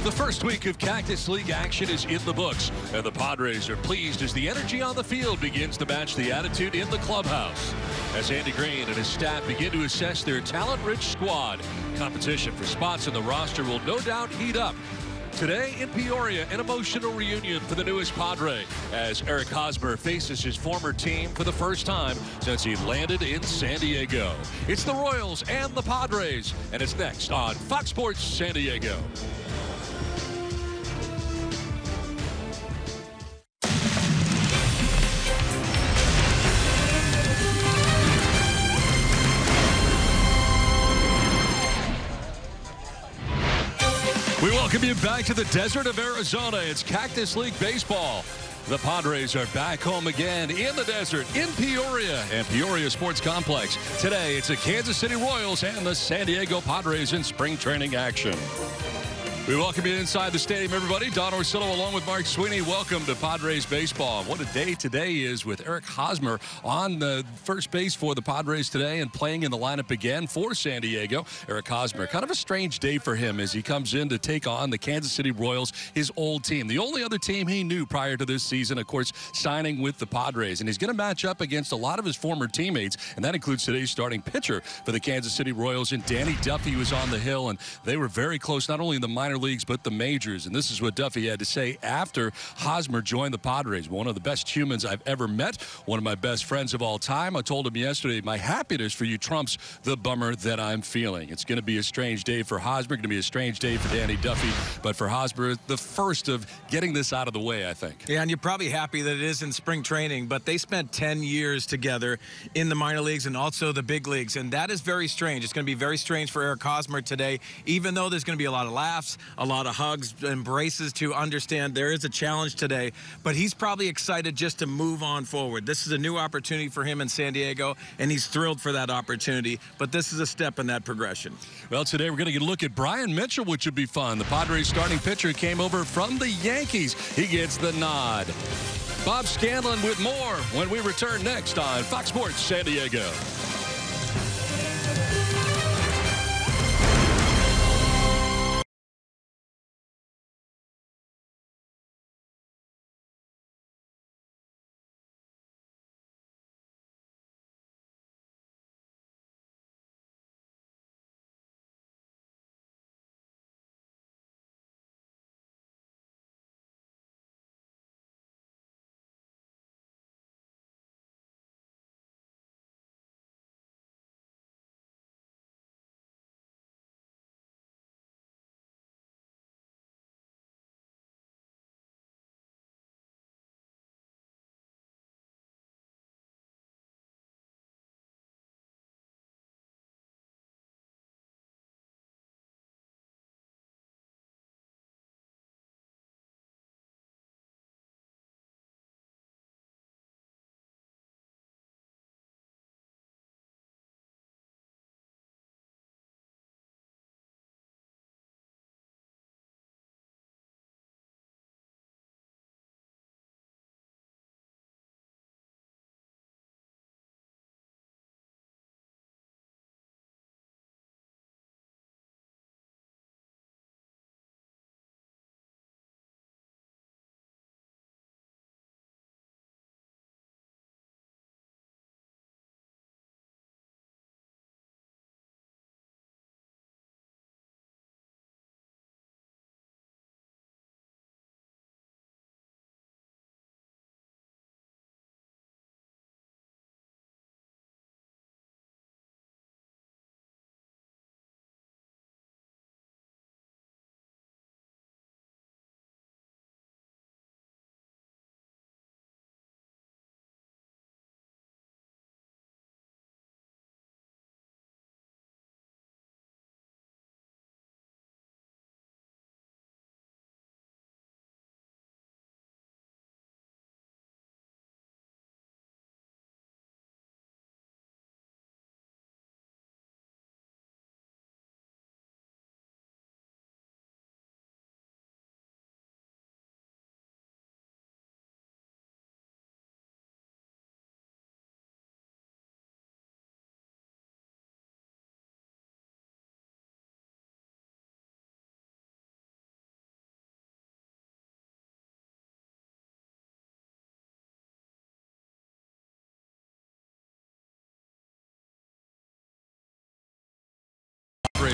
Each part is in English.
The first week of Cactus League action is in the books, and the Padres are pleased as the energy on the field begins to match the attitude in the clubhouse. As Andy Green and his staff begin to assess their talent-rich squad, competition for spots in the roster will no doubt heat up. Today in Peoria, an emotional reunion for the newest Padre as Eric Hosmer faces his former team for the first time since he landed in San Diego. It's the Royals and the Padres, and it's next on Fox Sports San Diego. We welcome you back to the desert of Arizona. It's Cactus League baseball. The Padres are back home again in the desert in Peoria and Peoria Sports Complex. Today, it's the Kansas City Royals and the San Diego Padres in spring training action. We welcome you inside the stadium, everybody. Don Orsillo along with Mark Sweeney. Welcome to Padres baseball. What a day today is with Eric Hosmer on the first base for the Padres today and playing in the lineup again for San Diego. Eric Hosmer, kind of a strange day for him as he comes in to take on the Kansas City Royals, his old team. The only other team he knew prior to this season, of course, signing with the Padres. And he's going to match up against a lot of his former teammates, and that includes today's starting pitcher for the Kansas City Royals. And Danny Duffy was on the hill, and they were very close, not only in the minor leagues, but the majors. And this is what Duffy had to say after Hosmer joined the Padres. One of the best humans I've ever met, one of my best friends of all time. I told him yesterday, my happiness for you trumps the bummer that I'm feeling. It's going to be a strange day for Hosmer, going to be a strange day for Danny Duffy, but for Hosmer, the first of getting this out of the way, I think. Yeah, and you're probably happy that it is in spring training, but they spent 10 years together in the minor leagues and also the big leagues, and that is very strange. It's going to be very strange for Eric Hosmer today, even though there's going to be a lot of laughs, a lot of hugs, embraces to understand there is a challenge today, but he's probably excited just to move on forward. This is a new opportunity for him in San Diego, and he's thrilled for that opportunity, but this is a step in that progression. Well, today we're going to get a look at Brian Mitchell, which would be fun. The Padres starting pitcher came over from the Yankees. He gets the nod. Bob Scanlon with more when we return next on Fox Sports San Diego.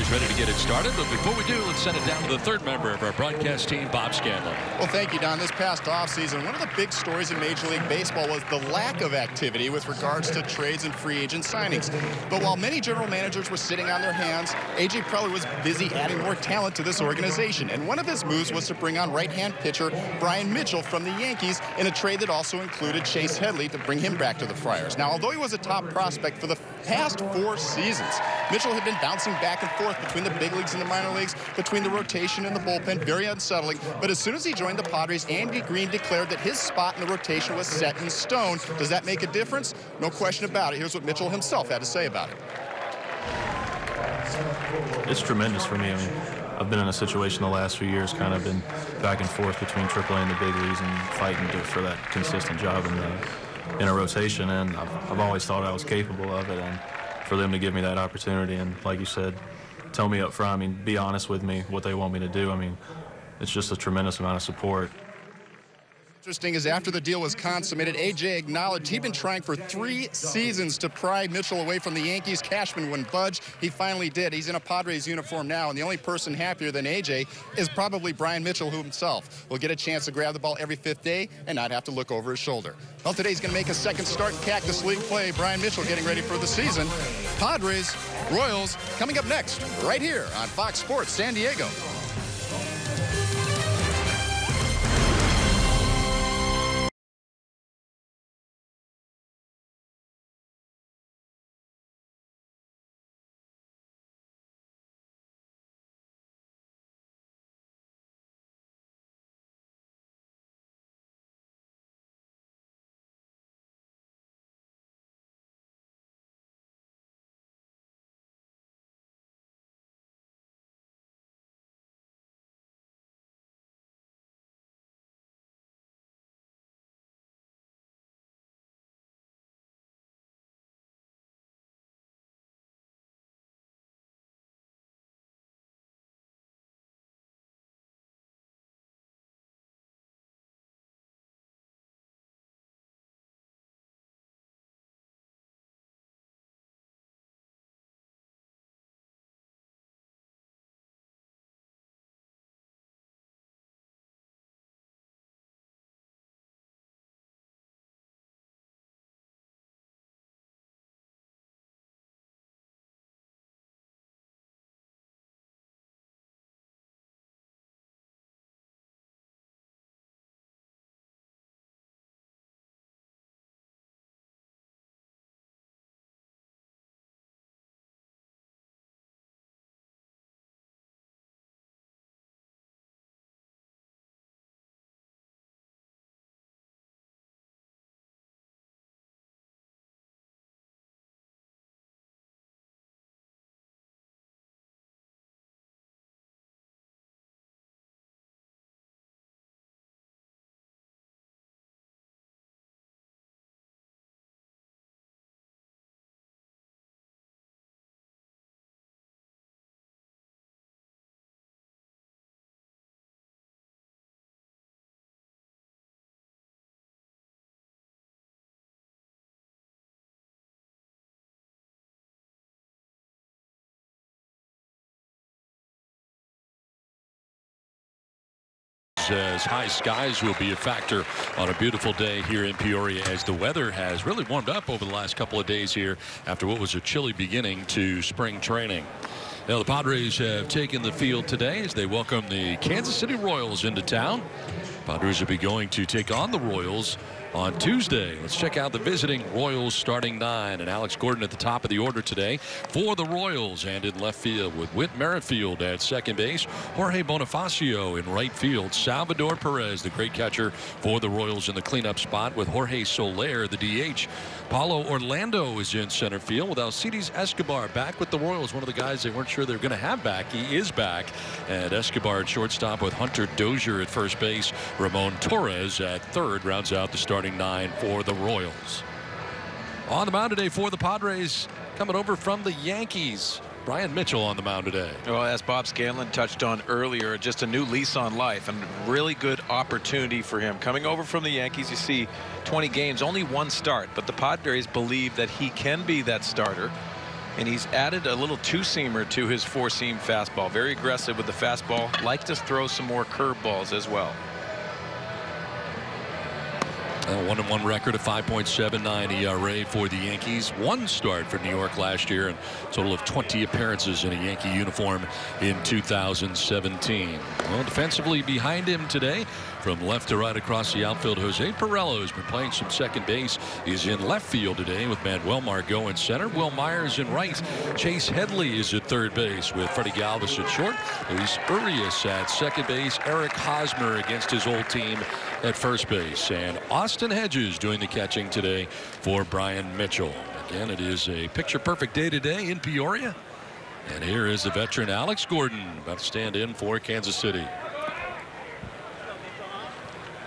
Padres ready to get it started. But before we do, let's send it down to the third member of our broadcast team, Bob Scanlon. Well, thank you, Don. This past offseason, one of the big stories in Major League Baseball was the lack of activity with regards to trades and free agent signings. But while many general managers were sitting on their hands, A.J. Preller was busy adding more talent to this organization. And one of his moves was to bring on right-hand pitcher Brian Mitchell from the Yankees in a trade that also included Chase Headley to bring him back to the Friars. Now, although he was a top prospect for the past 4 seasons, Mitchell had been bouncing back and forth between the big leagues and the minor leagues, between the rotation and the bullpen, very unsettling. But as soon as he joined the Padres, Andy Green declared that his spot in the rotation was set in stone. Does that make a difference? No question about it. Here's what Mitchell himself had to say about it. It's tremendous for me. I mean, I've been in a situation the last few years, kind of been back and forth between AAA and the big leagues and fighting for that consistent job in a rotation, and I've always thought I was capable of it, and for them to give me that opportunity and, like you said, tell me up front, I mean, be honest with me, what they want me to do, I mean, it's just a tremendous amount of support. Interesting is after the deal was consummated, A.J. acknowledged he'd been trying for 3 seasons to pry Mitchell away from the Yankees. Cashman wouldn't budge. He finally did. He's in a Padres uniform now, and the only person happier than A.J. is probably Brian Mitchell himself. Will get a chance to grab the ball every 5th day and not have to look over his shoulder. Well, today he's going to make a second start in Cactus League play. Brian Mitchell getting ready for the season. Padres, Royals, coming up next, right here on Fox Sports San Diego. As high skies will be a factor on a beautiful day here in Peoria, as the weather has really warmed up over the last couple of days here after what was a chilly beginning to spring training. Now the Padres have taken the field today as they welcome the Kansas City Royals into town. Padres will be going to take on the Royals on Tuesday. Let's check out the visiting Royals starting 9, and Alex Gordon at the top of the order today for the Royals, and in left field with Whit Merrifield at second base, Jorge Bonifacio in right field, Salvador Perez, the great catcher for the Royals in the cleanup spot with Jorge Soler, the DH. Paulo Orlando is in center field with Alcides Escobar back with the Royals, one of the guys they weren't sure they were going to have back. He is back, and Escobar at shortstop with Hunter Dozier at first base. Ramon Torres at third rounds out the starting 9 for the Royals. On the mound today for the Padres, coming over from the Yankees, Brian Mitchell on the mound today. Well, as Bob Scanlon touched on earlier, just a new lease on life and really good opportunity for him. Coming over from the Yankees, you see 20 games, only 1 start, but the Padres believe that he can be that starter. And he's added a little two-seamer to his four-seam fastball. Very aggressive with the fastball. Like to throw some more curveballs as well. A 1-1 record, a 5.79 ERA for the Yankees. One start for New York last year, and a total of 20 appearances in a Yankee uniform in 2017. Well, defensively behind him today, from left to right across the outfield, Jose Pirello has been playing some second base. He's in left field today with Manuel Margot in center. Will Myers in right. Chase Headley is at third base with Freddie Galvis at short. Luis Urias at second base. Eric Hosmer against his old team at first base. And Austin Hedges doing the catching today for Brian Mitchell. Again, it is a picture-perfect day today in Peoria. And here is the veteran Alex Gordon about to stand in for Kansas City.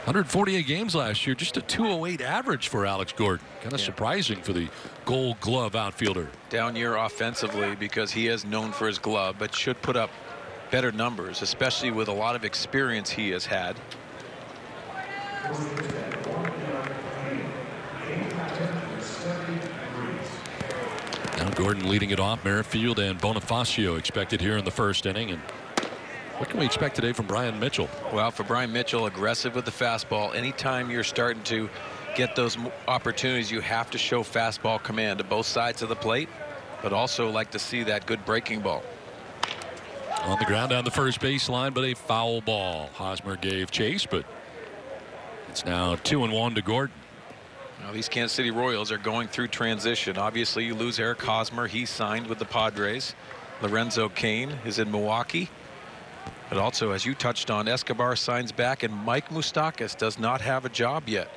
148 games last year, just a 208 average for Alex Gordon. Kind of surprising for the Gold Glove outfielder. Down year offensively because he is known for his glove, but should put up better numbers, especially with a lot of experience he has had. Now Gordon leading it off. Merrifield and Bonifacio expected here in the first inning. And what can we expect today from Brian Mitchell? Well, for Brian Mitchell, aggressive with the fastball. Anytime you're starting to get those opportunities, you have to show fastball command to both sides of the plate, but also like to see that good breaking ball. On the ground down the first baseline, but a foul ball. Hosmer gave chase, but it's now 2-1 to Gordon. Now these Kansas City Royals are going through transition. Obviously, you lose Eric Hosmer. He signed with the Padres. Lorenzo Cain is in Milwaukee. But also, as you touched on, Escobar signs back, and Mike Moustakas does not have a job yet.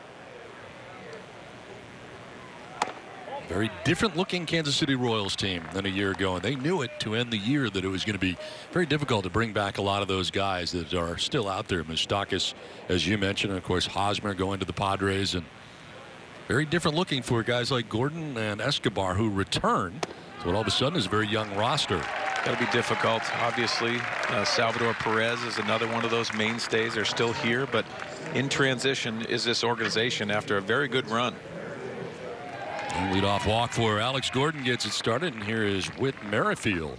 Very different looking Kansas City Royals team than a year ago, and they knew it to end the year that it was going to be very difficult to bring back a lot of those guys that are still out there. Moustakas, as you mentioned, and of course Hosmer going to the Padres, and very different looking for guys like Gordon and Escobar who return. So all of a sudden is a very young roster. That'll be difficult. Obviously, Salvador Perez is another one of those mainstays. They're still here, but in transition is this organization after a very good run. And leadoff walk for Alex Gordon gets it started, and here is Whit Merrifield,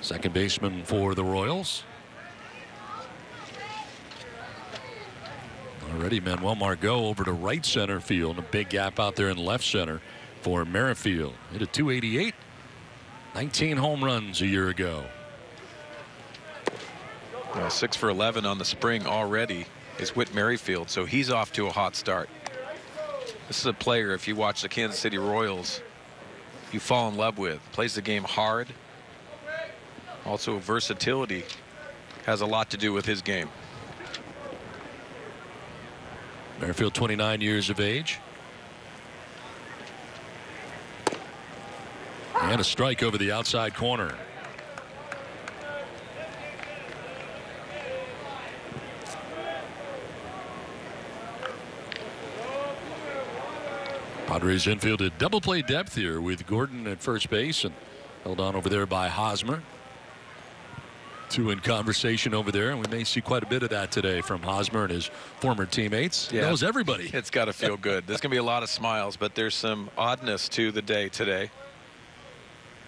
second baseman for the Royals. Already Manuel Margot over to right center field. A big gap out there in left center for Merrifield. Hit a .288. 19 home runs a year ago. 6 for 11 on the spring already is Whit Merrifield, so he's off to a hot start. This is a player, if you watch the Kansas City Royals, you fall in love with. Plays the game hard. Also, versatility has a lot to do with his game. Merrifield, 29 years of age. And a strike over the outside corner. Padres infield at double play depth here with Gordon at first base and held on over there by Hosmer. Two in conversation over there, and we may see quite a bit of that today from Hosmer and his former teammates. Yeah. He knows everybody. It's got to feel good. There's going to be a lot of smiles, but there's some oddness to the day today.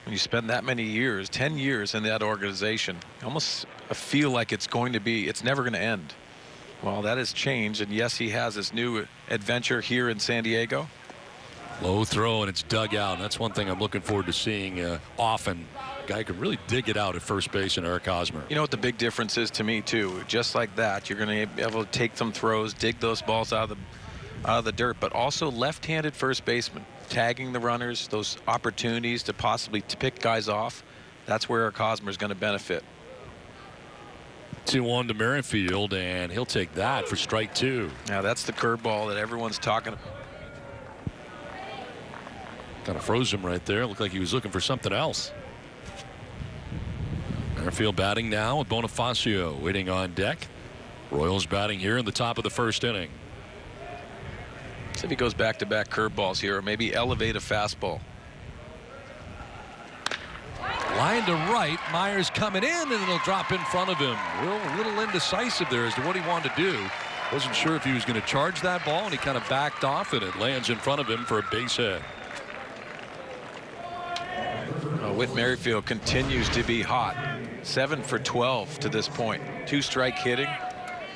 When you spend that many years, 10 years in that organization, you almost feel like it's never going to end. Well, that has changed, and yes, he has this new adventure here in San Diego. Low throw, and it's dug out. And that's one thing I'm looking forward to seeing often. Guy can really dig it out at first base in Eric Hosmer. You know what the big difference is to me too? Just like that, you're going to be able to take some throws, dig those balls out of the dirt, but also left-handed first baseman, tagging the runners, those opportunities to possibly pick guys off. That's where Eric Hosmer is going to benefit. 2-1 to Merrifield, and he'll take that for strike two. Now that's the curveball that everyone's talking about. Kind of froze him right there. Looked like he was looking for something else. Merrifield batting now with Bonifacio waiting on deck. Royals batting here in the top of the first inning. See if he goes back-to-back curveballs here, or maybe elevate a fastball. Line to right. Myers coming in, and it'll drop in front of him. A little indecisive there as to what he wanted to do. Wasn't sure if he was going to charge that ball, and he kind of backed off, and it lands in front of him for a base hit. Whit Merrifield continues to be hot. 7 for 12 to this point. 2-strike hitting.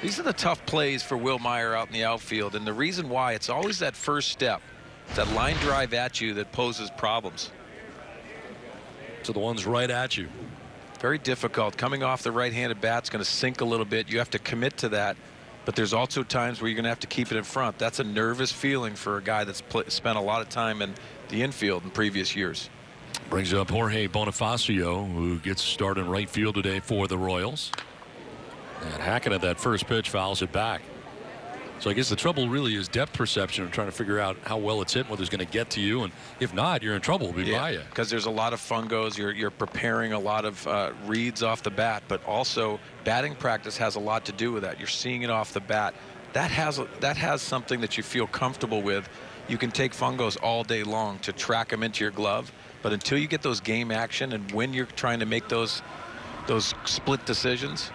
These are the tough plays for Will Meyer out in the outfield, and the reason why, it's always that first step, that line drive at you that poses problems. So the ones right at you. Very difficult. Coming off the right-handed bat's going to sink a little bit. You have to commit to that, but there's also times where you're going to have to keep it in front. That's a nervous feeling for a guy that's spent a lot of time in the infield in previous years. Brings up Jorge Bonifacio, who gets started in right field today for the Royals. And hacking at that first pitch, fouls it back. So I guess the trouble really is depth perception and trying to figure out how well it's hit, whether it's going to get to you, and if not, you're in trouble. We'll be by you. Because there's a lot of fungos. You're preparing a lot of reads off the bat, but also batting practice has a lot to do with that. You're seeing it off the bat. That has something that you feel comfortable with. You can take fungos all day long to track them into your glove, but until you get those game action and when you're trying to make those split decisions.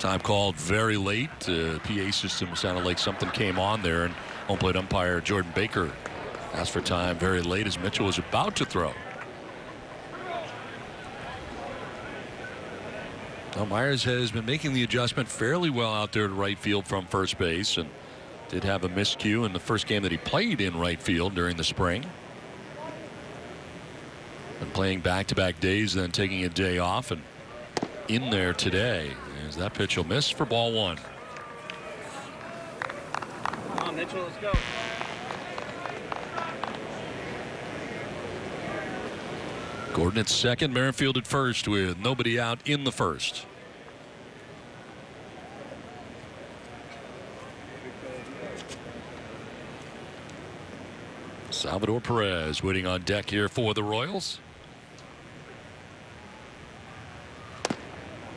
Time called very late. PA system sounded like something came on there, and home plate umpire Jordan Baker asked for time very late as Mitchell was about to throw. Well, Myers has been making the adjustment fairly well out there to right field from first base, and did have a miscue in the first game that he played in right field during the spring. Been playing back-to-back days, then taking a day off, and in there today. As that pitch will miss for ball 1. Come on, Mitchell, let's go. Gordon at second, Merrifield at first with nobody out in the first. Salvador Perez waiting on deck here for the Royals.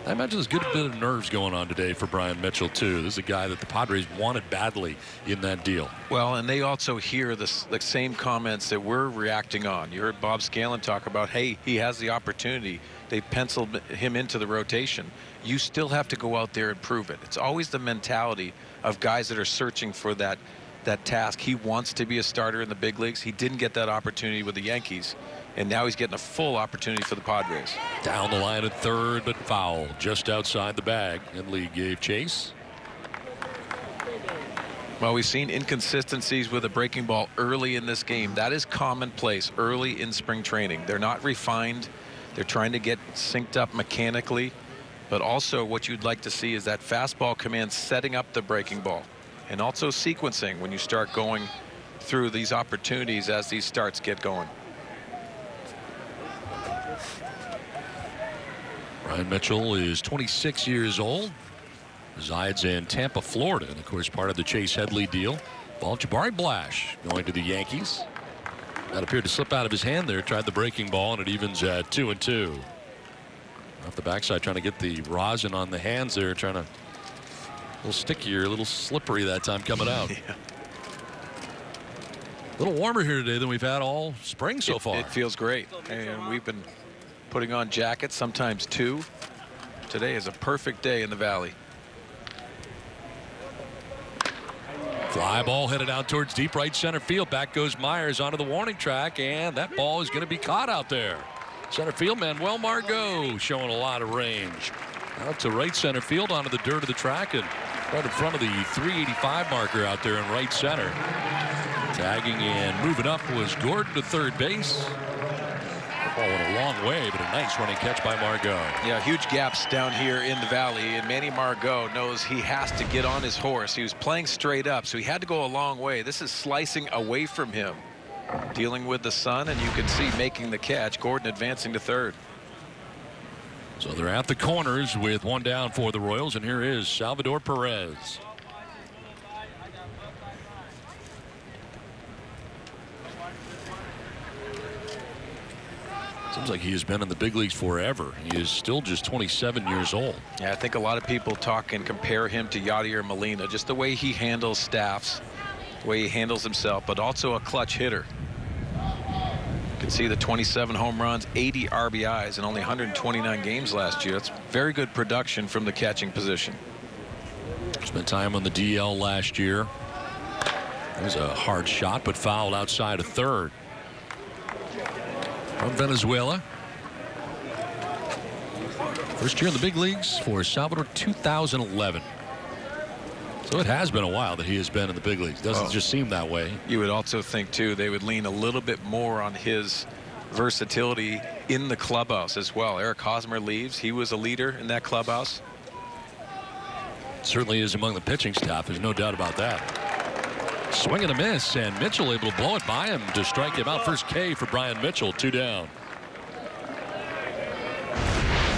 I imagine there's a good bit of nerves going on today for Brian Mitchell, too. This is a guy that the Padres wanted badly in that deal. Well, and they also hear the same comments that we're reacting on. You heard Bob Scanlon talk about, hey, he has the opportunity. They penciled him into the rotation. You still have to go out there and prove it. It's always the mentality of guys that are searching for that task. He wants to be a starter in the big leagues. He didn't get that opportunity with the Yankees. And now he's getting a full opportunity for the Padres. Down the line at third, but foul just outside the bag, and Lee gave chase. Well, we've seen inconsistencies with a breaking ball early in this game. That is commonplace early in spring training. They're not refined. They're trying to get synced up mechanically. But also what you'd like to see is that fastball command setting up the breaking ball. And also sequencing when you start going through these opportunities as these starts get going. Brian Mitchell is 26 years old, resides in Tampa, Florida, and of course part of the Chase Headley deal. Ball, Jabari Blash going to the Yankees. That appeared to slip out of his hand there. Tried the breaking ball, and it evens at 2-2. Off the backside, trying to get the rosin on the hands there, trying to a little stickier, a little slippery that time coming out. Yeah. A little warmer here today than we've had all spring so far. It feels great, and we've been putting on jackets, sometimes 2. Today is a perfect day in the Valley. Fly ball headed out towards deep right center field. Back goes Myers onto the warning track, and that ball is going to be caught out there. Center field, Manuel Margot showing a lot of range. Out to right center field onto the dirt of the track, and right in front of the 385 marker out there in right center. Tagging and moving up was Gordon to third base. Ball went a long way, but a nice running catch by Margot. Yeah, huge gaps down here in the Valley, and Manny Margot knows he has to get on his horse. He was playing straight up, so he had to go a long way. This is slicing away from him, dealing with the sun, and you can see making the catch. Gordon advancing to third. So they're at the corners with one down for the Royals, and here is Salvador Perez. Seems like he has been in the big leagues forever. He is still just 27 years old. Yeah, I think a lot of people talk and compare him to Yadier Molina, just the way he handles staffs, the way he handles himself, but also a clutch hitter. You can see the 27 home runs, 80 RBIs, and only 129 games last year. That's very good production from the catching position. Spent time on the DL last year. It was a hard shot, but fouled outside of third. from Venezuela. First year in the big leagues for Salvador, 2011. So it has been a while that he has been in the big leagues. Doesn't just seem that way. You would also think, too, they would lean a little bit more on his versatility in the clubhouse as well. Eric Hosmer leaves. He was a leader in that clubhouse. Certainly is among the pitching staff. There's no doubt about that. Swing and a miss, and Mitchell able to blow it by him to strike him out. First K for Brian Mitchell, 2 down.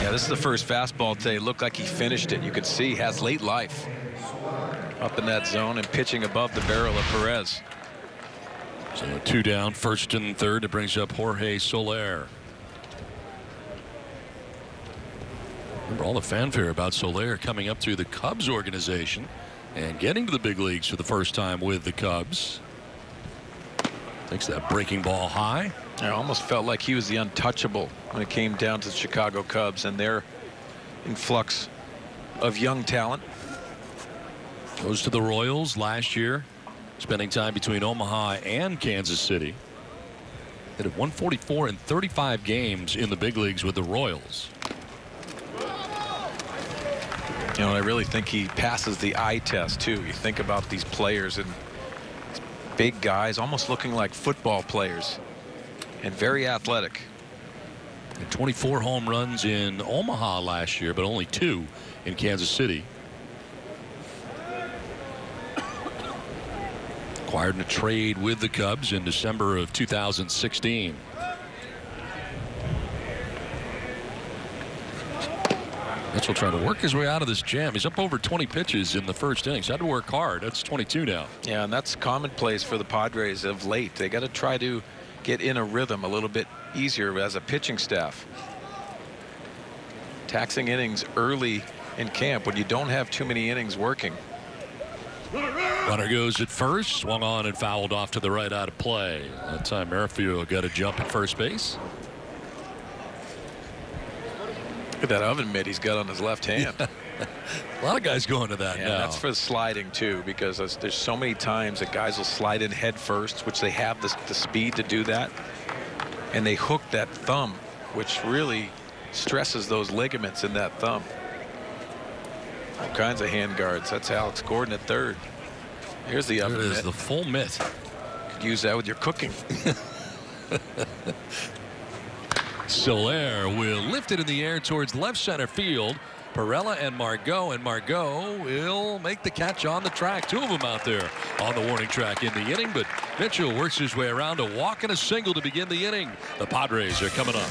Yeah, this is the first fastball today. Looked like he finished it. You could see he has late life up in that zone and pitching above the barrel of Perez. So 2 down, first and third. It brings up Jorge Soler. Remember all the fanfare about Soler coming up through the Cubs organization and getting to the big leagues for the first time with the Cubs. Takes that breaking ball high. I almost felt like he was the untouchable when it came down to the Chicago Cubs and their influx of young talent. Goes to the Royals last year, spending time between Omaha and Kansas City. Hit at 144 in 35 games in the big leagues with the Royals. You know, I really think he passes the eye test, too. You think about these players and big guys almost looking like football players and very athletic. And 24 home runs in Omaha last year, but only 2 in Kansas City. Acquired in a trade with the Cubs in December of 2016. Mitchell trying to work his way out of this jam. He's up over 20 pitches in the first innings. Had to work hard. That's 22 now. Yeah, and that's commonplace for the Padres of late. They got to try to get in a rhythm a little bit easier as a pitching staff. Taxing innings early in camp when you don't have too many innings working. Runner goes at first, swung on and fouled off to the right out of play. That time Merrifield got a jump at first base. Look at that oven mitt he's got on his left hand. Yeah. A lot of guys going to that now. That's for sliding too, because there's so many times that guys will slide in head first, which they have the speed to do that, and they hook that thumb, which really stresses those ligaments in that thumb. All kinds of hand guards. That's Alex Gordon at third. Here's the oven mitt. The full mitt. Could use that with your cooking. Soler will lift it in the air towards left center field. Perella and Margot will make the catch on the track. 2 of them out there on the warning track in the inning, but Mitchell works his way around a walk and a single to begin the inning. The Padres are coming up.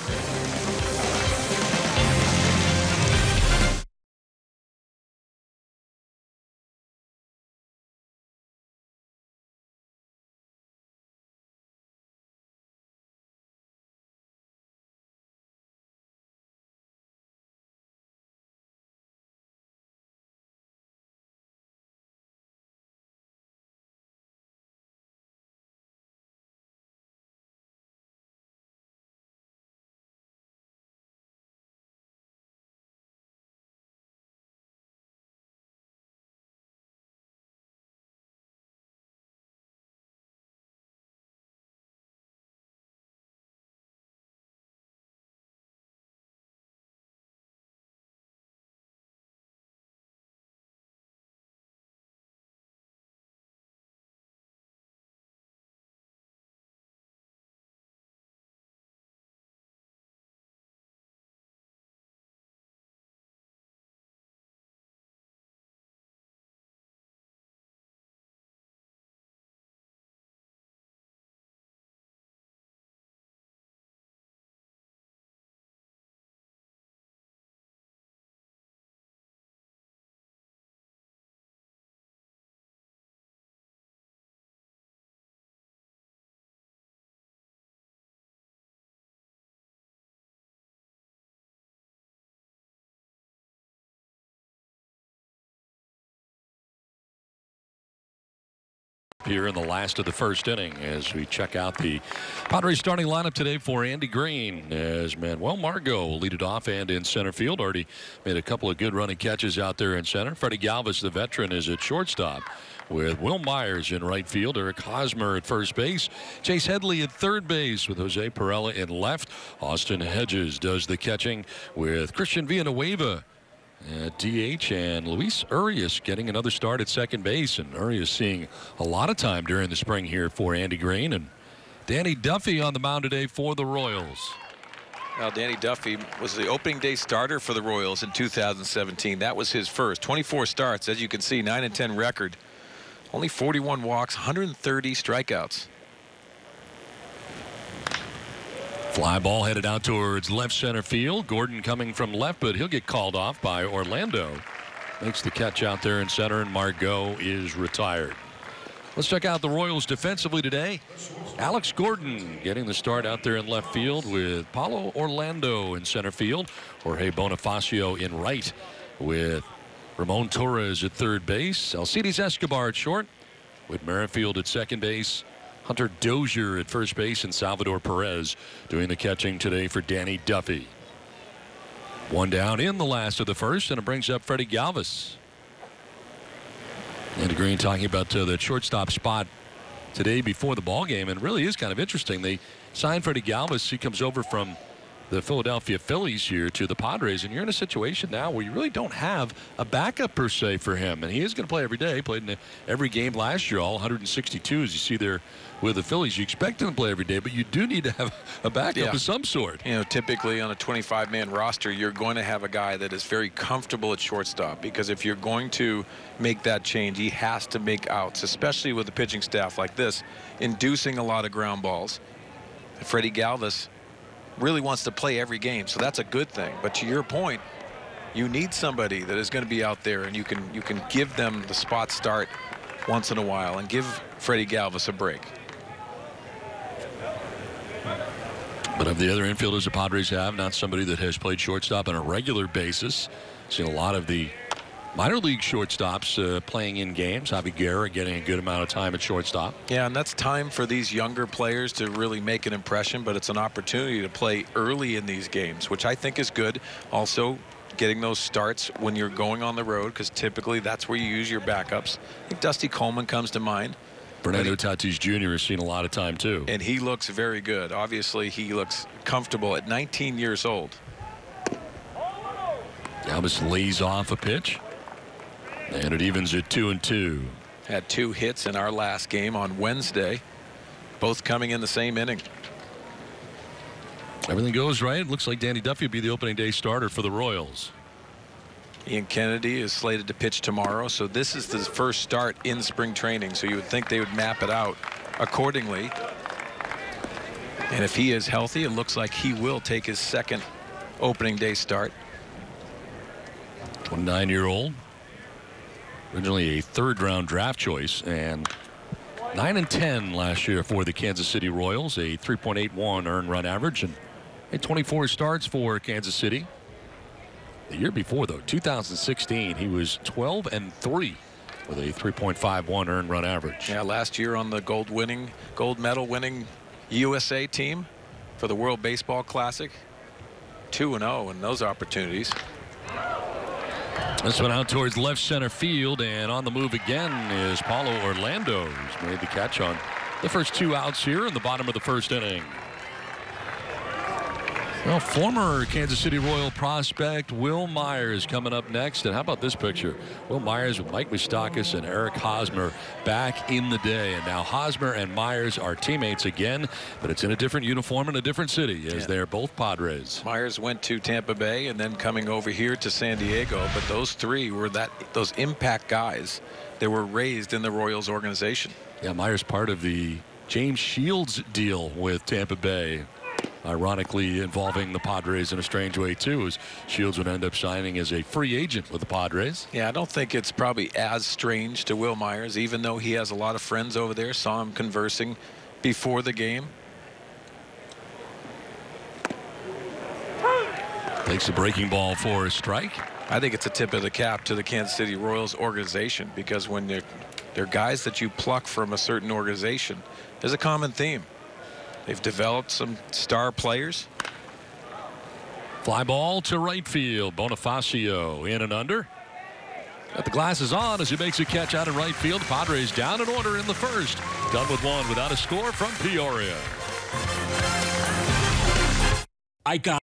Here in the last of the first inning as we check out the Padres starting lineup today for Andy Green, as Manuel Margot lead it off and in center field. Already made a couple of good running catches out there in center. Freddie Galvis, the veteran, is at shortstop with Will Myers in right field. Eric Hosmer at first base. Chase Headley at third base with Jose Perella in left. Austin Hedges does the catching with Christian Villanueva at DH, and Luis Urias getting another start at second base. And Urias seeing a lot of time during the spring here for Andy Green. And Danny Duffy on the mound today for the Royals. Well, Danny Duffy was the opening day starter for the Royals in 2017. That was his first. 24 starts, as you can see, 9-10 record. Only 41 walks, 130 strikeouts. Fly ball headed out towards left center field. Gordon coming from left, but he'll get called off by Orlando. Makes the catch out there in center, and Margot is retired. Let's check out the Royals defensively today. Alex Gordon getting the start out there in left field with Paulo Orlando in center field. Jorge Bonifacio in right with Ramon Torres at third base. Alcides Escobar at short with Merrifield at second base. Hunter Dozier at first base, and Salvador Perez doing the catching today for Danny Duffy. One down in the last of the first, and it brings up Freddie Galvis. Andy Green talking about that shortstop spot today before the ball game, and really is kind of interesting. They signed Freddie Galvis. He comes over from the Philadelphia Phillies here to the Padres, and you're in a situation now where you really don't have a backup per se for him, and he is going to play every day. He played in every game last year, all 162 as you see there with the Phillies. You expect him to play every day, but you do need to have a backup of some sort. You know, typically on a 25-man roster, you're going to have a guy that is very comfortable at shortstop, because if you're going to make that change, he has to make outs, especially with the pitching staff like this, inducing a lot of ground balls. Freddie Galvis really wants to play every game, so that's a good thing. But to your point, you need somebody that is going to be out there, and you can give them the spot start once in a while and give Freddie Galvis a break. But of the other infielders the Padres have, not somebody that has played shortstop on a regular basis. Seen a lot of the minor league shortstops playing in games. Javi Guerra getting a good amount of time at shortstop. Yeah, and that's time for these younger players to really make an impression, but it's an opportunity to play early in these games, which I think is good. Also, getting those starts when you're going on the road, because typically that's where you use your backups. I think Dusty Coleman comes to mind. Fernando Tatis Jr. has seen a lot of time too. And he looks very good. Obviously, he looks comfortable at 19 years old. Galvis lays off a pitch. And it evens at 2-2. Had 2 hits in our last game on Wednesday, both coming in the same inning. Everything goes right. It looks like Danny Duffy will be the opening day starter for the Royals. Ian Kennedy is slated to pitch tomorrow, so this is the first start in spring training, so you would think they would map it out accordingly. And if he is healthy, it looks like he will take his second opening day start. 29-year-old. Originally a third-round draft choice, and 9-10 last year for the Kansas City Royals, a 3.81 earned run average, and 24 starts for Kansas City. The year before, though, 2016, he was 12-3 with a 3.51 earned run average. Yeah, last year on the gold medal winning USA team for the World Baseball Classic. 2-0 in those opportunities. This one out towards left center field, and on the move again is Paulo Orlando, who's made the catch on the first 2 outs here in the bottom of the first inning. Well, former Kansas City Royal prospect Will Myers coming up next. And how about this picture? Will Myers with Mike Moustakas and Eric Hosmer back in the day. And now Hosmer and Myers are teammates again, but it's in a different uniform in a different city, as they're both Padres. Myers went to Tampa Bay and then coming over here to San Diego, but those three were those impact guys that were raised in the Royals organization. Yeah, Myers part of the James Shields deal with Tampa Bay. Ironically involving the Padres in a strange way too, as Shields would end up signing as a free agent with the Padres. Yeah, I don't think it's probably as strange to Will Myers, even though he has a lot of friends over there. Saw him conversing before the game. Takes a breaking ball for a strike. I think it's a tip of the cap to the Kansas City Royals organization, because when They're guys that you pluck from a certain organization. There's a common theme. They've developed some star players. Fly ball to right field. Bonifacio in and under. Got the glasses on as he makes a catch out in right field. Padres down in order in the first. Done with one without a score from Peoria. I got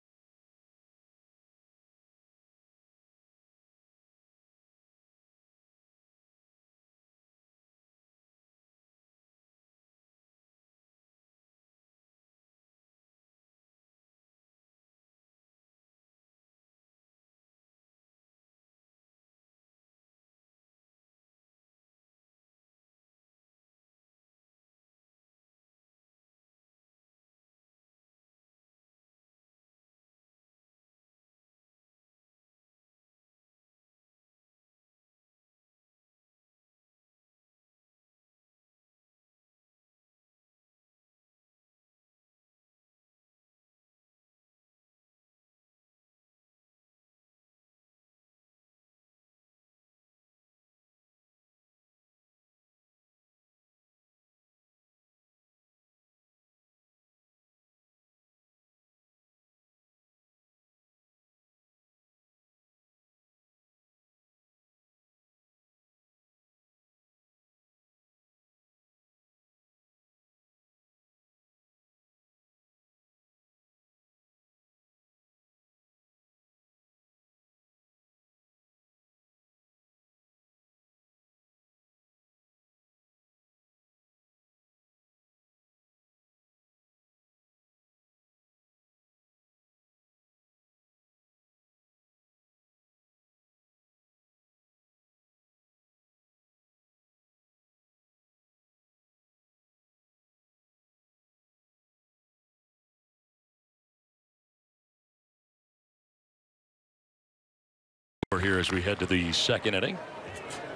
Here as we head to the second inning.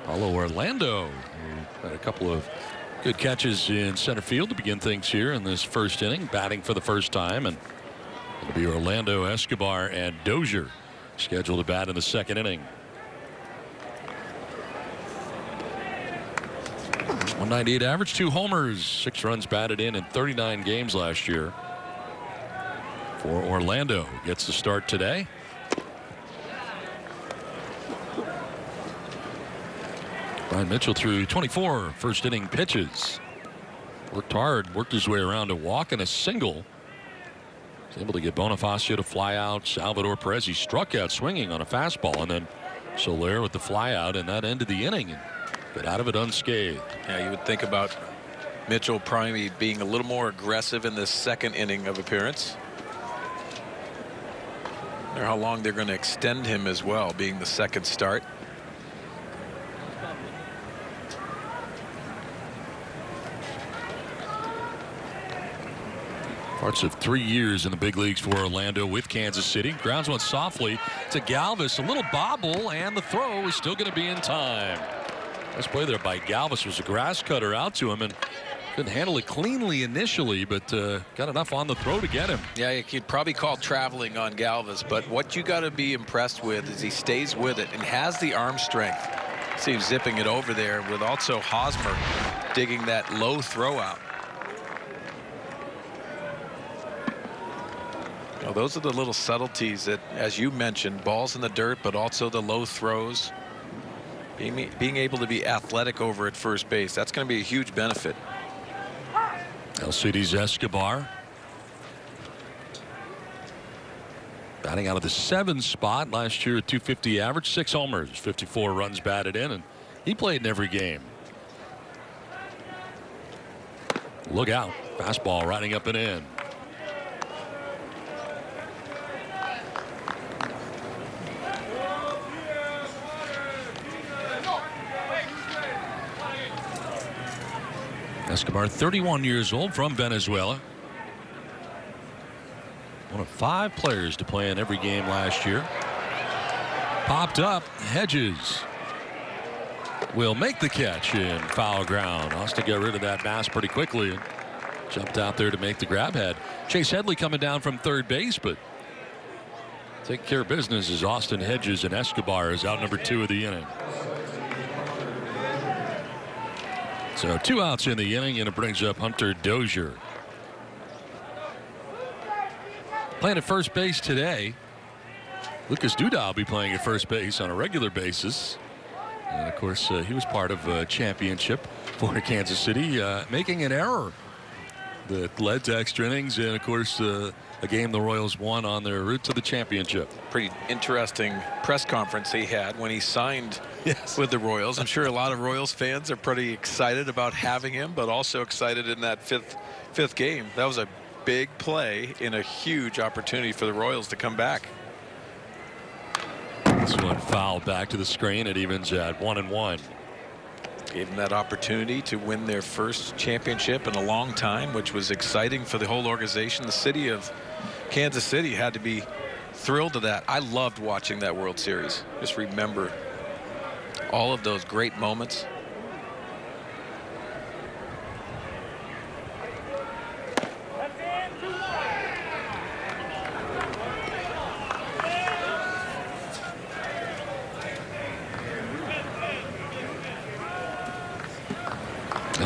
Paulo Orlando had a couple of good catches in center field to begin things here in this first inning, batting for the first time, and it'll be Orlando, Escobar, and Dozier scheduled to bat in the second inning. 198 average, 2 homers, 6 runs batted in 39 games last year for Orlando, who gets the start today. Brian Mitchell threw 24 first inning pitches. Worked hard, worked his way around a walk and a single. Was able to get Bonifacio to fly out. Salvador Perez, he struck out swinging on a fastball, and then Soler with the fly out, and that ended the inning and got out of it unscathed. Yeah, you would think about Mitchell probably being a little more aggressive in this second inning of appearance. I wonder how long they're going to extend him as well, being the second start. Parts of 3 years in the big leagues for Orlando with Kansas City. Grounds one softly to Galvis. A little bobble, and the throw is still going to be in time. Nice play there by Galvis. Was a grass cutter out to him and couldn't handle it cleanly initially, but got enough on the throw to get him. Yeah, you could probably call traveling on Galvis, but what you got to be impressed with is he stays with it and has the arm strength. See him zipping it over there with also Hosmer digging that low throw out. Well, those are the little subtleties that, as you mentioned, balls in the dirt, but also the low throws. Being able to be athletic over at first base, that's going to be a huge benefit. LCD's Escobar batting out of the 7th spot last year at .250 average, 6 homers, 54 runs batted in, and he played in every game. Look out, fastball riding up and in. Escobar, 31 years old, from Venezuela. One of 5 players to play in every game last year. Popped up. Hedges will make the catch in foul ground. Austin got rid of that mass pretty quickly and jumped out there to make the grab. Had Chase Headley coming down from third base, but taking care of business as Austin Hedges, and Escobar is out number 2 of the inning. So 2 outs in the inning, and it brings up Hunter Dozier. Playing at first base today. Lucas Duda will be playing at first base on a regular basis. And of course, he was part of a championship for Kansas City, making an error that led to extra innings, and of course a game the Royals won on their route to the championship. Pretty interesting press conference he had when he signed with the Royals. I'm sure a lot of Royals fans are pretty excited about having him, but also excited in that fifth game. That was a big play in a huge opportunity for the Royals to come back. This one fouled back to the screen. It evens at 1-1. Gave them that opportunity to win their first championship in a long time, which was exciting for the whole organization. The city of Kansas City had to be thrilled to that. I loved watching that World Series. Just remember all of those great moments.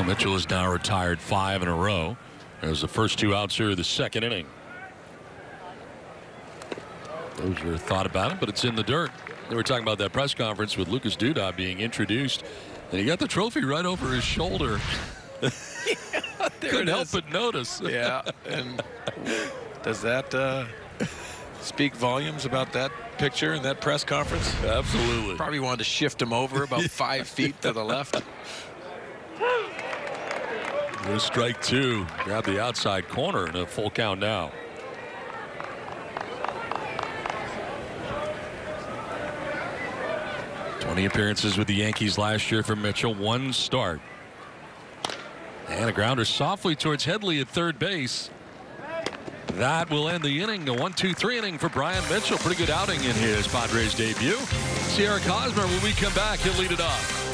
Mitchell is now retired 5 in a row. There's the first 2 outs here of the second inning. Those were thought about it, but it's in the dirt. They were talking about that press conference with Lucas Duda being introduced, and he got the trophy right over his shoulder. Couldn't help but notice. Yeah, and does that speak volumes about that picture and that press conference? Absolutely. Probably wanted to shift him over about 5 feet to the left. Here's strike 2. Grab the outside corner and a full count now. Twenty appearances with the Yankees last year for Mitchell. 1 start. And a grounder softly towards Headley at third base. That will end the inning. A 1-2-3 inning for Brian Mitchell. Pretty good outing in his Padres debut. See Eric Hosmer when we come back. He'll lead it off.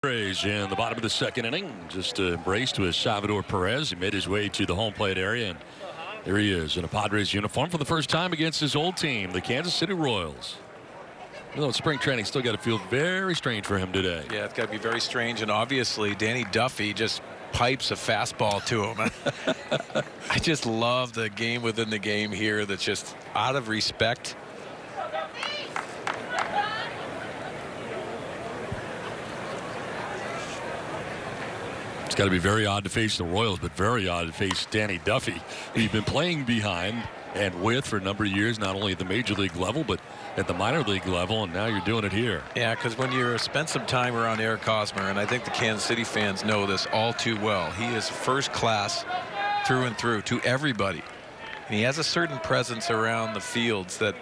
In the bottom of the second inning, just embraced with Salvador Perez. He made his way to the home plate area, and there he is in a Padres uniform for the first time against his old team, the Kansas City Royals. Even though spring training still got to feel very strange for him today. Yeah, it's got to be very strange, and obviously Danny Duffy just pipes a fastball to him. I just love the game within the game here that's just out of respect. It's got to be very odd to face the Royals, but very odd to face Danny Duffy, who you've been playing behind and with for a number of years, not only at the major league level, but at the minor league level, and now you're doing it here. Yeah, because when you spend some time around Eric Hosmer, and I think the Kansas City fans know this all too well, he is first class through and through to everybody. And he has a certain presence around the fields that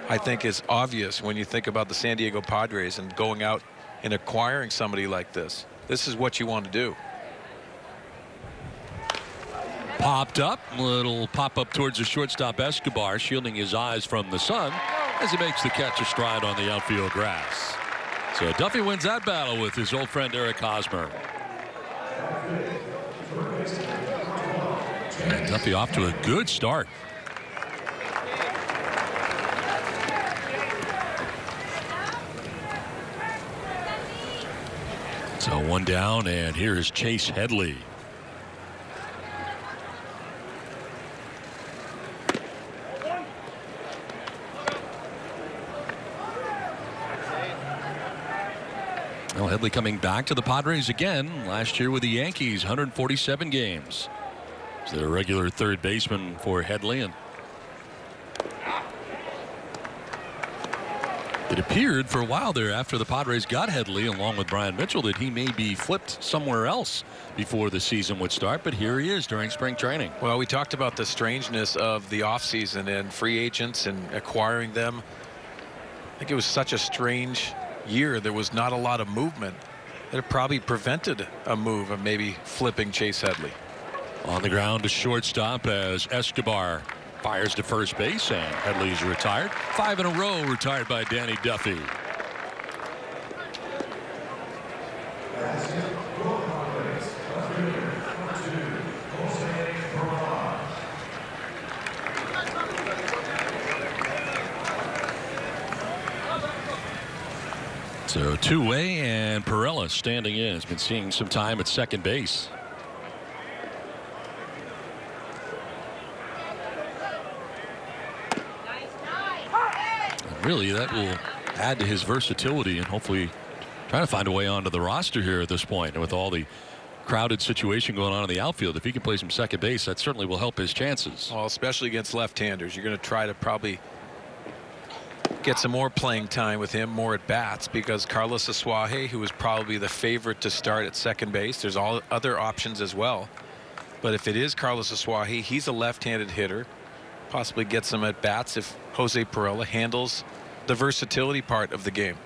I think is obvious when you think about the San Diego Padres and going out and acquiring somebody like this. This is what you want to do. Popped up, little pop up towards the shortstop Escobar, shielding his eyes from the sun as he makes the catch a stride on the outfield grass. So Duffy wins that battle with his old friend Eric Hosmer. And Duffy off to a good start. So one down, and here's Chase Headley. Well, Headley coming back to the Padres again. Last year with the Yankees, 147 games. He's the regular third baseman for Headley. And it appeared for a while there after the Padres got Headley along with Brian Mitchell that he may be flipped somewhere else before the season would start. But here he is during spring training. Well, we talked about the strangeness of the offseason and free agents and acquiring them. I think it was such a strange year. There was not a lot of movement that it probably prevented a move of maybe flipping Chase Headley. On the ground to shortstop as Escobar fires to first base, and Headley's retired. 5 in a row retired by Danny Duffy. So two-way, and Perella standing in. Has been seeing some time at second base. And really, that will add to his versatility and hopefully trying to find a way onto the roster here at this point. And with all the crowded situation going on in the outfield, if he can play some second base, that certainly will help his chances. Well, especially against left-handers, you're going to try to probably get some more playing time with him, more at bats, because Carlos Asuaje, who is probably the favorite to start at second base, there's all other options as well. But if it is Carlos Asuaje, he's a left-handed hitter, possibly get some at bats if Jose Perella handles the versatility part of the game.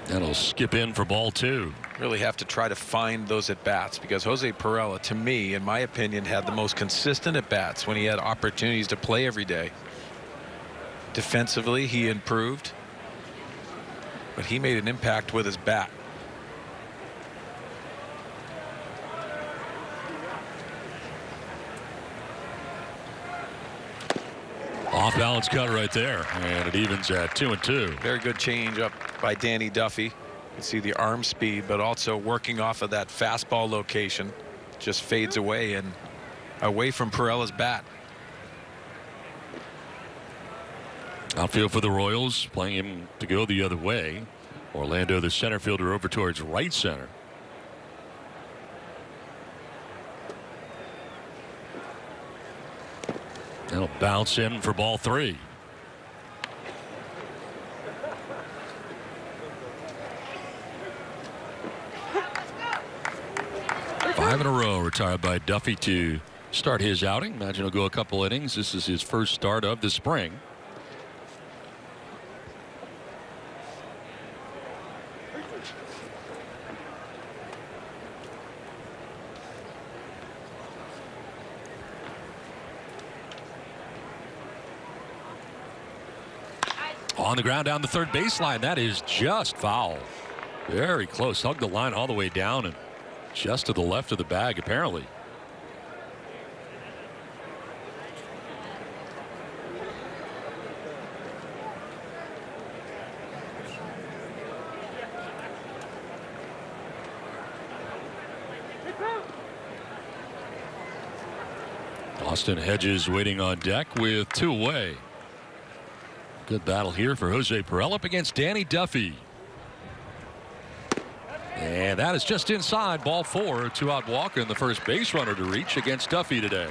That'll skip in for ball 2. Really have to try to find those at bats, because Jose Perella, to me, in my opinion, had the most consistent at bats when he had opportunities to play every day. Defensively, he improved, but he made an impact with his bat. Off balance cut right there, and it evens at 2-2. Very good change up by Danny Duffy. You can see the arm speed, but also working off of that fastball location. Just fades away and away from Perella's bat. Outfield for the Royals, playing him to go the other way. Orlando, the center fielder, over towards right center. That'll bounce in for ball 3. Five in a row retired by Duffy to start his outing. Imagine he'll go a couple innings. This is his first start of the spring. On the ground down the third baseline. That is just foul. Very close. Hugged the line all the way down and just to the left of the bag, apparently. Austin Hedges waiting on deck with 2 away. Good battle here for Jose Perella up against Danny Duffy. And that is just inside, ball 4. 2-out walk and the first base runner to reach against Duffy today.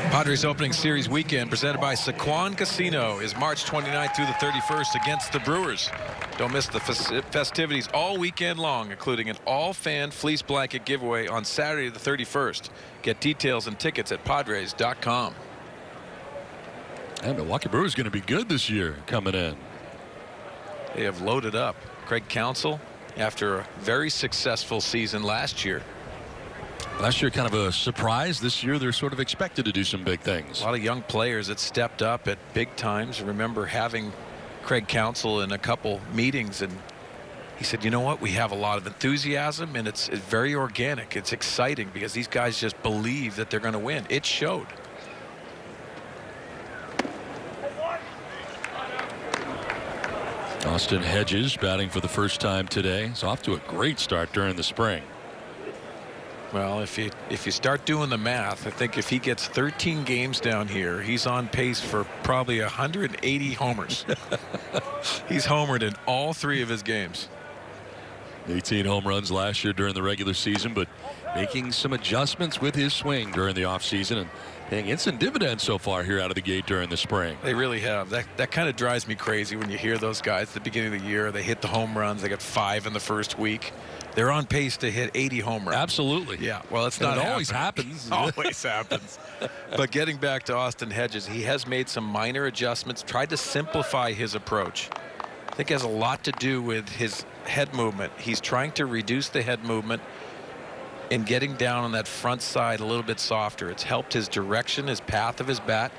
Padres opening series weekend presented by Saquon Casino is March 29th through the 31st against the Brewers. Don't miss the festivities all weekend long, including an all-fan fleece blanket giveaway on Saturday the 31st. Get details and tickets at Padres.com. And Milwaukee Brewers going to be good this year coming in. They have loaded up. Craig Counsell, after a very successful season last year. Last year, kind of a surprise. This year, they're sort of expected to do some big things. A lot of young players that stepped up at big times. I remember having Craig Counsell in a couple meetings, and he said, you know what, we have a lot of enthusiasm, and it's very organic. It's exciting because these guys just believe that they're going to win. It showed. Austin Hedges batting for the first time today. He's off to a great start during the spring. Well, if you start doing the math, I think if he gets 13 games down here, he's on pace for probably 180 homers. He's homered in all 3 of his games. 18 home runs last year during the regular season, but making some adjustments with his swing during the offseason and paying instant dividends so far here out of the gate during the spring. They really have. That kind of drives me crazy when you hear those guys at the beginning of the year. They hit the home runs. They got 5 in the first week. They're on pace to hit 80 home runs. Absolutely. Yeah. Well, it's not. It always happens. Always happens. But getting back to Austin Hedges, he has made some minor adjustments, tried to simplify his approach. I think it has a lot to do with his head movement. He's trying to reduce the head movement and getting down on that front side a little bit softer. It's helped his direction, his path of his bat.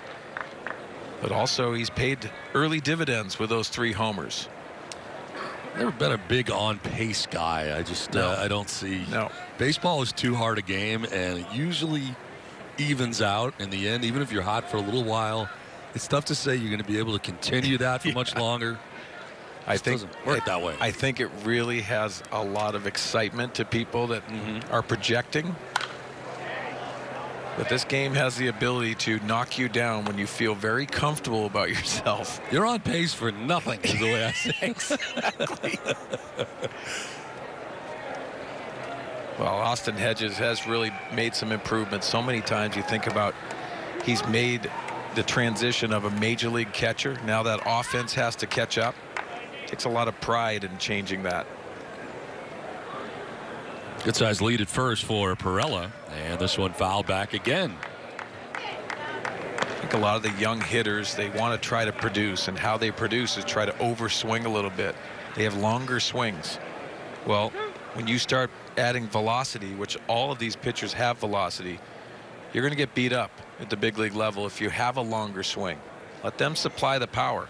But also he's paid early dividends with those 3 homers. Never been a big on-pace guy. I just I don't see. No. Baseball is too hard a game, and it usually evens out in the end. Even if you're hot for a little while, it's tough to say you're going to be able to continue that for much longer. I think doesn't work that way. I think it really has a lot of excitement to people that are projecting. But this game has the ability to knock you down when you feel very comfortable about yourself. You're on pace for nothing, is the way I say. Exactly. Well, Austin Hedges has really made some improvements. So many times you think about he's made the transition of a major league catcher. Now that offense has to catch up. Takes a lot of pride in changing that. Good size lead at first for Perella, and this one fouled back again. I think a lot of the young hitters, they want to try to produce, and how they produce is try to overswing a little bit. They have longer swings. Well, when you start adding velocity, which all of these pitchers have velocity, you're going to get beat up at the big league level if you have a longer swing. Let them supply the power.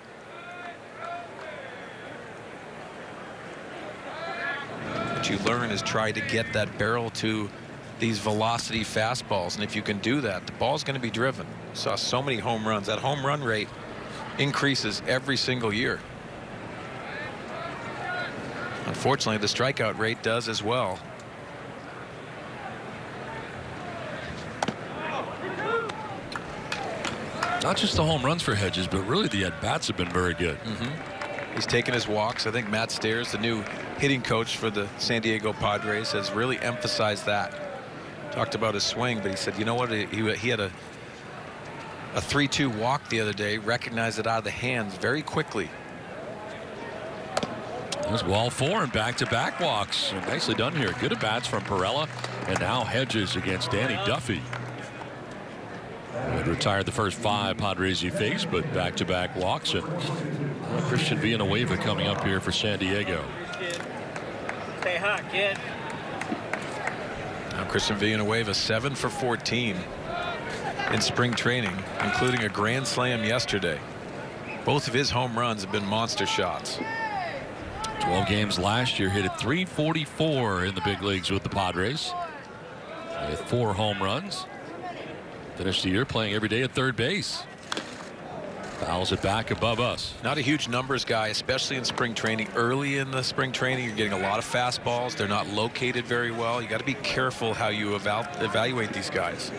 What you learn is try to get that barrel to these velocity fastballs, and if you can do that, the ball's going to be driven. Saw so many home runs. That home run rate increases every single year. Unfortunately, the strikeout rate does as well. Not just the home runs for Hedges, but really the at-bats have been very good. He's taken his walks. I think Matt Stairs, the new hitting coach for the San Diego Padres, has really emphasized that. Talked about his swing, but he said, you know what, he had a 3-2 walk the other day, recognized it out of the hands very quickly. There's ball 4 and back-to-back walks. Nicely done here. Good at-bats from Perella, and now Hedges against Danny Duffy. He retired the first 5 Padres he faced, but back-to-back walks. And Christian Villanueva coming up here for San Diego. Stay hot, kid. Now Christian Villanueva 7 for 14 in spring training, including a grand slam yesterday. Both of his home runs have been monster shots. 12 games last year, hit at .344 in the big leagues with the Padres. With 4 home runs. Finished the year playing every day at third base. Fouls it back above us. Not a huge numbers guy, especially in spring training. Early in the spring training, you're getting a lot of fastballs. They're not located very well. You got to be careful how you evaluate these guys.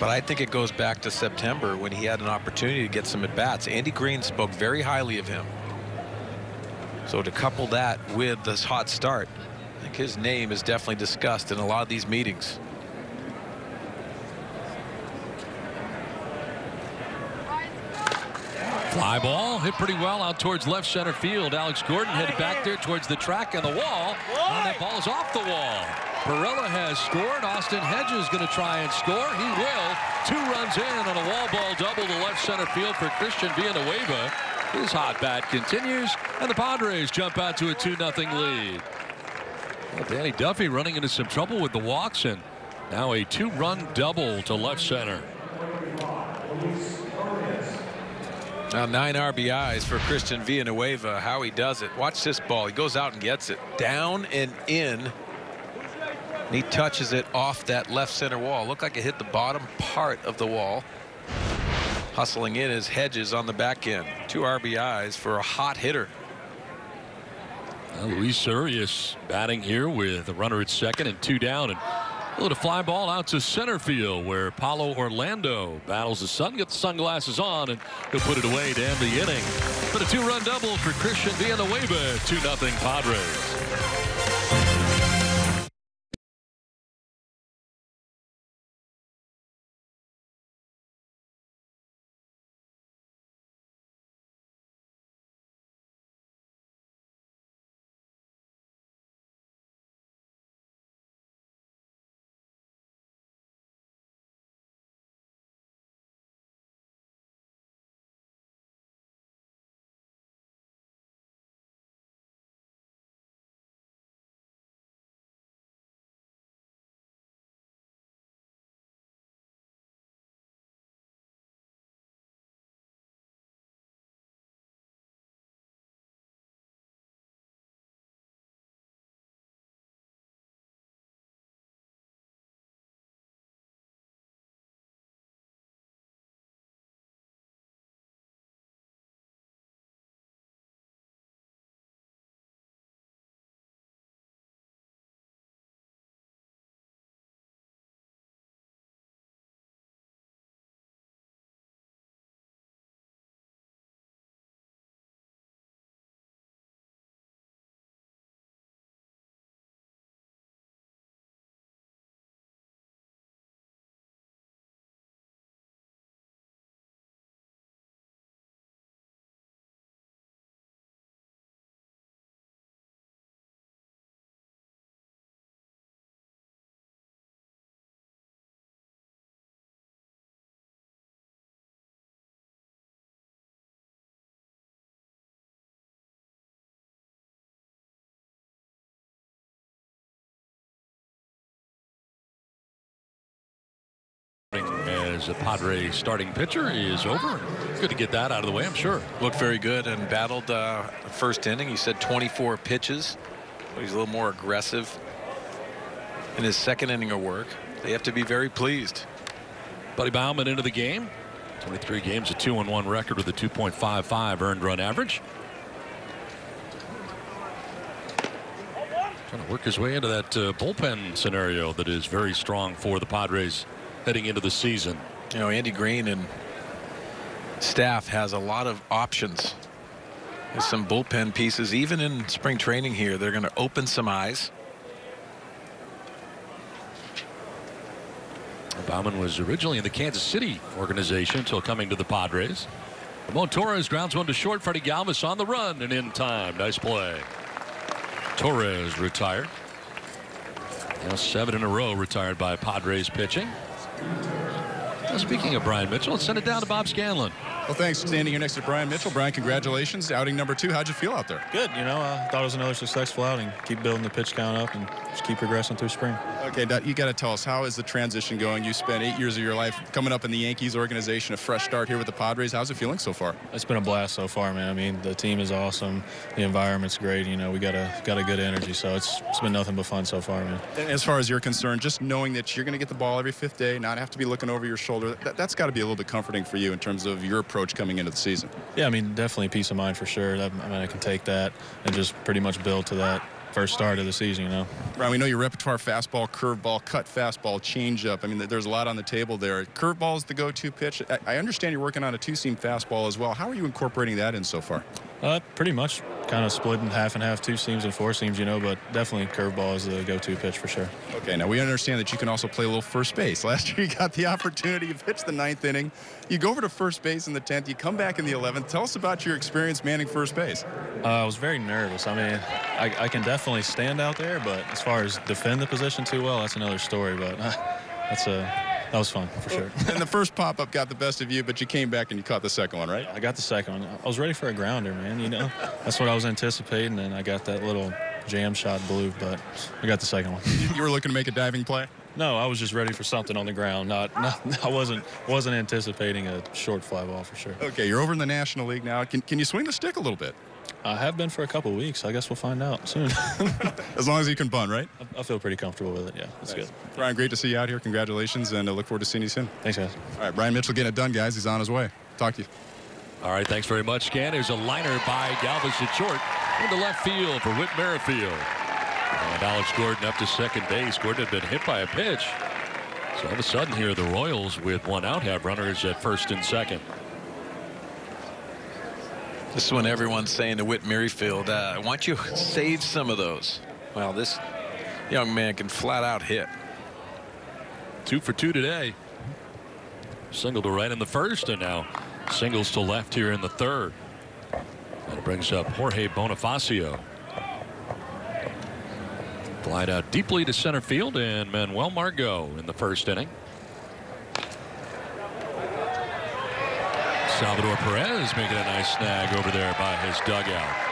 But I think it goes back to September when he had an opportunity to get some at-bats. Andy Green spoke very highly of him. So to couple that with this hot start, I think his name is definitely discussed in a lot of these meetings. Fly ball hit pretty well out towards left center field. Alex Gordon headed back there towards the track and the wall. And that ball is off the wall. Perella has scored. Austin Hedges going to try and score. He will. 2 runs in on a wall ball double to left center field for Christian Villanueva. His hot bat continues, and the Padres jump out to a 2-0 lead. Well, Danny Duffy running into some trouble with the walks, and now a 2-run double to left center. Now 9 RBIs for Christian Villanueva. How he does it. Watch this ball. He goes out and gets it. Down and in. And he touches it off that left center wall. Looked like it hit the bottom part of the wall. Hustling in is Hedges on the back end. 2 RBIs for a hot hitter. Luis Urias batting here with a runner at second and 2 down, and a little fly ball out to center field where Paulo Orlando battles the sun, gets the sunglasses on, and he'll put it away to end the inning. But a 2-run double for Christian Villanueva. 2-0 Padres. As the Padres starting pitcher is over. Good to get that out of the way, I'm sure. Looked very good and battled the first inning. He said 24 pitches. But he's a little more aggressive in his second inning of work. They have to be very pleased. Buddy Baumann into the game. 23 games, a 2-1 record with a 2.55 earned run average. Trying to work his way into that bullpen scenario that is very strong for the Padres heading into the season. You know, Andy Green and staff has a lot of options. There's some bullpen pieces. Even in spring training here, they're going to open some eyes. Baumann was originally in the Kansas City organization until coming to the Padres. Ramon Torres grounds one to short. Freddie Galvis on the run and in time. Nice play. Torres retired. Now 7 in a row retired by Padres pitching. Now, speaking of Brian Mitchell, let's send it down to Bob Scanlon. Well, thanks. Standing here next to Brian Mitchell. Brian, congratulations. Outing number 2. How'd you feel out there? Good. You know, I thought it was another successful outing. Keep building the pitch count up and just keep progressing through spring. Okay, you got to tell us, how is the transition going? You spent 8 years of your life coming up in the Yankees organization, a fresh start here with the Padres. How's it feeling so far? It's been a blast so far, man. I mean, the team is awesome. The environment's great. You know, we got a good energy, so it's been nothing but fun so far, man. And as far as you're concerned, just knowing that you're going to get the ball every 5th day, not have to be looking over your shoulder, that's got to be a little bit comforting for you in terms of your approach coming into the season. Yeah, I mean, definitely peace of mind for sure. I mean, I can take that and just pretty much build to that first start of the season, you know. Brian, we know your repertoire: fastball, curveball, cut fastball, changeup. I mean, there's a lot on the table there. Curveball is the go-to pitch. I understand you're working on a 2-seam fastball as well. How are you incorporating that in so far? Pretty much kind of split in half and half, 2 seams and 4 seams, you know, but definitely curveball is the go-to pitch for sure. Okay, now we understand that you can also play a little first base. Last year you got the opportunity. You pitched the 9th inning. You go over to first base in the 10th. You come back in the 11th. Tell us about your experience manning first base. I was very nervous. I mean, I can definitely stand out there, but as far as defend the position too well, that's another story. But that was fun for sure. And the first pop-up got the best of you, but you came back and you caught the second one, right? I got the second one. I was ready for a grounder, man. You know, that's what I was anticipating, and I got that little jam shot blue, but I got the second one. You were looking to make a diving play? No, I was just ready for something on the ground. I wasn't anticipating a short fly ball for sure. Okay, you're over in the National League now. Can you swing the stick a little bit? I have been for a couple of weeks. I guess we'll find out soon. As long as you can bunt, right? I feel pretty comfortable with it. Yeah, that's good. Brian, great to see you out here. Congratulations, and I look forward to seeing you soon. Thanks, guys. All right, Brian Mitchell getting it done, guys. He's on his way. Talk to you. All right, thanks very much, Scan. There's a liner by Galvis at short into left field for Whit Merrifield. And Alex Gordon up to second base. Gordon had been hit by a pitch. So all of a sudden here, the Royals with 1 out have runners at first and second. This is when everyone's saying to Whit Merrifield, why don't you save some of those? Well, this young man can flat out hit. 2 for 2 today. Single to right in the first, and now singles to left here in the third. That brings up Jorge Bonifacio. Glide out deeply to center field, and Manuel Margot in the first inning. Salvador Perez making a nice snag over there by his dugout.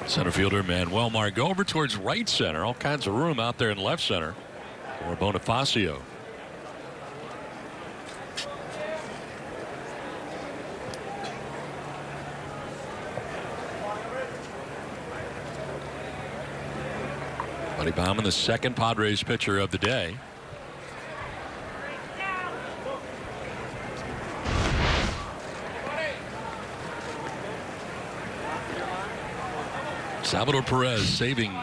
Center fielder Manuel Margot over towards right center. All kinds of room out there in left center for Bonifacio. Buddy Bauman, the second Padres pitcher of the day. Salvador Perez saving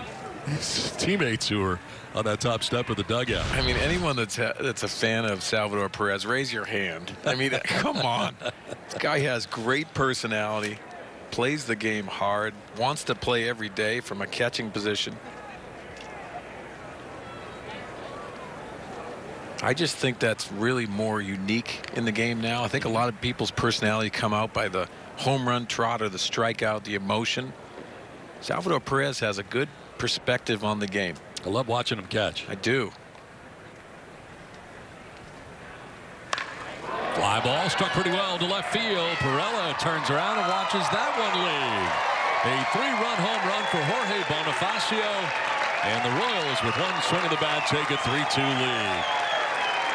his teammates who are on that top step of the dugout. I mean, anyone that's a fan of Salvador Perez, raise your hand. I mean, come on. This guy has great personality, plays the game hard, wants to play every day from a catching position. I just think that's really more unique in the game now. I think a lot of people's personality come out by the home run trot or the strikeout, the emotion. Salvador Perez has a good perspective on the game. I love watching him catch. I do. Fly ball struck pretty well to left field. Perella turns around and watches that one leave. A 3-run home run for Jorge Bonifacio. And the Royals, with one swing of the bat, take a 3-2 lead.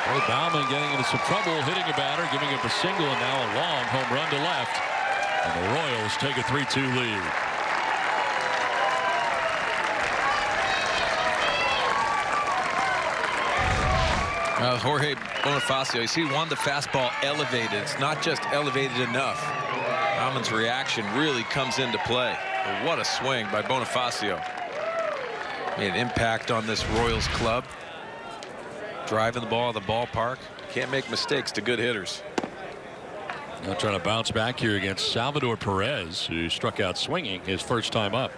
Boy, Bauman getting into some trouble, hitting a batter, giving up a single, and now a long home run to left. And the Royals take a 3-2 lead. Jorge Bonifacio, you see, wanted the fastball elevated. It's not just elevated enough. Bauman's reaction really comes into play. But what a swing by Bonifacio. Made an impact on this Royals club. Driving the ball at the ballpark. Can't make mistakes to good hitters. Now trying to bounce back here against Salvador Perez, who struck out swinging his first time up.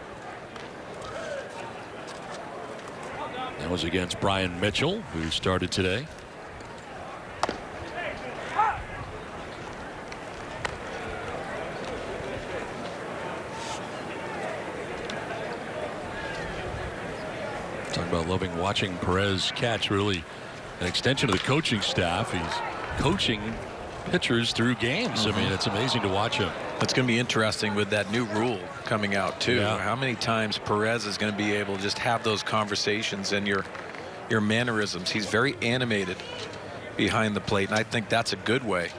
That was against Brian Mitchell, who started today. Talking about loving watching Perez catch, really an extension of the coaching staff. He's coaching pitchers through games. I mean, it's amazing to watch him. It's going to be interesting with that new rule coming out too. Yeah. How many times Perez is going to be able to just have those conversations and your mannerisms. He's very animated behind the plate, and I think that's a good way.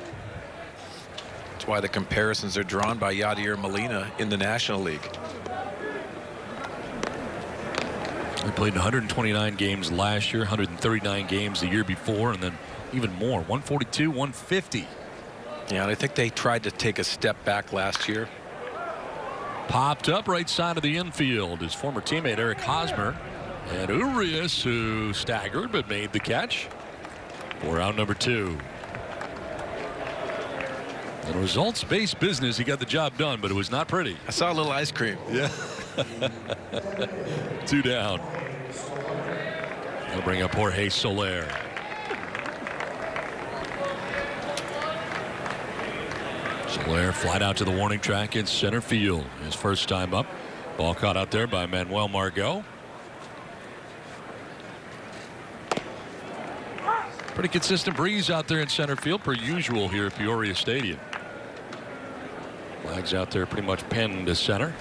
That's why the comparisons are drawn by Yadier Molina in the National League. He played 129 games last year, 139 games the year before, and then even more, 142, 150. Yeah, and I think they tried to take a step back last year. Popped up right side of the infield. His former teammate Eric Hosmer, and Urias, who staggered but made the catch for out number 2. In results-based business, he got the job done, but it was not pretty. I saw a little ice cream. Yeah. 2 down. He'll bring up Jorge Soler. Soler flied out to the warning track in center field. His first time up. Ball caught out there by Manuel Margot. Pretty consistent breeze out there in center field, per usual here at Peoria Stadium. Flags out there pretty much pinned to center.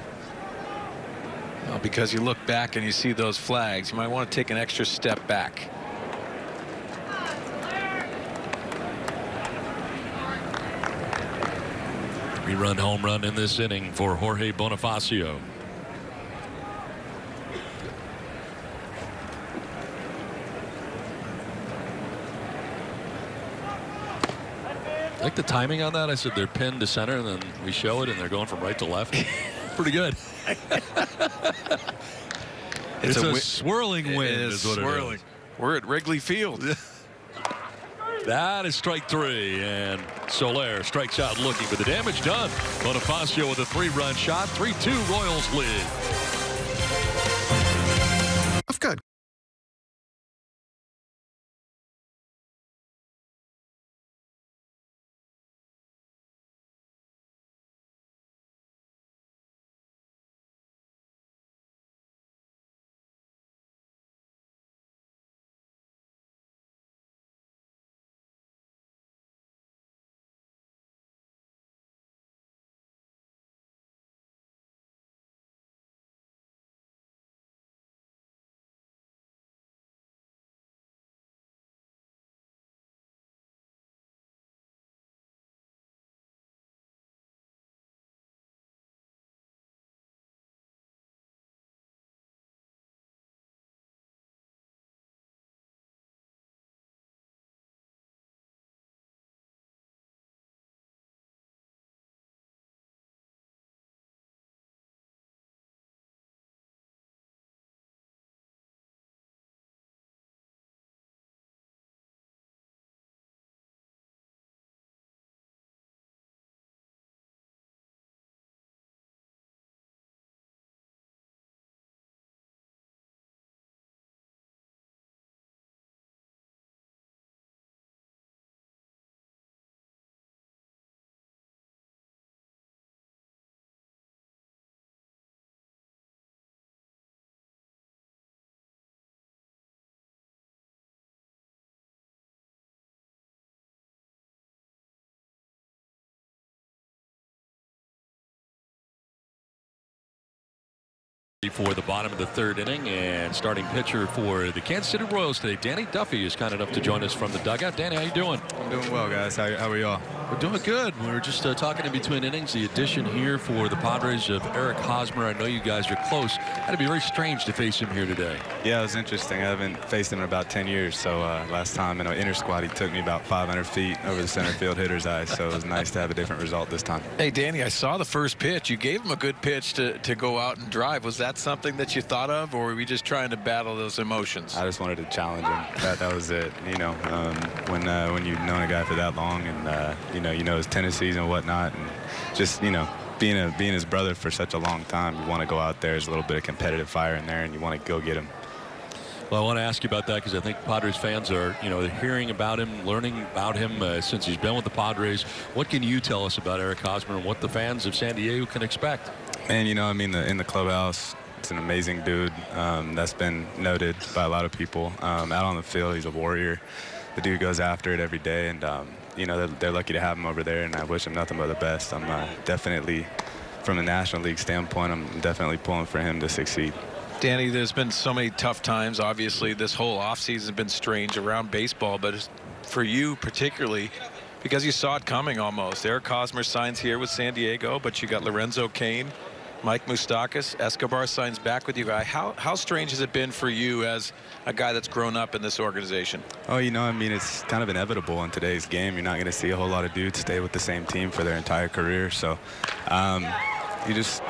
Well, because you look back and you see those flags, you might want to take an extra step back. Three-run home run in this inning for Jorge Bonifacio. Like the timing on that. I said they're pinned to center, and then we show it and they're going from right to left. Pretty good. It's a swirling wind. It is swirling. It is. We're at Wrigley Field. That is strike 3, and Soler strikes out looking, but the damage done. Bonifacio with a 3-run shot. 3-2 Royals lead. I've got for the bottom of the 3rd inning, and starting pitcher for the Kansas City Royals today, Danny Duffy, is kind enough to join us from the dugout. Danny, how you doing? I'm doing well, guys. How are y'all? We're doing good. We were just talking in between innings. The addition here for the Padres of Eric Hosmer. I know you guys are close. Had to be very strange to face him here today. Yeah, it was interesting. I haven't faced him in about 10 years. So last time in an inter squad, he took me about 500 feet over the center field hitter's eye. So it was nice to have a different result this time. Hey, Danny, I saw the first pitch. You gave him a good pitch to go out and drive. Was that something that you thought of, or were we just trying to battle those emotions? I just wanted to challenge him. That was it. You know, when you've known a guy for that long, and you know his tendencies and whatnot, and just being his brother for such a long time, you want to go out there. There's a little bit of competitive fire in there, and you want to go get him. Well, I want to ask you about that because I think Padres fans are, hearing about him, learning about him since he's been with the Padres. What can you tell us about Eric Hosmer and what the fans of San Diego can expect? And in the clubhouse, it's an amazing dude. That's been noted by a lot of people. Out on the field, he's a warrior. The dude goes after it every day, and they're lucky to have him over there, and I wish him nothing but the best. I'm definitely, from the National League standpoint, I'm definitely pulling for him to succeed. Danny, there's been so many tough times. Obviously, this whole offseason has been strange around baseball, but for you particularly, because you saw it coming almost. Eric Hosmer signs here with San Diego, but you got Lorenzo Cain Mike Moustakas, Escobar signs back with you. How strange has it been for you as a guy that's grown up in this organization? Oh, you know, I mean, it's kind of inevitable in today's game. You're not going to see a whole lot of dudes stay with the same team for their entire career. So you just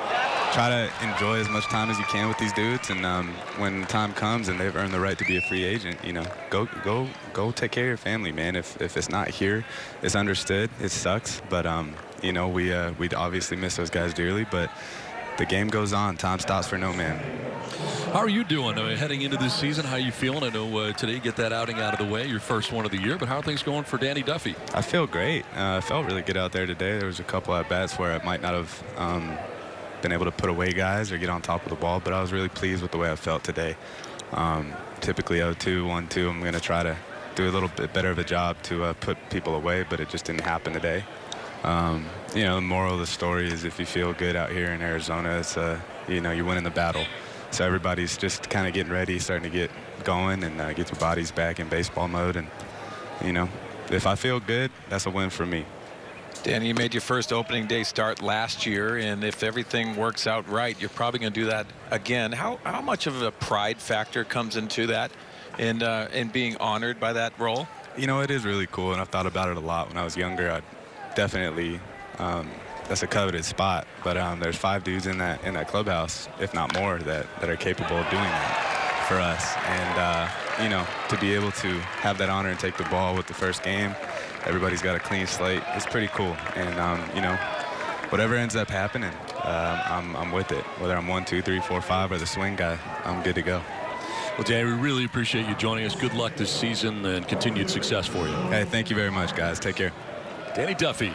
try to enjoy as much time as you can with these dudes. And when time comes and they've earned the right to be a free agent, you know, go take care of your family, man. If it's not here, it's understood. It sucks. But, you know, we'd obviously miss those guys dearly. But the game goes on. Time stops for no man. How are you doing heading into this season? How are you feeling? I know today you get that outing out of the way, your first one of the year, but how are things going for Danny Duffy? I feel great. I felt really good out there today. There was a couple at bats where I might not have been able to put away guys or get on top of the ball, but I was really pleased with the way I felt today. Typically 0-2, 1-2, I'm going to try to do a little bit better of a job to put people away, but it just didn't happen today. You know, the moral of the story is if you feel good out here in Arizona, it's you know, you're winning the battle. So everybody's just kind of getting ready, starting to get going and get their bodies back in baseball mode. And, you know, if I feel good, that's a win for me. Danny, you made your first opening day start last year, and if everything works out right, you're probably going to do that again. How much of a pride factor comes into that and being honored by that role? You know, it is really cool, and I've thought about it a lot. When I was younger, I definitely that's a coveted spot, but there's 5 dudes in that clubhouse, if not more, that are capable of doing that for us. And you know, to be able to have that honor and take the ball with the first game, everybody's got a clean slate. It's pretty cool. And you know, whatever ends up happening, I'm with it. Whether I'm 1, 2, 3, 4, 5 or the swing guy, I'm good to go. Well, Danny, we really appreciate you joining us. Good luck this season and continued success for you. Hey, thank you very much, guys. Take care. Danny Duffy,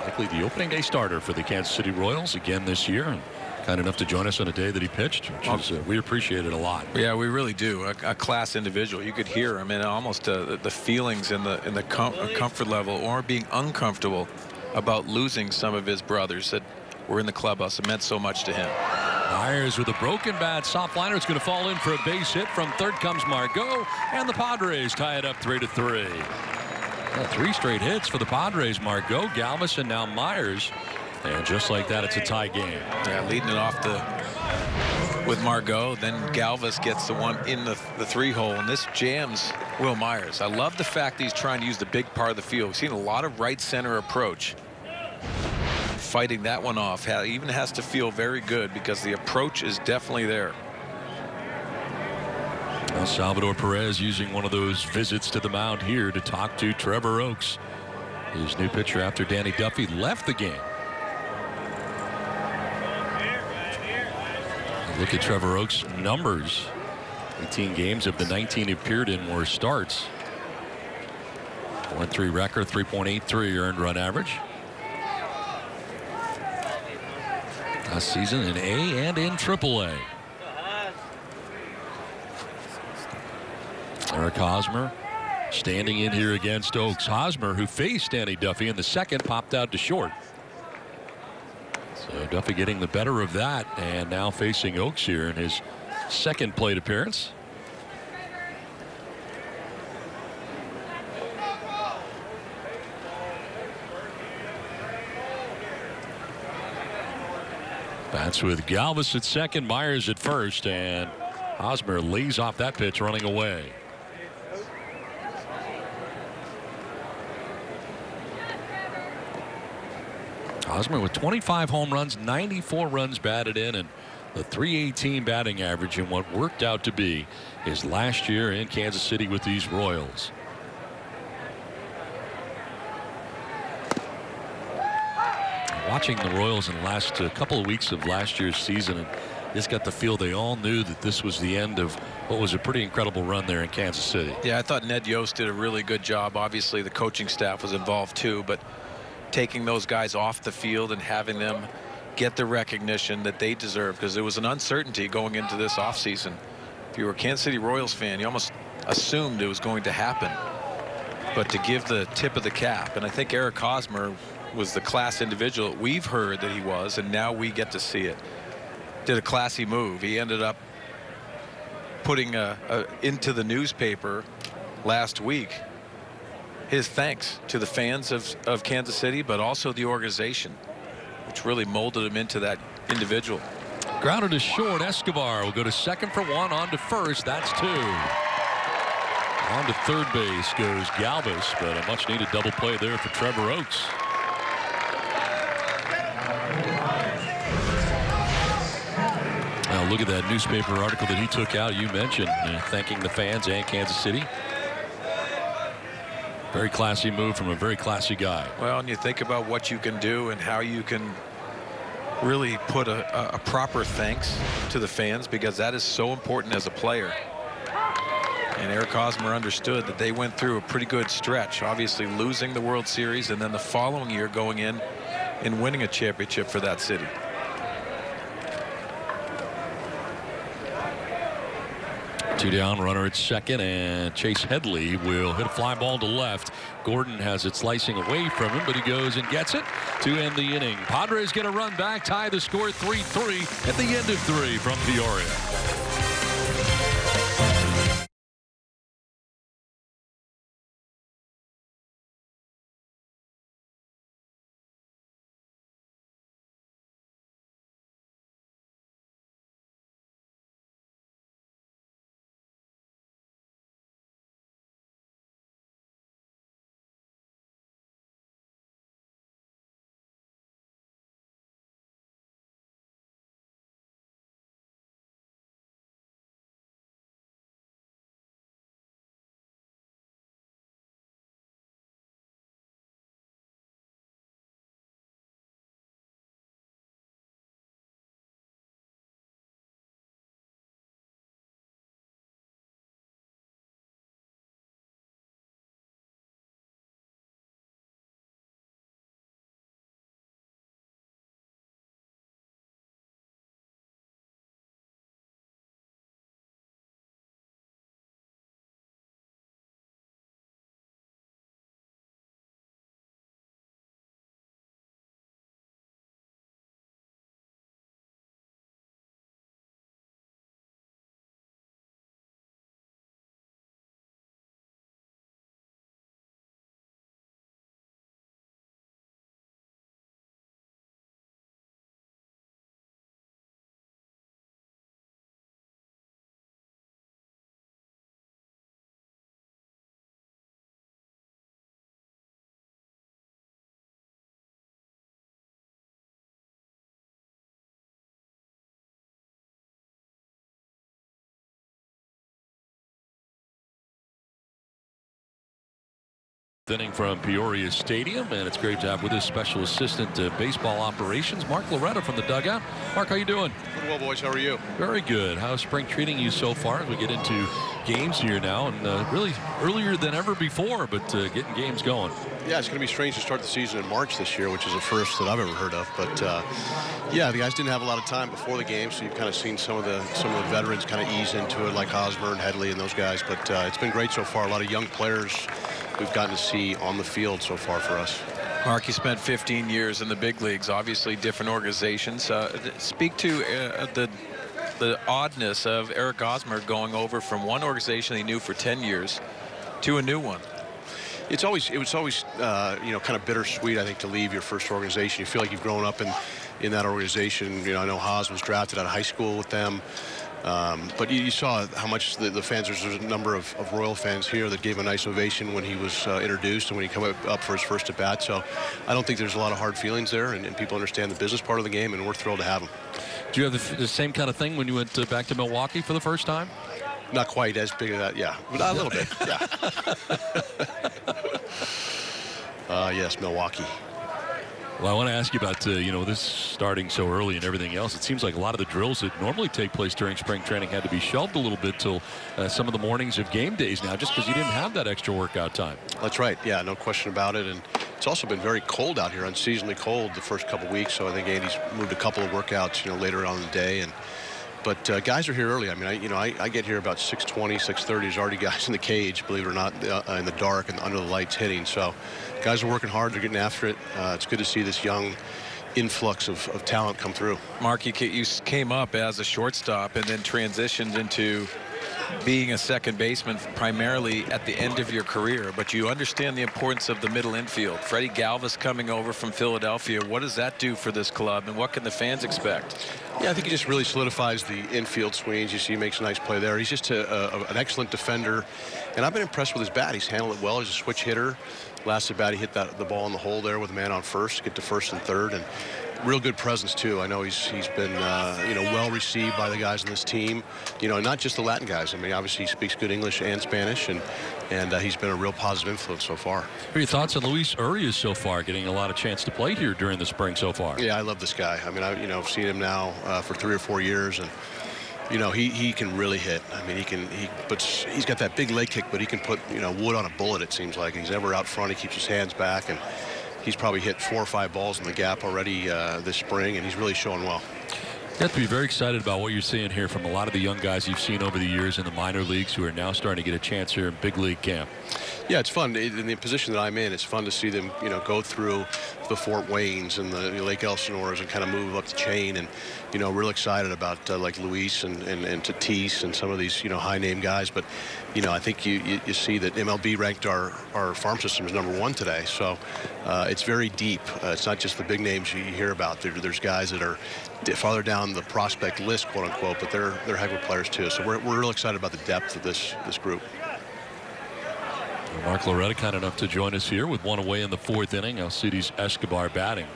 likely the opening day starter for the Kansas City Royals again this year, and kind enough to join us on a day that he pitched, which is, we appreciate it a lot. Yeah, we really do. A class individual. You could hear him, and almost the feelings and the comfort level, or being uncomfortable about losing some of his brothers that were in the clubhouse. It meant so much to him. Myers with a broken bat, soft liner. It's going to fall in for a base hit. From third comes Margot, and the Padres tie it up 3-3. 3 straight hits for the Padres. Margot, Galvis, and now Myers. And just like that, it's a tie game. Yeah, leading it off with Margot. Then Galvis gets the one in the 3-hole, and this jams Will Myers. I love the fact that he's trying to use the big part of the field. We've seen a lot of right center approach. Fighting that one off even has to feel very good because the approach is definitely there. Well, Salvador Perez using one of those visits to the mound here to talk to Trevor Oakes, his new pitcher after Danny Duffy left the game. Look at Trevor Oakes' numbers. 18 games of the 19 he appeared in were starts. 4-3 record, 3.83 earned run average. Last season in A and in AAA. Eric Hosmer standing in here against Oakes. Hosmer, who faced Danny Duffy in the second, popped out to short. So Duffy getting the better of that, and now facing Oakes here in his second plate appearance. Bats with Galvis at second, Myers at first, and Hosmer lays off that pitch running away. Hosmer with 25 home runs, 94 runs batted in, and the .318 batting average in what worked out to be his last year in Kansas City with these Royals. Watching the Royals in the last couple of weeks of last year's season, and just got the feel they all knew that this was the end of what was a pretty incredible run there in Kansas City. Yeah, I thought Ned Yost did a really good job. Obviously, the coaching staff was involved too, but taking those guys off the field and having them get the recognition that they deserve, because there was an uncertainty going into this offseason. If you were a Kansas City Royals fan, you almost assumed it was going to happen. But to give the tip of the cap, and I think Eric Hosmer was the class individual we've heard that he was, and now we get to see it. Did a classy move. He ended up putting into the newspaper last week his thanks to the fans of Kansas City, but also the organization, which really molded him into that individual. Grounded to short. Escobar will go to second for one. On to first. That's two. On to third base goes Galvis, but a much needed double play there for Trevor Oakes. Now look at that newspaper article that he took out. You mentioned thanking the fans and Kansas City. Very classy move from a very classy guy. Well, and you think about what you can do and how you can really put a proper thanks to the fans, because that is so important as a player. And Eric Hosmer understood that they went through a pretty good stretch, obviously losing the World Series and then the following year going in and winning a championship for that city. Two down, runner at second, and Chase Headley will hit a fly ball to left. Gordon has it slicing away from him, but he goes and gets it to end the inning. Padres get a run back, tie the score 3-3 at the end of 3 from Peoria. Inning from Peoria Stadium, and it's great to have with us special assistant to baseball operations, Mark Loretta, from the dugout. Mark, how you doing? Good, well, boys. How are you? Very good. How's spring treating you so far as we get into games here now, and really earlier than ever before, but getting games going? Yeah, it's going to be strange to start the season in March this year, which is a first that I've ever heard of. But yeah, the guys didn't have a lot of time before the game, so you've kind of seen some of the veterans kind of ease into it, like Hosmer and Headley and those guys. But it's been great so far. A lot of young players we've gotten to see on the field so far for us. Mark, you spent 15 years in the big leagues, obviously different organizations. Speak to the oddness of Eric Hosmer going over from one organization he knew for 10 years to a new one. It was always you know, kind of bittersweet, I think, to leave your first organization. You feel like you've grown up in that organization. You know, I know Hos was drafted out of high school with them. But you saw how much the fans, there's a number of Royal fans here that gave a nice ovation when he was introduced and when he came up for his first at bat. So I don't think there's a lot of hard feelings there, and people understand the business part of the game, and we're thrilled to have him. Do you have the same kind of thing when you went back to Milwaukee for the first time? Not quite as big as that, yeah, but a little bit, yeah. Yes, Milwaukee. Well, I want to ask you about, you know, this starting so early and everything else. It seems like a lot of the drills that normally take place during spring training had to be shelved a little bit till some of the mornings of game days now, just because you didn't have that extra workout time. That's right. Yeah, no question about it. And it's also been very cold out here, unseasonably cold the first couple weeks. So I think Andy's moved a couple of workouts, you know, later on in the day. But guys are here early. I mean, I get here about 6:20, 6:30. There's already guys in the cage, believe it or not, in the dark and under the lights hitting. So guys are working hard. They're getting after it. It's good to see this young influx of talent come through. Mark, you came up as a shortstop and then transitioned into being a second baseman primarily at the end of your career, but you understand the importance of the middle infield. Freddie Galvis coming over from Philadelphia, what does that do for this club, and what can the fans expect? Yeah, I think he just really solidifies the infield swings. You see he makes a nice play there. He's just an excellent defender, and I've been impressed with his bat. He's handled it well. He's a switch hitter. Last at bat, he hit the ball in the hole there with a man on first to get to first and third, and real good presence too. I know he's been well received by the guys on this team. Not just the Latin guys. I mean, obviously he speaks good English and Spanish, and he's been a real positive influence so far. What are your thoughts on Luis Urias so far, getting a lot of chance to play here during the spring so far? Yeah, I love this guy. I mean, I've seen him now for 3 or 4 years, and he can really hit. I mean, he's got that big leg kick, but he can put wood on a bullet. It seems like he's never out front. He keeps his hands back, and he's probably hit 4 or 5 balls in the gap already this spring, and he's really showing well. You have to be very excited about what you're seeing here from a lot of the young guys you've seen over the years in the minor leagues who are now starting to get a chance here in big league camp. Yeah, it's fun. In the position that I'm in, it's fun to see them, go through the Fort Waynes and the Lake Elsinore's and kind of move up the chain. And, real excited about like Luis and Tatis and some of these, high-name guys. But, I think you see that MLB ranked our farm system as #1 today. So it's very deep. It's not just the big names you hear about. There's guys that are farther down the prospect list, quote unquote, but they're heck of players too. So we're real excited about the depth of this group. Mark Loretta kind enough to join us here with one away in the 4th inning. Alcides Escobar batting.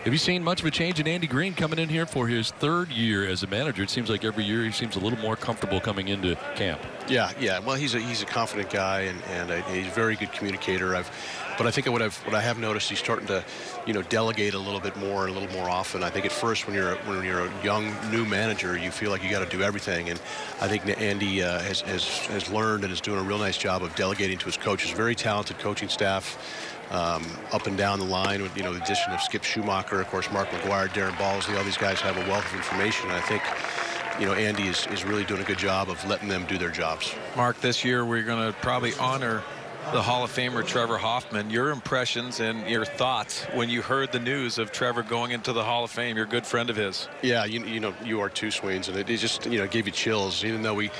Have you seen much of a change in Andy Green coming in here for his 3rd year as a manager? It seems like every year he seems a little more comfortable coming into camp. Yeah. Well, he's a confident guy, and he's a very good communicator. But I think what I have noticed, he's starting to, delegate a little bit more and a little more often. I think at first when you're a young new manager, you feel like you got to do everything, and I think Andy has learned and is doing a real nice job of delegating to his coaches. Very talented coaching staff. Up and down the line with the addition of Skip Schumacher, of course, Mark McGuire, Darren Balsley. All these guys have a wealth of information, and I think Andy is really doing a good job of letting them do their jobs. Mark, this year we're going to probably honor the Hall of Famer Trevor Hoffman. Your impressions and your thoughts when you heard the news of Trevor going into the Hall of Fame. You're a good friend of his. Yeah, you are too, Sweens, and it just gave you chills. Even though we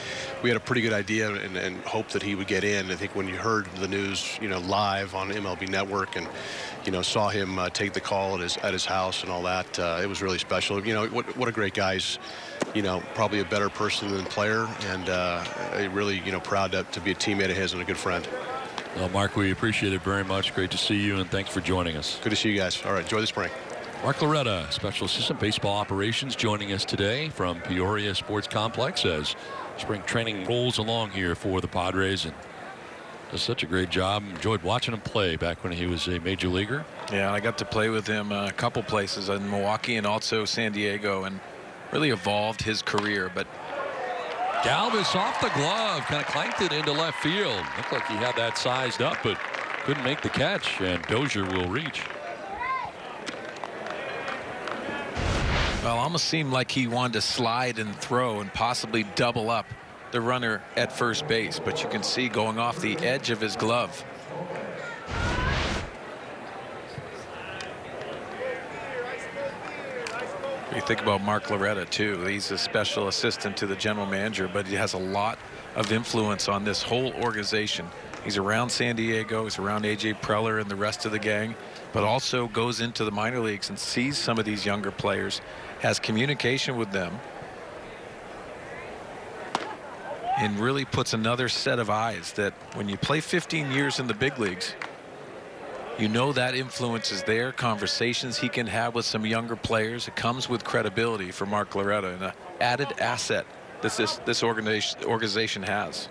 had a pretty good idea and hoped that he would get in. I think when you heard the news live on MLB Network and saw him take the call at his house and all that, it was really special. What a great guy. He's probably a better person than player, and really proud to be a teammate of his and a good friend. Well, Mark, we appreciate it very much. Great to see you, and thanks for joining us. Good to see you guys. All right, enjoy the spring. Mark Loretta, Special Assistant Baseball Operations, joining us today from Peoria Sports Complex as spring training rolls along here for the Padres, and does such a great job. Enjoyed watching him play back when he was a major leaguer. Yeah, I got to play with him a couple places in Milwaukee and also San Diego, and really evolved his career. But Galvis off the glove, kind of clanked it into left field. Looked like he had that sized up, but couldn't make the catch, and Dozier will reach. Well, almost seemed like he wanted to slide and throw and possibly double up the runner at first base, but you can see going off the edge of his glove. You think about Mark Loretta too. He's a special assistant to the general manager, but he has a lot of influence on this whole organization. He's around San Diego, he's around AJ Preller and the rest of the gang, but also goes into the minor leagues and sees some of these younger players, has communication with them, and really puts another set of eyes that when you play 15 years in the big leagues, that influence is there. Conversations he can have with some younger players. It comes with credibility for Mark Loretta, and an added asset that this organization has.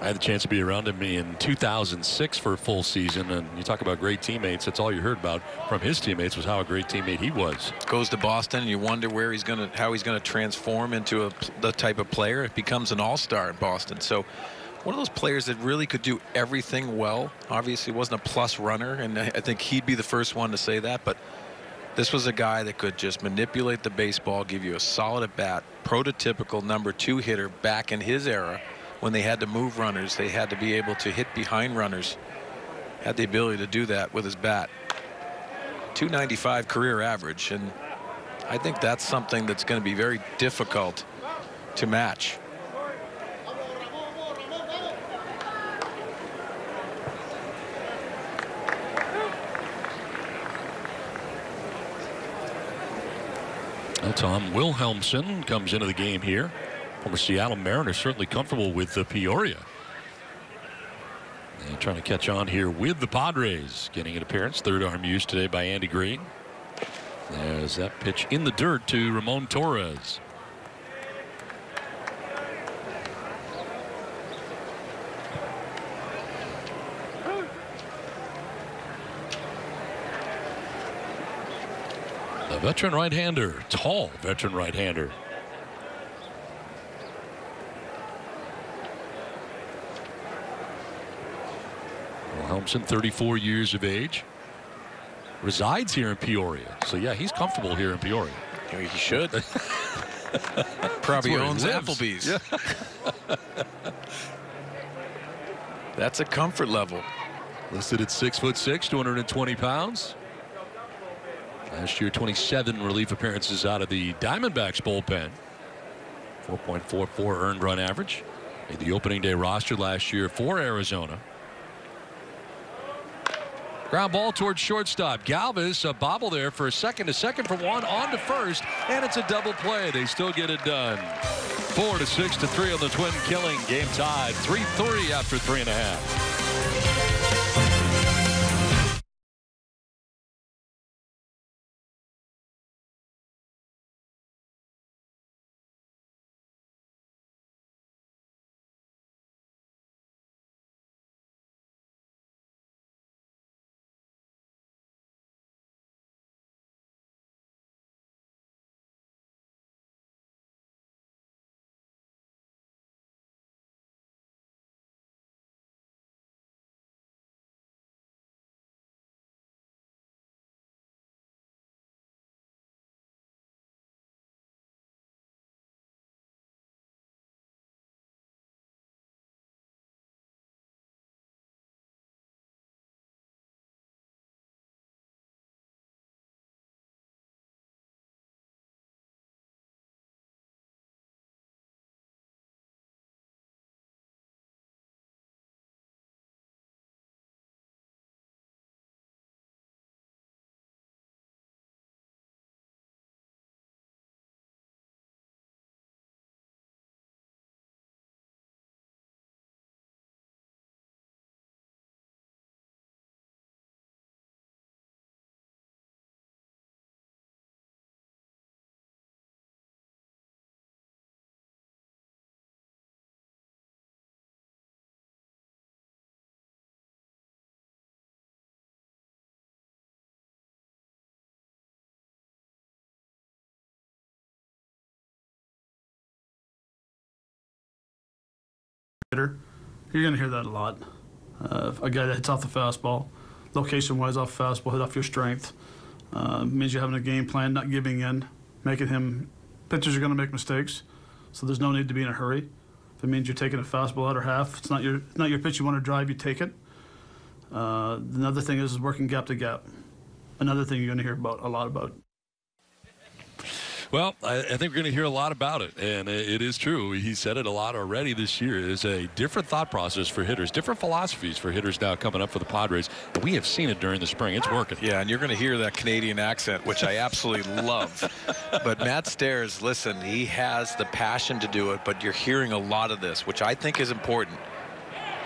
I had the chance to be around him in 2006 for a full season, and you talk about great teammates. That's all you heard about from his teammates was how a great teammate he was. Goes to Boston, and you wonder how he's going to transform into the type of player. It becomes an all-star in Boston. So one of those players that really could do everything well. Obviously wasn't a plus runner, and I think he'd be the first one to say that, but this was a guy that could just manipulate the baseball, give you a solid at bat, prototypical #2 hitter back in his era. When they had to move runners, they had to be able to hit behind runners. Had the ability to do that with his bat. .295 career average, and I think that's something that's going to be very difficult to match. Tom Wilhelmsen comes into the game here. Former Seattle Mariners, certainly comfortable with Peoria. And trying to catch on here with the Padres. Getting an appearance, third arm used today by Andy Green. There's that pitch in the dirt to Ramon Torres. The veteran right-hander, tall veteran right-hander. Wilhelmsen, 34 years of age, resides here in Peoria. So yeah, he's comfortable here in Peoria. He should. Probably owns Applebee's. Yeah. That's a comfort level. Listed at 6'6", 220 pounds. Last year, 27 relief appearances out of the Diamondbacks bullpen. 4.44 earned run average. Made the opening day roster last year for Arizona. Ground ball towards shortstop. Galvis, a bobble there for a second to second for one, on to first, and it's a double play. They still get it done. 4 to 6 to 3 on the Twin killing. Game tied 3-3 after 3.5. You're going to hear that a lot. A guy that hits off the fastball, location-wise off fastball, hit off your strength. Means you're having a game plan, not giving in, making him. Pitchers are going to make mistakes, so there's no need to be in a hurry. If it means you're taking a fastball out or half, it's not your pitch you want to drive, you take it. Another thing is working gap to gap. Another thing you're going to hear a lot about. Well, I think we're going to hear a lot about it, and it is true. He said it a lot already this year. There's a different thought process for hitters, different philosophies for hitters now coming up for the Padres, and we have seen it during the spring. It's working. Yeah, and you're going to hear that Canadian accent, which I absolutely love. But Matt Stairs, listen, he has the passion to do it, but you're hearing a lot of this, which I think is important.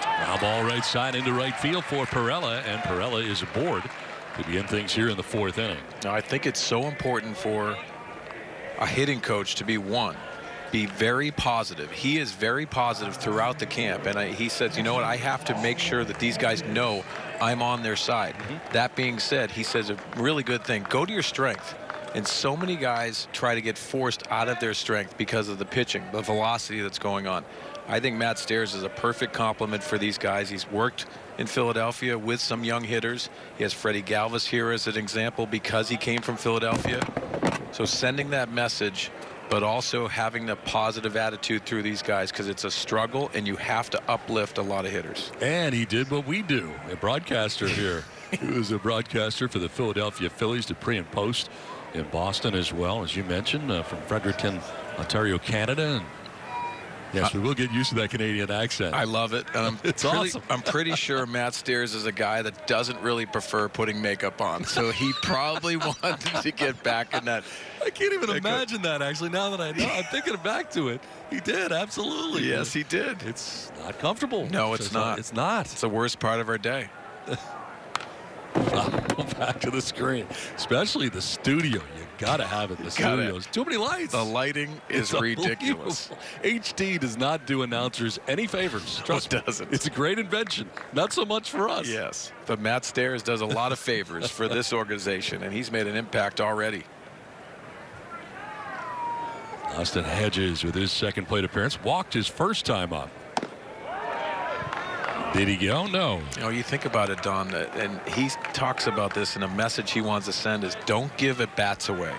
Ground ball right side into right field for Perella, and Perella is aboard to begin things here in the 4th inning. Now, I think it's so important for a hitting coach to be very positive. He is very positive throughout the camp, and he says, you know what, I have to make sure that these guys know I'm on their side. That being said, he says a really good thing, go to your strength. And so many guys try to get forced out of their strength because of the pitching, the velocity that's going on. I think Matt Stairs is a perfect complement for these guys. He's worked in Philadelphia with some young hitters. He has Freddie Galvis here as an example because he came from Philadelphia. So sending that message, but also having the positive attitude through these guys, because it's a struggle and you have to uplift a lot of hitters. And he did what we do, a broadcaster here. He was a broadcaster for the Philadelphia Phillies, did pre and post in Boston as well, as you mentioned, from Fredericton, Ontario, Canada. And yes, we will get used to that Canadian accent. I love it. And it's awesome. I'm pretty sure Matt Steers is a guy that doesn't really prefer putting makeup on. So he probably wanted to get back in that. I can't even imagine that, actually, now that I know. I'm thinking back to it. He did, absolutely. Yes, he did. It's not comfortable. No, it's not. It's not. It's the worst part of our day. Go back to the screen, especially the studio. You gotta have it in the studios. Too many lights. The lighting is ridiculous. HD does not do announcers any favors. Trust me. It doesn't. It's a great invention. Not so much for us. Yes, but Matt Steers does a lot of favors for this organization, and he's made an impact already. Austin Hedges, with his second plate appearance, walked his first time up. Did he go? No. You know, you think about it, Don, and he talks about this, and a message he wants to send is don't give at bats away.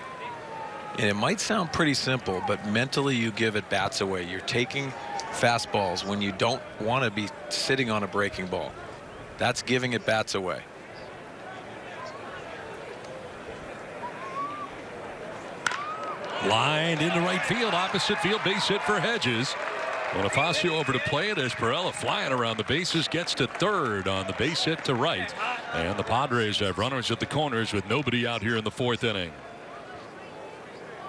And it might sound pretty simple, but mentally you give at bats away. You're taking fastballs when you don't want to be sitting on a breaking ball. That's giving at bats away. Lined into right field, opposite field, base hit for Hedges. Bonifacio over to play it as Perella flying around the bases gets to third on the base hit to right. And the Padres have runners at the corners with nobody out here in the fourth inning.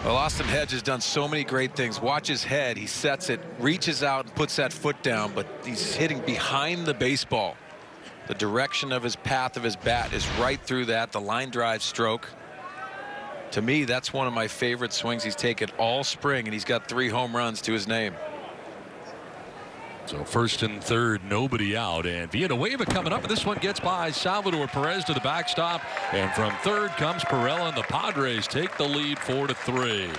Well, Austin Hedges has done so many great things. Watch his head. He sets it, reaches out and puts that foot down, but he's hitting behind the baseball. The direction of his path of his bat is right through that. The line drive stroke. To me, that's one of my favorite swings he's taken all spring, and he's got 3 home runs to his name. So first and third, nobody out, and Villanueva coming up, and this one gets by Salvador Perez to the backstop, and from third comes Perella, and the Padres take the lead 4-3.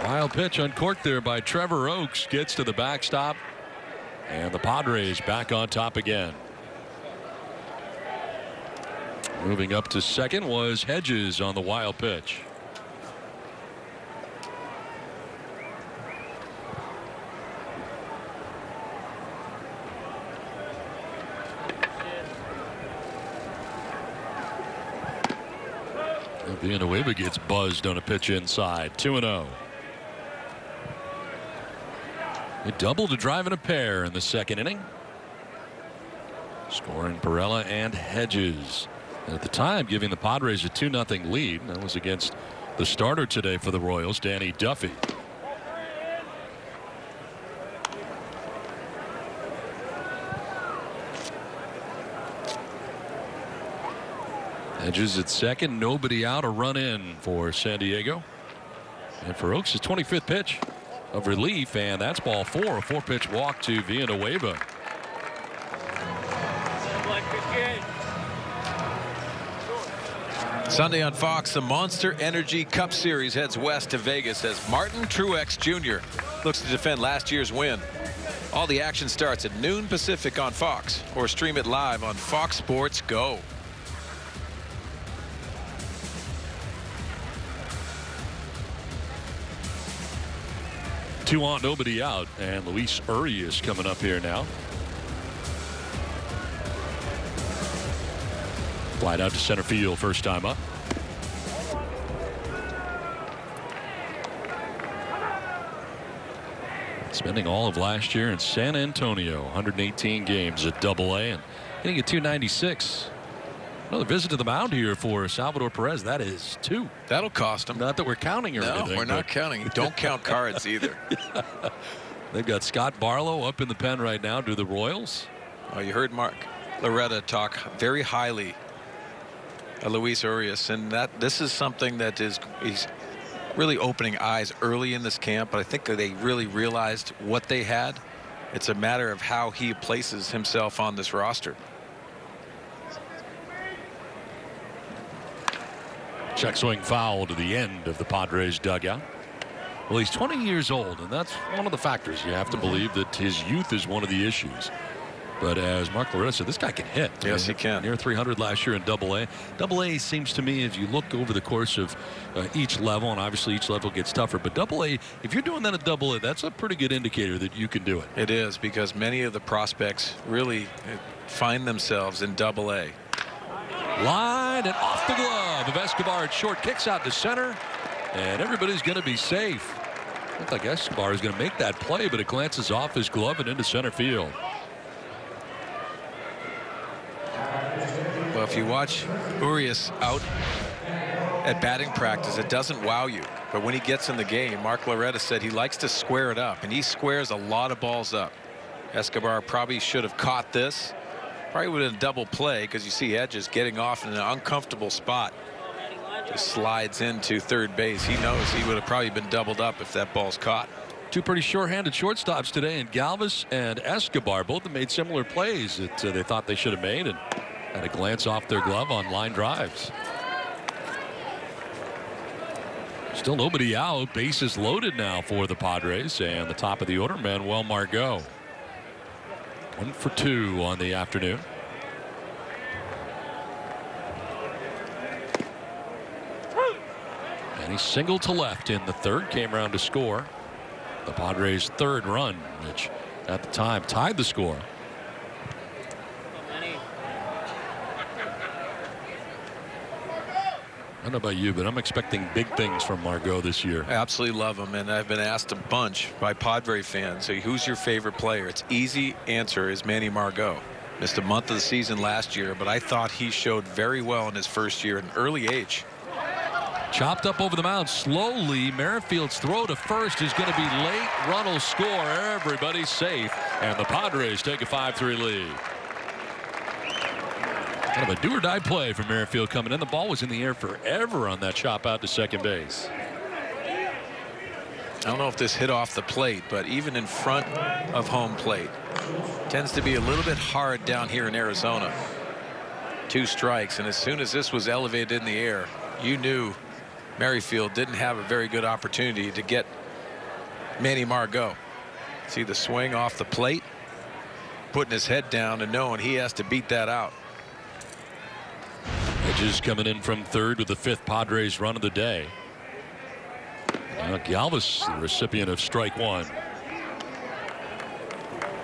Wild pitch uncorked there by Trevor Oakes, gets to the backstop, and the Padres back on top again. Moving up to second was Hedges on the wild pitch. Villanueva gets buzzed on a pitch inside. 2-0. A double to drive in a pair in the second inning. Scoring Perella and Hedges. And at the time, giving the Padres a 2-0 lead. That was against the starter today for the Royals, Danny Duffy. Hedges at second, nobody out, a run in for San Diego. And for Oakes, his 25th pitch of relief, and that's ball 4, a 4-pitch walk to Villanueva. Sunday on Fox, the Monster Energy Cup Series heads west to Vegas as Martin Truex Jr. looks to defend last year's win. All the action starts at noon Pacific on Fox, or stream it live on Fox Sports Go. Two on, nobody out, and Luis Urias coming up here now. Flied out to center field first time up. Spending all of last year in San Antonio, 118 games at Double-A and hitting at 296. Another visit to the mound here for Salvador Perez. That is 2. That'll cost him. Not that we're counting or anything. No, we're not counting. Don't count cards either. Yeah. They've got Scott Barlow up in the pen right now. Do the Royals? Oh, you heard Mark Loretta talk very highly of Luis Urias, and that this is something that he's really opening eyes early in this camp, but I think that they really realized what they had. It's a matter of how he places himself on this roster. Check swing foul to the end of the Padres dugout. Well, he's 20 years old, and that's one of the factors. You have to believe that his youth is one of the issues. But as Mark Loretta said, this guy can hit. Yes, he can. Near 300 last year in Double-A. Double-A seems to me, if you look over the course of each level, and obviously each level gets tougher, but Double-A, if you're doing that at Double-A, that's a pretty good indicator that you can do it. It is, because many of the prospects really find themselves in Double-A. Line and off the glove of Escobar at short. Kicks out to center. And everybody's going to be safe. Looked like Escobar is going to make that play, but it glances off his glove and into center field. Well, if you watch Urias out at batting practice, it doesn't wow you. But when he gets in the game, Mark Loretta said he likes to square it up, and he squares a lot of balls up. Escobar probably should have caught this. Probably would have been a double play because you see Edges getting off in an uncomfortable spot. Just slides into third base. He knows he would have probably been doubled up if that ball's caught. Two pretty short-handed shortstops today, and Galvis and Escobar both have made similar plays that they thought they should have made and had a glance off their glove on line drives. Still nobody out. Bases loaded now for the Padres, and the top of the order, Manuel Margot. 1 for 2 on the afternoon. And he singled to left in the third, came around to score the Padres' third run, which at the time tied the score. I don't know about you, but I'm expecting big things from Margot this year. I absolutely love him, and I've been asked a bunch by Padre fans, so who's your favorite player? It's easy answer is Manny Margot. Missed a month of the season last year, but I thought he showed very well in his first year at an early age. Chopped up over the mound slowly. Merrifield's throw to first is going to be late. Run will score. Everybody's safe, and the Padres take a 5-3 lead. Kind of a do-or-die play from Merrifield coming in. The ball was in the air forever on that chop out to second base. I don't know if this hit off the plate, but even in front of home plate, tends to be a little bit hard down here in Arizona. 2 strikes, and as soon as this was elevated in the air, you knew Merrifield didn't have a very good opportunity to get Manny Margot. See the swing off the plate, putting his head down and knowing he has to beat that out. Edges coming in from third with the 5th Padres run of the day. Now Galvis, the recipient of strike 1.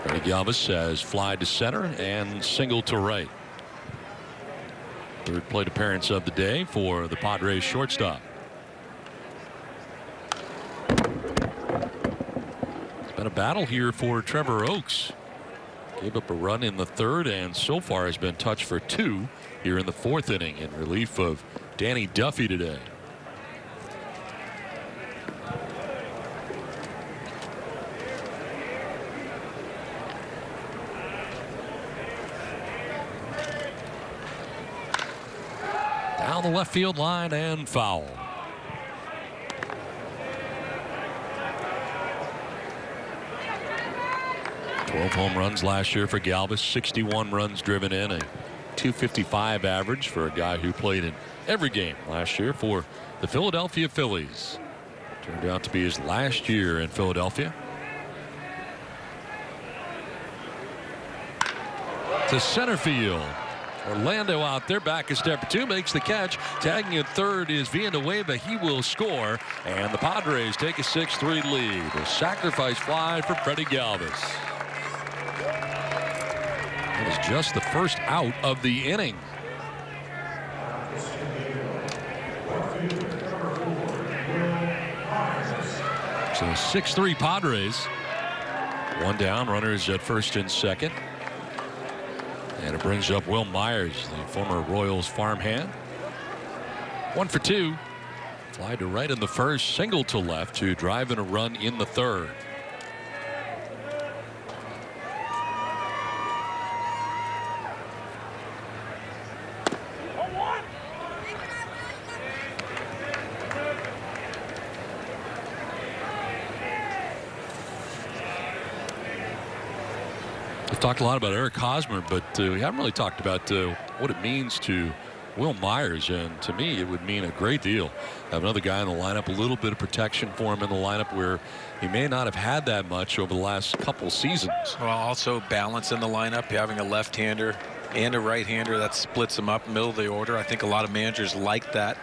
Freddie Galvis has fly to center and single to right. Third plate appearance of the day for the Padres shortstop. It's been a battle here for Trevor Oaks. Gave up a run in the third and so far has been touched for 2 here in the 4th inning in relief of Danny Duffy today. Down the left field line and foul. Home runs last year for Galvis, 61 runs driven in, a .255 average for a guy who played in every game last year for the Philadelphia Phillies. Turned out to be his last year in Philadelphia. To center field. Orlando out there, back a step or 2, makes the catch. Tagging at third is Villanueva. He will score, and the Padres take a 6-3 lead. A sacrifice fly for Freddie Galvis. That is just the first out of the inning. So 6-3 Padres. 1 down, runners at first and second. And it brings up Will Myers, the former Royals farmhand. 1 for 2. Fly to right in the first, single to left to drive in a run in the third. Talked a lot about Eric Hosmer, but we haven't really talked about what it means to Will Myers, and to me it would mean a great deal. Have another guy in the lineup, a little bit of protection for him in the lineup where he may not have had that much over the last couple seasons. Well, also balance in the lineup, having a left-hander and a right-hander that splits them up middle of the order. I think a lot of managers like that.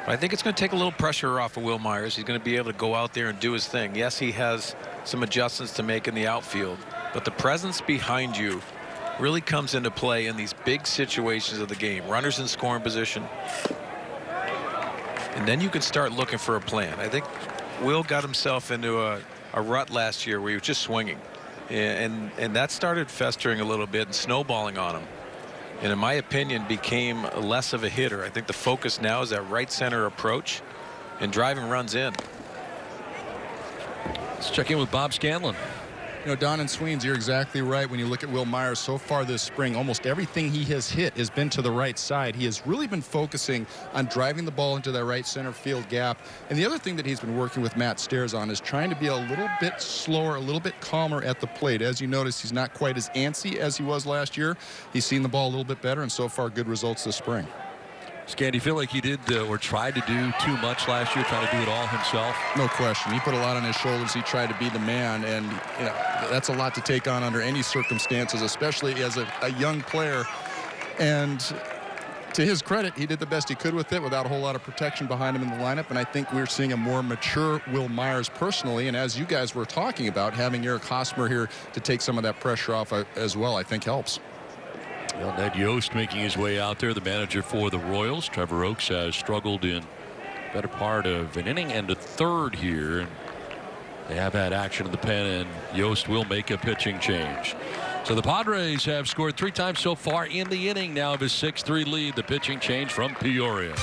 But I think it's going to take a little pressure off of Will Myers. He's going to be able to go out there and do his thing. Yes, he has some adjustments to make in the outfield, but the presence behind you really comes into play in these big situations of the game. Runners in scoring position. And then you can start looking for a plan. I think Will got himself into a rut last year where he was just swinging. And that started festering a little bit and snowballing on him. And in my opinion, became less of a hitter. I think the focus now is that right center approach and driving runs in. Let's check in with Bob Scanlon. You know, Don and Sweens, you're exactly right. When you look at Will Myers so far this spring, almost everything he has hit has been to the right side. He has really been focusing on driving the ball into that right center field gap. And the other thing that he's been working with Matt Stairs on is trying to be a little bit slower, a little bit calmer at the plate. As you notice, he's not quite as antsy as he was last year. He's seen the ball a little bit better, and so far good results this spring. Scan, do you feel like he did or tried to do too much last year, trying to do it all himself? No question. He put a lot on his shoulders. He tried to be the man, and you know, that's a lot to take on under any circumstances, especially as a young player. And to his credit, he did the best he could with it without a whole lot of protection behind him in the lineup. And I think we're seeing a more mature Will Myers personally. And as you guys were talking about, having Eric Hosmer here to take some of that pressure off as well, I think helps. Well, Ned Yost making his way out there, the manager for the Royals. Trevor Oaks has struggled in better part of an inning and a third here. They have had action in the pen, and Yost will make a pitching change. So the Padres have scored 3 times so far in the inning. Now of a 6-3 lead. The pitching change from Peoria.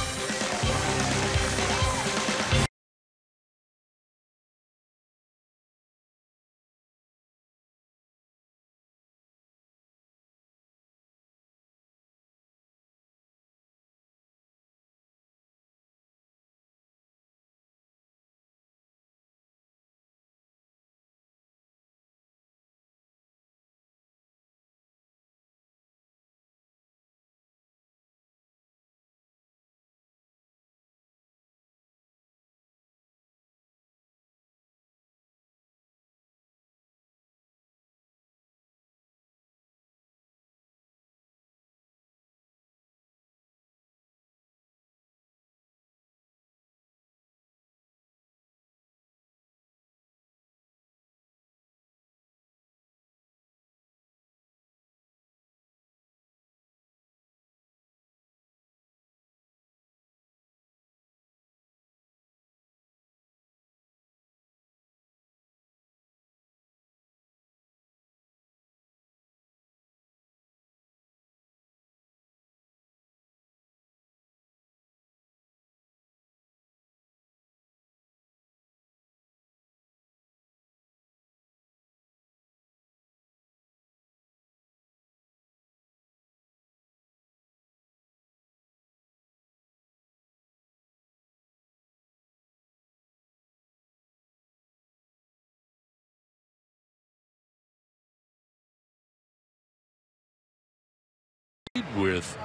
With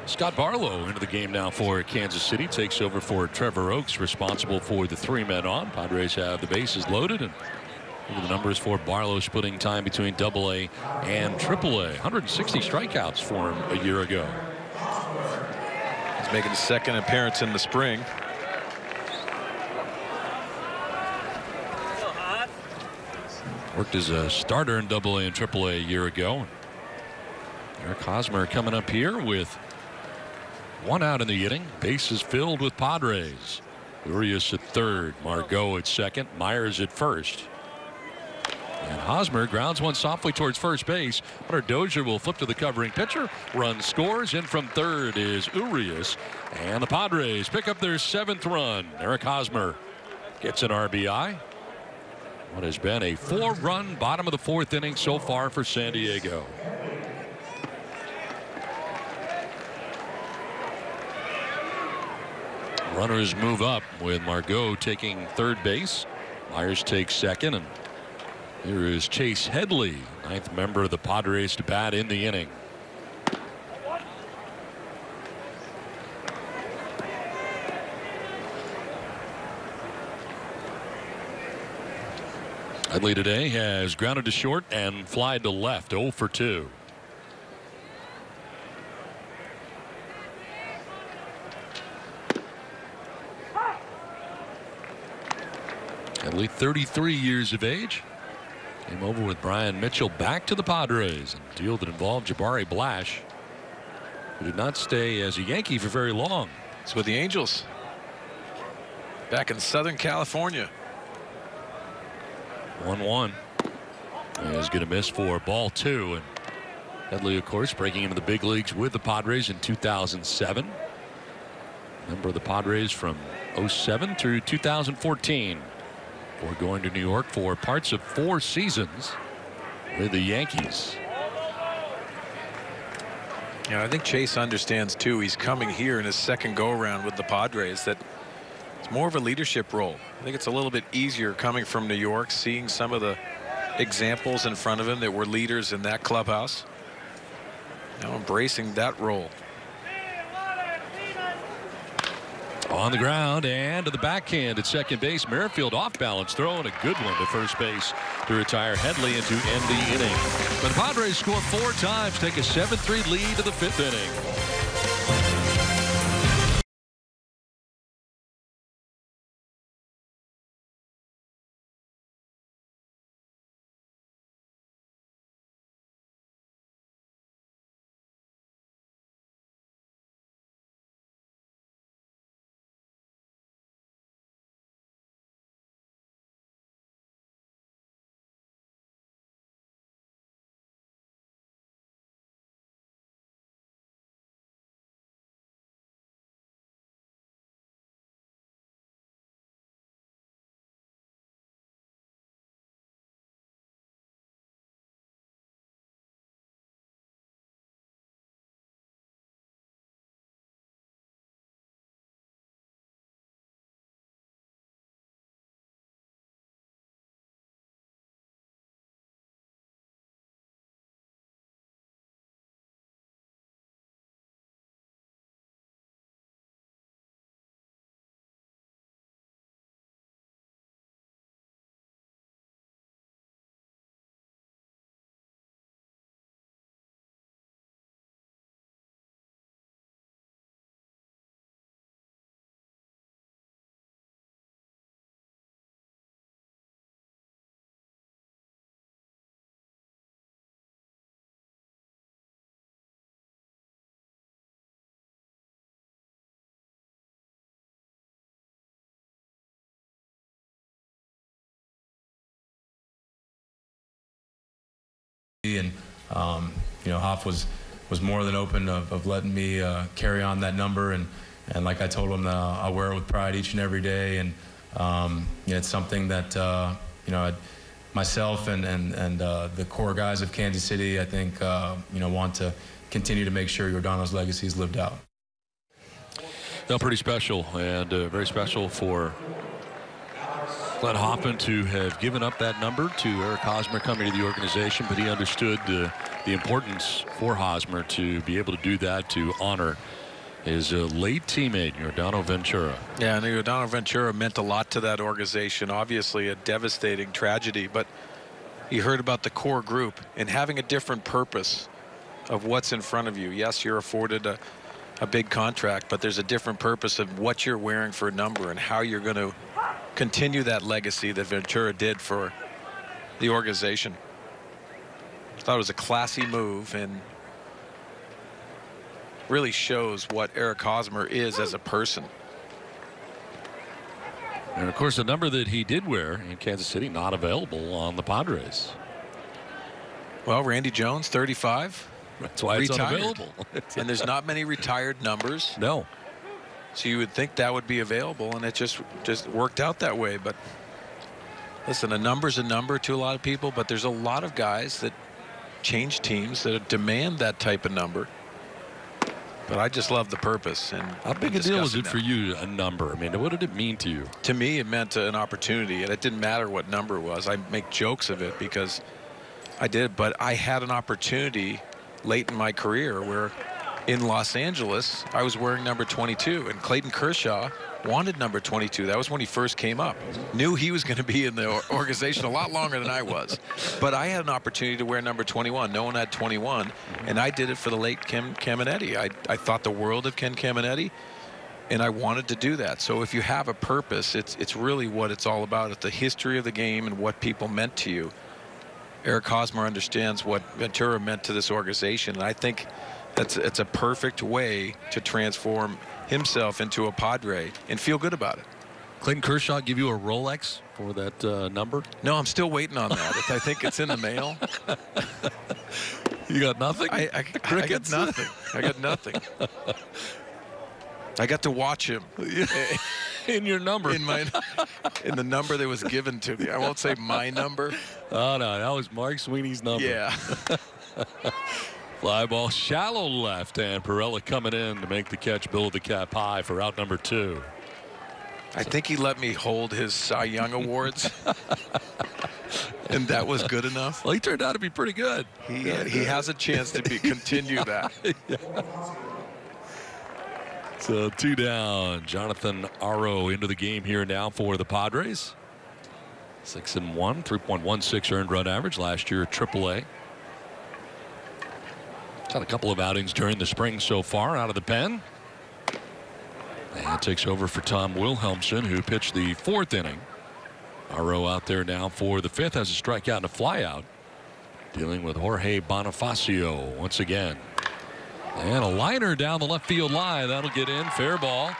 Scott Barlow into the game now for Kansas City, takes over for Trevor Oaks, responsible for the 3 men on. Padres have the bases loaded, and look at the numbers for Barlow, splitting time between AA and AAA. 160 strikeouts for him a year ago. He's making his second appearance in the spring. Worked as a starter in AA and AAA a year ago. Eric Hosmer coming up here with 1 out in the inning. Bases filled with Padres. Urias at third, Margot at second, Myers at first. And Hosmer grounds one softly towards first base. Hunter Dozier will flip to the covering pitcher. Run scores. In from third is Urias. And the Padres pick up their 7th run. Eric Hosmer gets an RBI. What has been a 4-run bottom of the 4th inning so far for San Diego. Runners move up with Margot taking third base. Myers takes second, and here is Chase Headley, 9th member of the Padres to bat in the inning. Headley today has grounded to short and flied to left, 0 for 2. Headley, 33 years of age. Came over with Brian Mitchell back to the Padres. A deal that involved Jabari Blash, who did not stay as a Yankee for very long. It's with the Angels back in Southern California. 1-1. Is going to miss for ball 2. And Headley, of course, breaking into the big leagues with the Padres in 2007. Member of the Padres from 07 through 2014. Before going to New York for parts of 4 seasons with the Yankees. Yeah, I think Chase understands too. He's coming here in his second go-around with the Padres, that it's more of a leadership role. I think it's a little bit easier coming from New York, seeing some of the examples in front of him that were leaders in that clubhouse. Now embracing that role. On the ground and to the backhand at second base. Merrifield off balance throw and a good one to first base to retire Headley and to end the inning. But the Padres score 4 times, take a 7-3 lead to the 5th inning. And you know, Hoff was more than open of letting me carry on that number, and like I told him, I wear it with pride each and every day, and you know, it's something that you know, myself and the core guys of Kansas City, I think you know, want to continue to make sure Giordano's legacy is lived out. No, pretty special, and very special for Glenn Hoffman to have given up that number to Eric Hosmer coming to the organization, but he understood the importance for Hosmer to be able to do that, to honor his late teammate, Giordano Ventura. Yeah, and Giordano Ventura meant a lot to that organization. Obviously a devastating tragedy, but he heard about the core group and having a different purpose of what's in front of you. Yes, you're afforded a big contract, but there's a different purpose of what you're wearing for a number and how you're going to continue that legacy that Ventura did for the organization. I thought it was a classy move and really shows what Eric Hosmer is as a person. And of course, the number that he did wear in Kansas City not available on the Padres. Well, Randy Jones, 35. That's why it's unavailable. And there's not many retired numbers. No. So you would think that would be available, and it just worked out that way. But listen, a number's a number to a lot of people, but there's a lot of guys that change teams that demand that type of number. But I just love the purpose. And how big a deal is it for you, a number? I mean, what did it mean to you? To me, it meant an opportunity, and it didn't matter what number it was. I make jokes of it because I did, but I had an opportunity late in my career where in Los Angeles, I was wearing number 22, and Clayton Kershaw wanted number 22. That was when he first came up. Knew he was going to be in the organization a lot longer than I was. But I had an opportunity to wear number 21. No one had 21, and I did it for the late Ken Caminiti. I thought the world of Ken Caminiti, and I wanted to do that. So if you have a purpose, it's really what it's all about. It's the history of the game and what people meant to you. Eric Hosmer understands what Ventura meant to this organization, and I think it's a perfect way to transform himself into a Padre and feel good about it. Clayton Kershaw give you a Rolex for that number? No, I'm still waiting on that. I think it's in the mail. You got nothing? I got nothing. I got nothing. I got to watch him in your number. In the number that was given to me. I won't say my number. Oh no, that was Mark Sweeney's number. Yeah. Fly ball shallow left, and Pirela coming in to make the catch, below the cap high for out number 2. I think he let me hold his Cy Young awards. And that was good enough. Well, he turned out to be pretty good. He has a chance to continue that. Yeah. So 2 down. Jonathan Aro into the game here now for the Padres. 6-1, 3.16 earned run average last year at AAA. Had a couple of outings during the spring so far out of the pen. And takes over for Tom Wilhelmsen, who pitched the 4th inning. Aro out there now for the 5th, has a strikeout and a flyout. Dealing with Jorge Bonifacio once again. And a liner down the left field line. That'll get in. Fair ball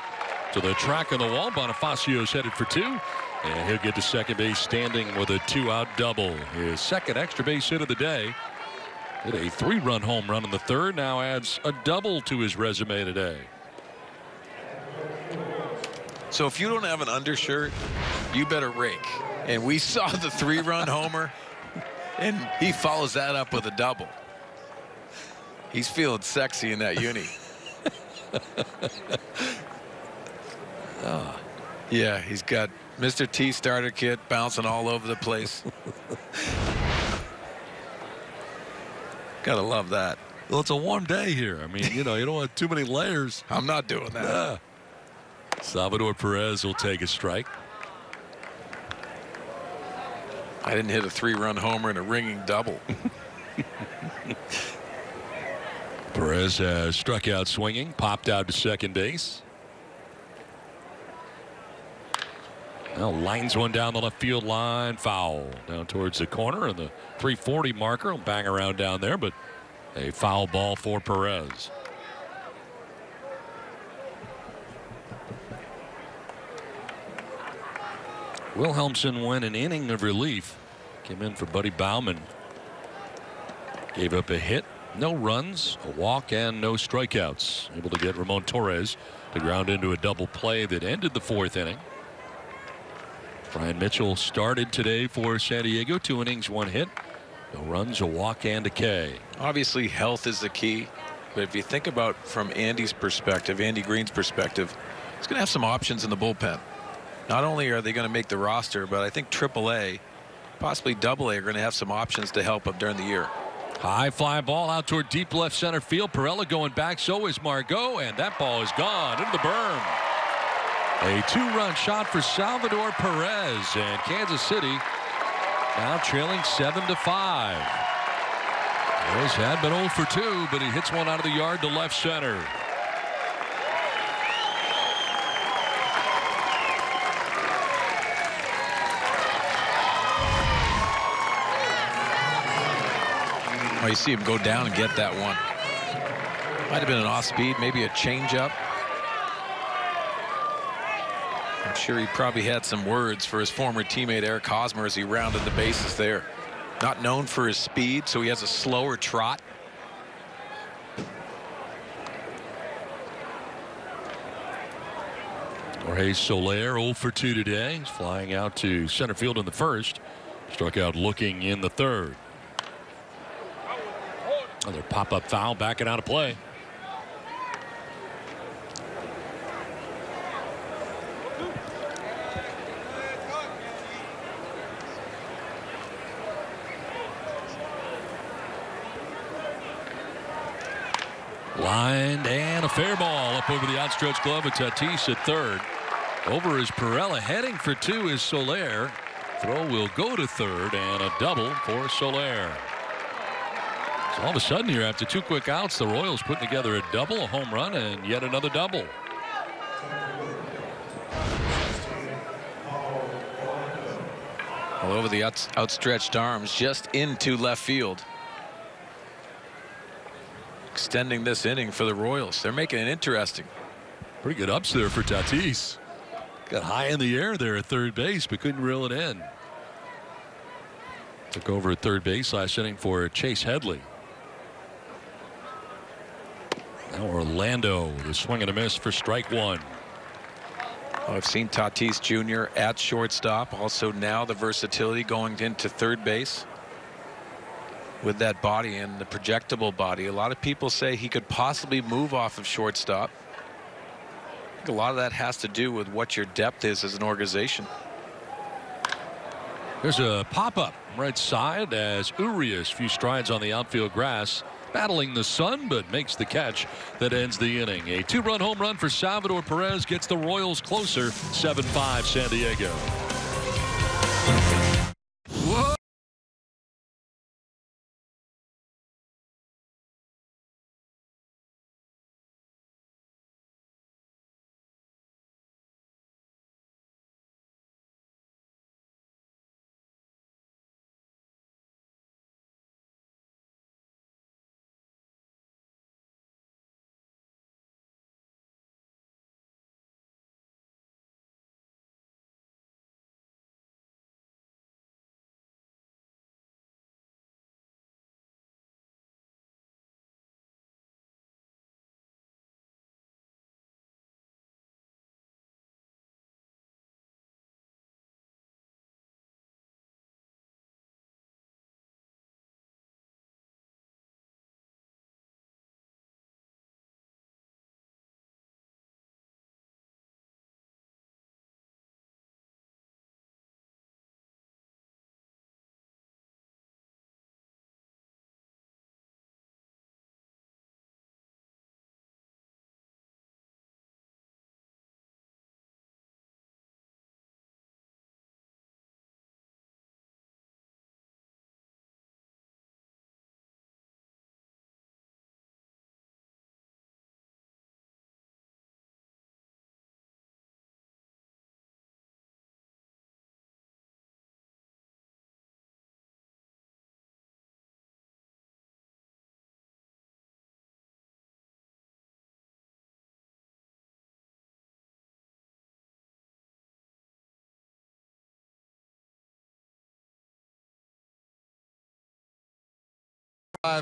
to the track on the wall. Bonifacio's headed for 2. And he'll get to second base standing with a 2-out double. His second extra base hit of the day. Hit a 3-run home run in the 3rd. Now adds a double to his resume today. So if you don't have an undershirt, you better rake. And we saw the 3-run homer, and he follows that up with a double. He's feeling sexy in that uni. Yeah, he's got Mr. T starter kit bouncing all over the place. Gotta love that. Well, it's a warm day here. I mean, you know, you don't want too many layers. I'm not doing that. Yeah. Salvador Perez will take a strike. I didn't hit a 3-run homer and a ringing double. Perez has struck out swinging, popped out to second base. Now lines one down the left field line, foul down towards the corner, and the 340 marker will bang around down there, but a foul ball for Perez. Wilhelmsen went an inning of relief. Came in for Buddy Bauman. Gave up a hit, no runs, a walk, and no strikeouts. Able to get Ramon Torres to ground into a double play that ended the 4th inning. Brian Mitchell started today for San Diego. 2 innings, 1 hit. No runs, a walk, and a K. Obviously, health is the key. But if you think about from Andy's perspective, Andy Green's perspective, he's going to have some options in the bullpen. Not only are they going to make the roster, but I think AAA, possibly AA, are going to have some options to help him during the year. High fly ball out toward deep left center field. Pirela going back, so is Margot, and that ball is gone into the berm. A 2-run shot for Salvador Perez, and Kansas City now trailing 7-5. Perez had been 0 for 2, but he hits one out of the yard to left center. Oh, you see him go down and get that one. Might have been an off speed, maybe a changeup. I'm sure he probably had some words for his former teammate Eric Hosmer as he rounded the bases there. Not known for his speed, so he has a slower trot. Jorge Soler 0 for 2 today. He's flying out to center field in the 1st. Struck out looking in the 3rd. Another pop-up foul, backing out of play. Lined and a fair ball up over the outstretched glove of Tatis at 3rd. Over is Pirela, heading for 2 is Soler. Throw will go to 3rd, and a double for Soler. So all of a sudden here, after 2 quick outs, the Royals put together a double, a home run, and yet another double. All over the outstretched arms, just into left field. Extending this inning for the Royals. They're making it interesting. Pretty good ups there for Tatis. Got high in the air there at third base, but couldn't reel it in. Took over at third base last inning for Chase Headley. Now Orlando, the swing and a miss for strike one. I've seen Tatis Jr. at shortstop. Also now the versatility going into third base with that body and the projectable body. A lot of people say he could possibly move off of shortstop. I think a lot of that has to do with what your depth is as an organization. There's a pop-up right side as Urias, few strides on the outfield grass, battling the sun, but makes the catch that ends the inning. A two-run home run for Salvador Perez gets the Royals closer, 7-5 San Diego. Whoa.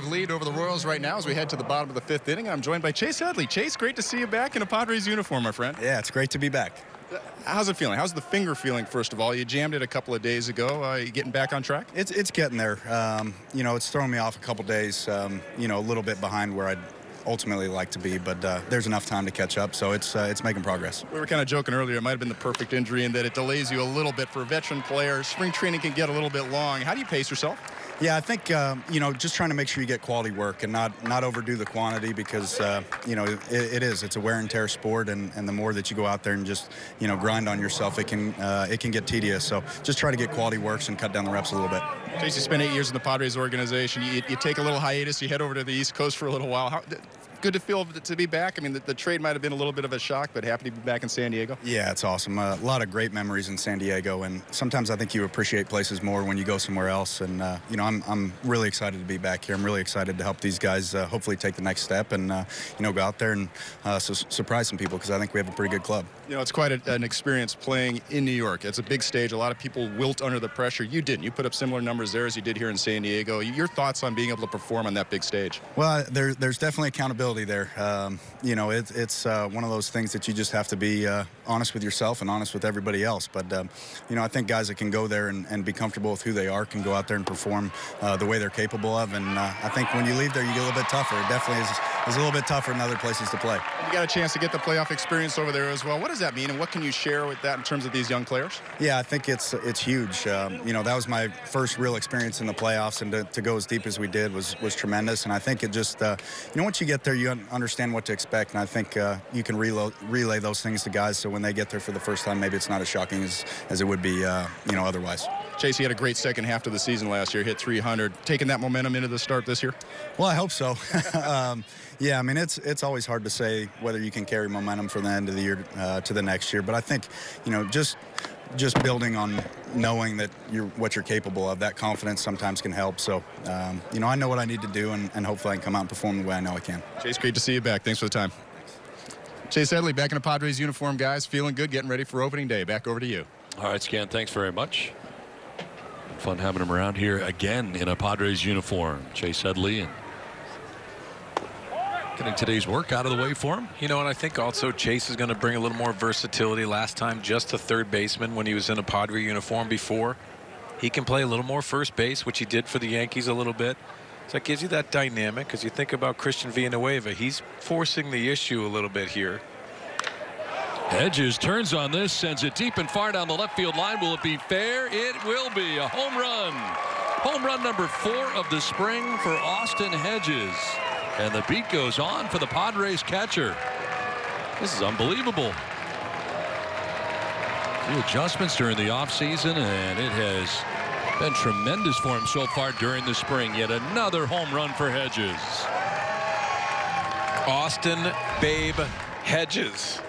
Lead over the Royals right now as we head to the bottom of the fifth inning. I'm joined by Chase Headley. Chase, great to see you back in a Padres uniform, my friend. Yeah, it's great to be back. How's it feeling? How's the finger feeling, first of all? You jammed it a couple of days ago. You getting back on track? It's getting there. You know, it's thrown me off a couple days, you know, a little bit behind where I'd ultimately like to be, but there's enough time to catch up, so it's making progress. We were kind of joking earlier, it might have been the perfect injury in that it delays you a little bit. For a veteran player, spring training can get a little bit long. How do you pace yourself? Yeah, I think, you know, just trying to make sure you get quality work and not overdo the quantity because, you know, it's a wear and tear sport, and the more that you go out there and just, you know, grind on yourself, it can get tedious. So just try to get quality works and cut down the reps a little bit. Chase, you spent 8 years in the Padres organization. You take a little hiatus, you head over to the East Coast for a little while. Good to feel to be back. I mean, the trade might have been a little bit of a shock, but happy to be back in San Diego. Yeah, it's awesome. A lot of great memories in San Diego, and sometimes I think you appreciate places more when you go somewhere else. And you know, I'm really excited to be back here. I'm really excited to help these guys hopefully take the next step and you know, go out there and surprise some people because I think we have a pretty good club. You know, it's quite an experience playing in New York. It's a big stage. A lot of people wilt under the pressure. You didn't. You put up similar numbers there as you did here in San Diego. Your thoughts on being able to perform on that big stage? Well, there's definitely accountability there. You know, it's one of those things that you just have to be honest with yourself and honest with everybody else. But, you know, I think guys that can go there and be comfortable with who they are can go out there and perform the way they're capable of. And I think when you leave there, you get a little bit tougher. It definitely is a little bit tougher in other places to play. You got a chance to get the playoff experience over there as well. What does that mean, and what can you share with that in terms of these young players? Yeah, I think it's huge. You know, that was my first real experience in the playoffs, and to go as deep as we did was tremendous. And I think it just, you know, once you get there, you understand what to expect, and I think you can relay those things to guys, so when they get there for the first time, maybe it's not as shocking as it would be, you know, otherwise. Chase, you had a great second half of the season last year, hit 300. Taking that momentum into the start this year? Well, I hope so. Yeah, I mean, it's always hard to say whether you can carry momentum from the end of the year to the next year, but I think, you know, just just building on knowing that what you're capable of. That confidence sometimes can help. So, you know, I know what I need to do, and hopefully I can come out and perform the way I know I can. Chase, great to see you back. Thanks for the time. Chase Headley back in a Padres uniform, guys. Feeling good, getting ready for opening day. Back over to you. All right, Scan, thanks very much. Fun having him around here again in a Padres uniform. Chase Headley, and getting today's work out of the way for him. You know, and I think also Chase is going to bring a little more versatility. Last time, just a third baseman when he was in a Padre uniform before. He can play a little more first base, which he did for the Yankees a little bit. So that gives you that dynamic. As you think about Christian Villanueva, he's forcing the issue a little bit here. Hedges turns on this, sends it deep and far down the left field line. Will it be fair? It will be. A home run. Home run number 4 of the spring for Austin Hedges. And the beat goes on for the Padres catcher. This is unbelievable. A few adjustments during the offseason, and it has been tremendous for him so far during the spring. Yet another home run for Hedges. Austin Babe Hedges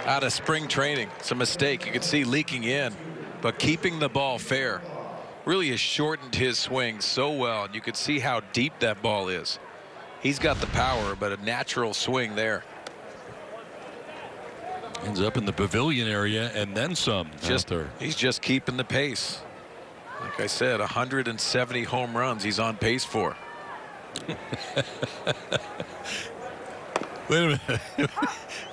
out of spring training. It's a mistake. You can see leaking in, but keeping the ball fair really has shortened his swing so well. And you can see how deep that ball is. He's got the power, but a natural swing there. Ends up in the pavilion area and then some. He's just keeping the pace. Like I said, 170 home runs he's on pace for. Wait a minute.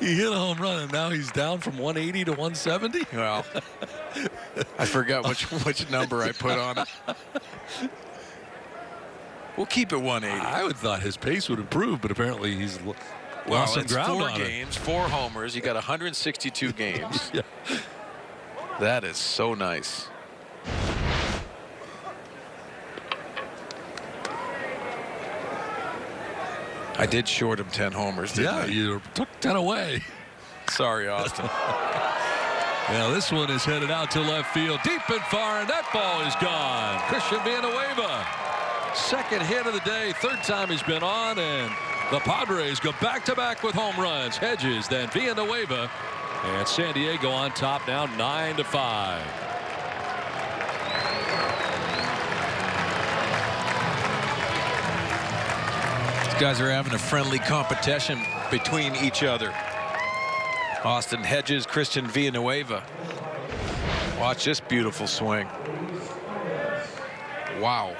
He hit a home run and now he's down from 180 to 170? Well, I forgot which number I put on it. We'll keep it 180. I would thought his pace would improve, but apparently he's lost some ground on it. 4 games, 4 homers. You got 162 games. Yeah. That is so nice. I did short him 10 homers, didn't I? Yeah, you took 10 away. Sorry, Austin. Now this one is headed out to left field, deep and far, and that ball is gone. Christian Villanueva. Second hit of the day, third time he's been on, and the Padres go back-to-back with home runs. Hedges, then Villanueva, and San Diego on top now 9-5. These guys are having a friendly competition between each other. Austin Hedges, Christian Villanueva. Watch this beautiful swing. Wow.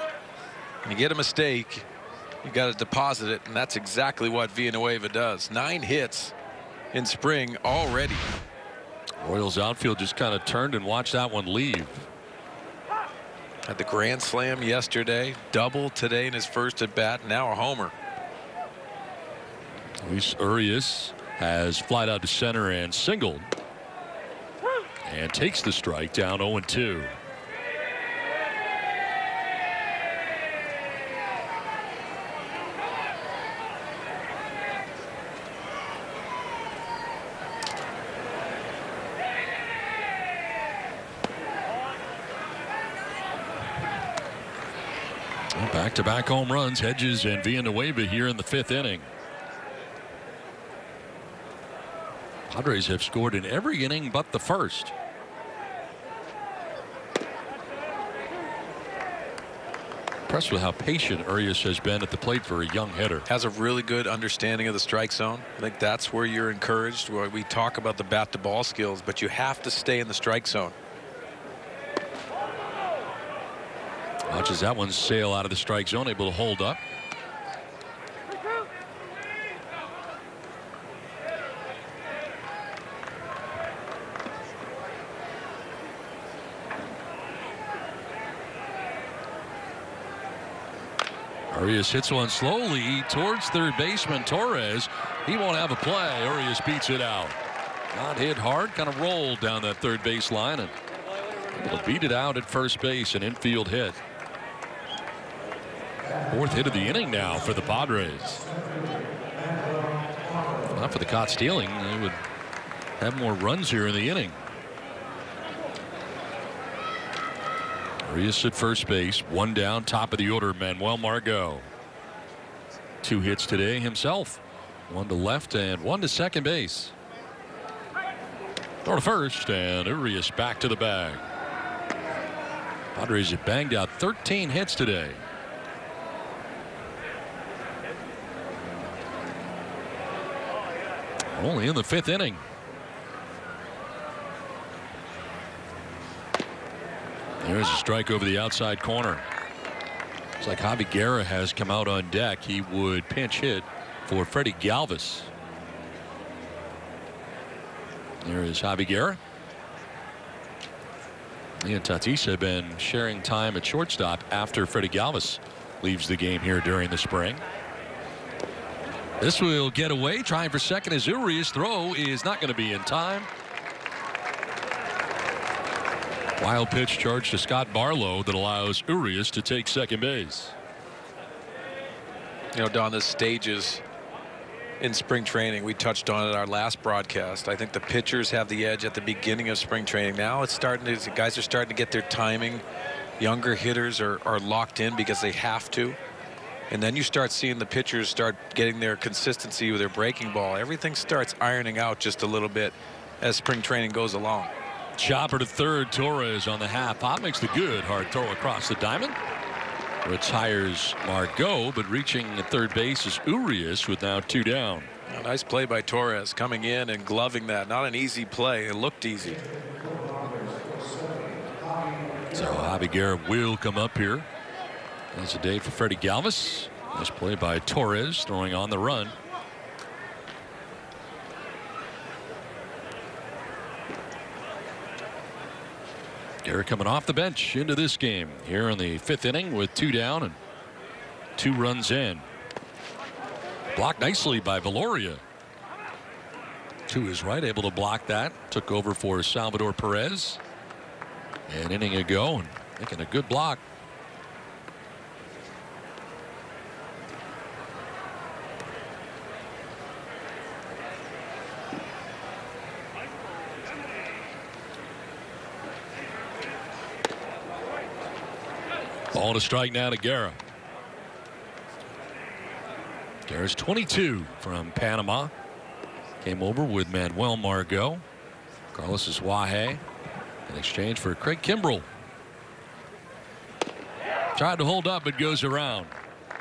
When you get a mistake, you got to deposit it, and that's exactly what Villanueva does. 9 hits in spring already. Royals outfield just kind of turned and watched that one leave. Had the grand slam yesterday, double today in his first at bat, now a homer. Luis Urias has flied out to center and singled, and takes the strike, down 0-2. Back-to-back home runs, Hedges and Villanueva here in the 5th inning. Padres have scored in every inning but the first. Impressed with how patient Urias has been at the plate for a young hitter. Has a really good understanding of the strike zone. I think that's where you're encouraged, where we talk about the bat-to-ball skills, but you have to stay in the strike zone. Watches that one sail out of the strike zone, able to hold up. Urias hits one slowly towards third baseman Torres. He won't have a play. Urias beats it out. Not hit hard, kind of rolled down that third base line and able to beat it out at first base. An infield hit. 4th hit of the inning now for the Padres. Not for the caught stealing. They would have more runs here in the inning. Urias at first base, 1 down, top of the order, Manuel Margot. 2 hits today himself. 1 to left and 1 to second base. Throw to first, and Urias back to the bag. Padres have banged out 13 hits today. Only in the 5th inning. There's a strike over the outside corner. It's like Javi Guerra has come out on deck. He would pinch hit for Freddie Galvis. There is Javi Guerra. He and Tatis have been sharing time at shortstop after Freddie Galvis leaves the game here during the spring. This will get away. Trying for second as Urias' throw is not going to be in time. Wild pitch charge to Scott Barlow that allows Urias to take second base. You know, Don, this stages in spring training. We touched on it our last broadcast. I think the pitchers have the edge at the beginning of spring training. Now it's starting to, guys are starting to get their timing. Younger hitters are locked in because they have to. And then you start seeing the pitchers start getting their consistency with their breaking ball. Everything starts ironing out just a little bit as spring training goes along. Chopper to third. Torres on the half hop makes the good hard throw across the diamond. Retires Margot, but reaching at third base is Urias with now 2 down. A nice play by Torres coming in and gloving that. Not an easy play. It looked easy. So Javi Guerra will come up here. That's a day for Freddie Galvis. Nice play by Torres, throwing on the run. Guerra coming off the bench into this game here in the 5th inning with 2 down and 2 runs in. Blocked nicely by Valoria. To his right, able to block that. Took over for Salvador Perez an inning ago and making a good block. Ball to strike now to Guerra. Guerra's 22 from Panama. Came over with Manuel Margot. Carlos Eswaje in exchange for Craig Kimbrell. Tried to hold up, but goes around.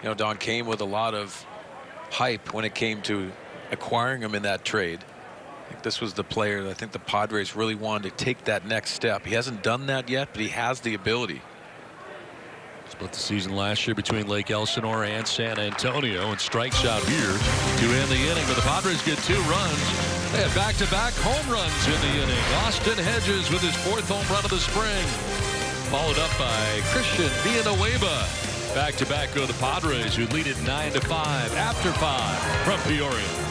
You know, Don came with a lot of hype when it came to acquiring him in that trade. I think this was the player that I think the Padres really wanted to take that next step. He hasn't done that yet, but he has the ability. Split the season last year between Lake Elsinore and San Antonio, and strikes out here to end the inning. But the Padres get 2 runs. They have back-to-back home runs in the inning. Austin Hedges with his 4th home run of the spring, followed up by Christian Villanueva. Back-to-back go the Padres, who lead it 9-5 after 5 from Peoria.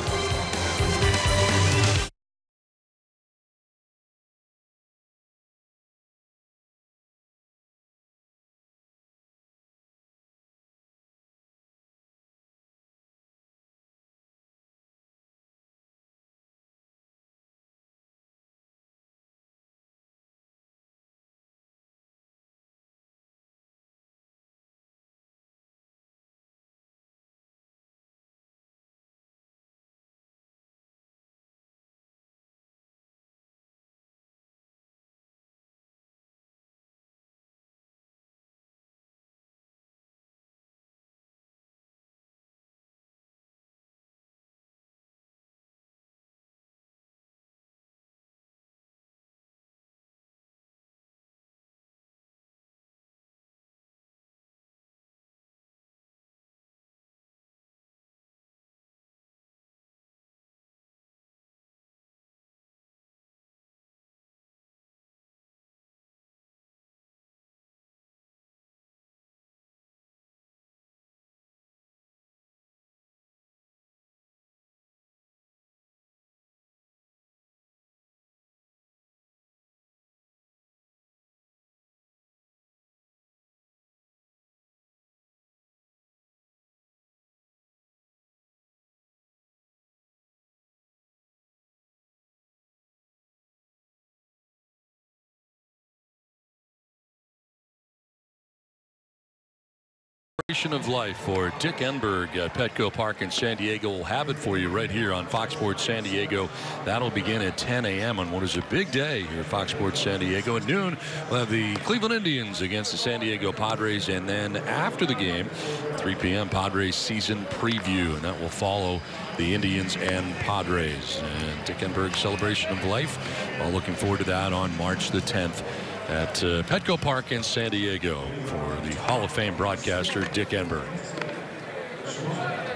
Of life for Dick Enberg at Petco Park in San Diego. We'll have it for you right here on Fox Sports San Diego. That'll begin at 10 a.m. on what is a big day here at Fox Sports San Diego. At noon, we'll have the Cleveland Indians against the San Diego Padres, and then after the game, 3 p.m. Padres season preview, and that will follow the Indians and Padres. And Dick Enberg's celebration of life. Well, looking forward to that on March the 10th. At Petco Park in San Diego for the Hall of Fame broadcaster Dick Enberg.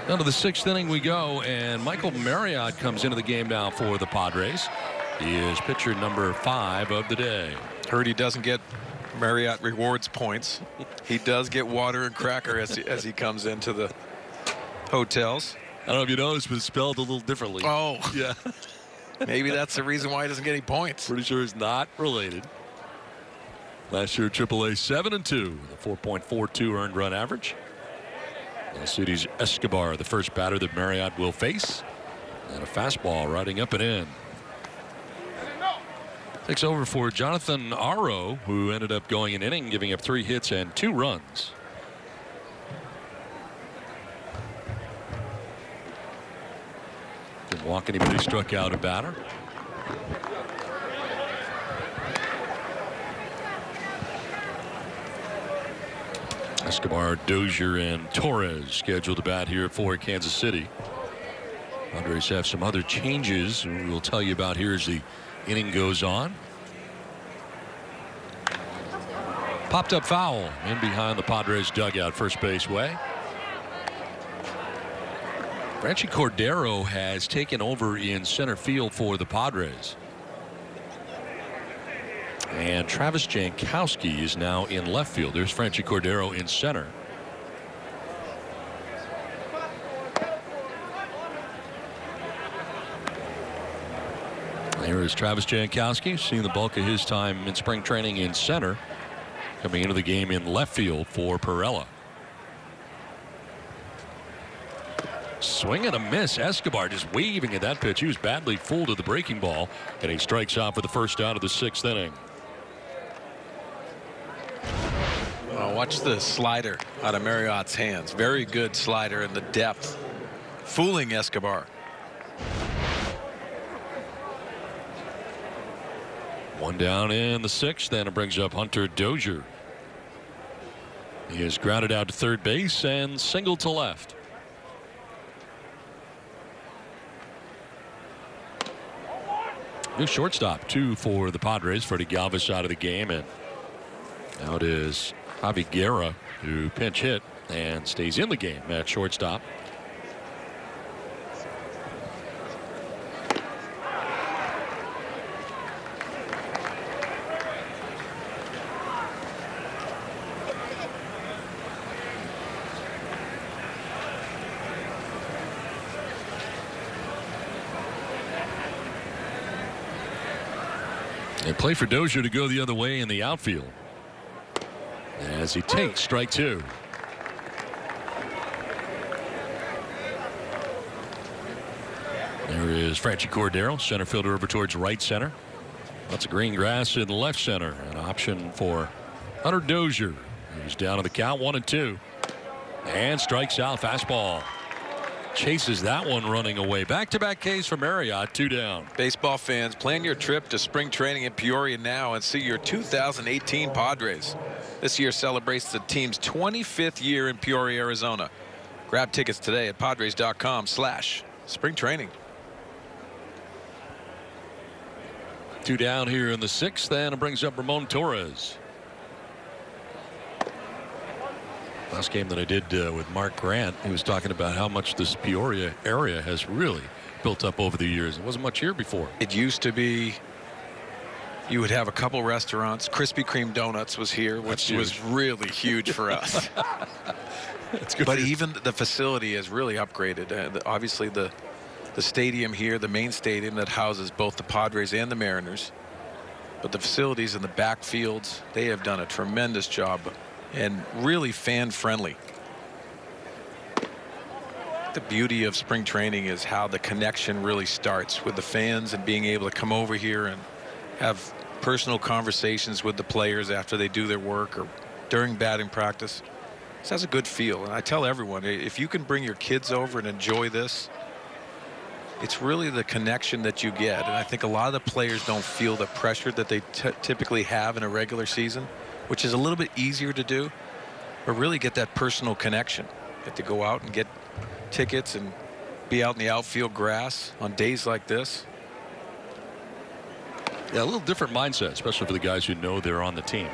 Now to the 6th inning we go, and Michael Marriott comes into the game now for the Padres. He is pitcher number 5 of the day. Heard he doesn't get Marriott rewards points. He does get water and cracker as he comes into the hotels. I don't know if you noticed, but it's spelled a little differently. Oh, yeah. Maybe that's the reason why he doesn't get any points. Pretty sure it's not related. Last year, AAA 7-2, the 4.42 earned run average. City's Escobar, the first batter that Marriott will face, and a fastball riding up and in. Takes over for Jonathan Aro, who ended up going an inning, giving up 3 hits and 2 runs. Didn't walk anybody, struck out a batter. Escobar, Dozier, and Torres scheduled to bat here for Kansas City. Padres have some other changes we'll tell you about here as the inning goes on. Popped up foul in behind the Padres dugout, first base way. Franchy Cordero has taken over in center field for the Padres. And Travis Jankowski is now in left field. There's Franchy Cordero in center. There is Travis Jankowski, seeing the bulk of his time in spring training in center, coming into the game in left field for Perella. Swing and a miss. Escobar just waving at that pitch. He was badly fooled at the breaking ball, and he strikes out for the first out of the 6th inning. Watch the slider out of Marriott's hands. Very good slider in the depth, fooling Escobar. One down in the 6th, then it brings up Hunter Dozier. He is grounded out to third base and singled to left. New shortstop, 2 for the Padres. Freddie Galvis out of the game, and now it is Javi Guerra who pinch hit and stays in the game at shortstop. They play for Dozier to go the other way in the outfield as he takes strike 2. There is Franchy Cordero, center fielder, over towards right center. Lots of green grass in left center. An option for Hunter Dozier, who's down to the count, 1-2, and strikes out. Fastball. Chases that one running away. Back-to-back Ks for Marriott, 2 down. Baseball fans, plan your trip to spring training in Peoria now and see your 2018 Padres. This year celebrates the team's 25th year in Peoria, Arizona. Grab tickets today at padres.com/spring training. 2 down here in the 6th, and it brings up Ramon Torres. Last game that I did with Mark Grant, he was talking about how much this Peoria area has really built up over the years. It wasn't much here before. It used to be you would have a couple restaurants. Krispy Kreme Donuts was here, which was really huge for us. That's good. But even the facility is really upgraded. Obviously the stadium here, the main stadium that houses both the Padres and the Mariners. But the facilities in the backfields, they have done a tremendous job and really fan friendly. The beauty of spring training is how the connection really starts with the fans and being able to come over here and have personal conversations with the players after they do their work or during batting practice. This has a good feel, and I tell everyone, if you can bring your kids over and enjoy this, it's really the connection that you get. And I think a lot of the players don't feel the pressure that they typically have in a regular season, which is a little bit easier to do, but really get that personal connection. Get to go out and get tickets and be out in the outfield grass on days like this. Yeah, a little different mindset, especially for the guys who know they're on the team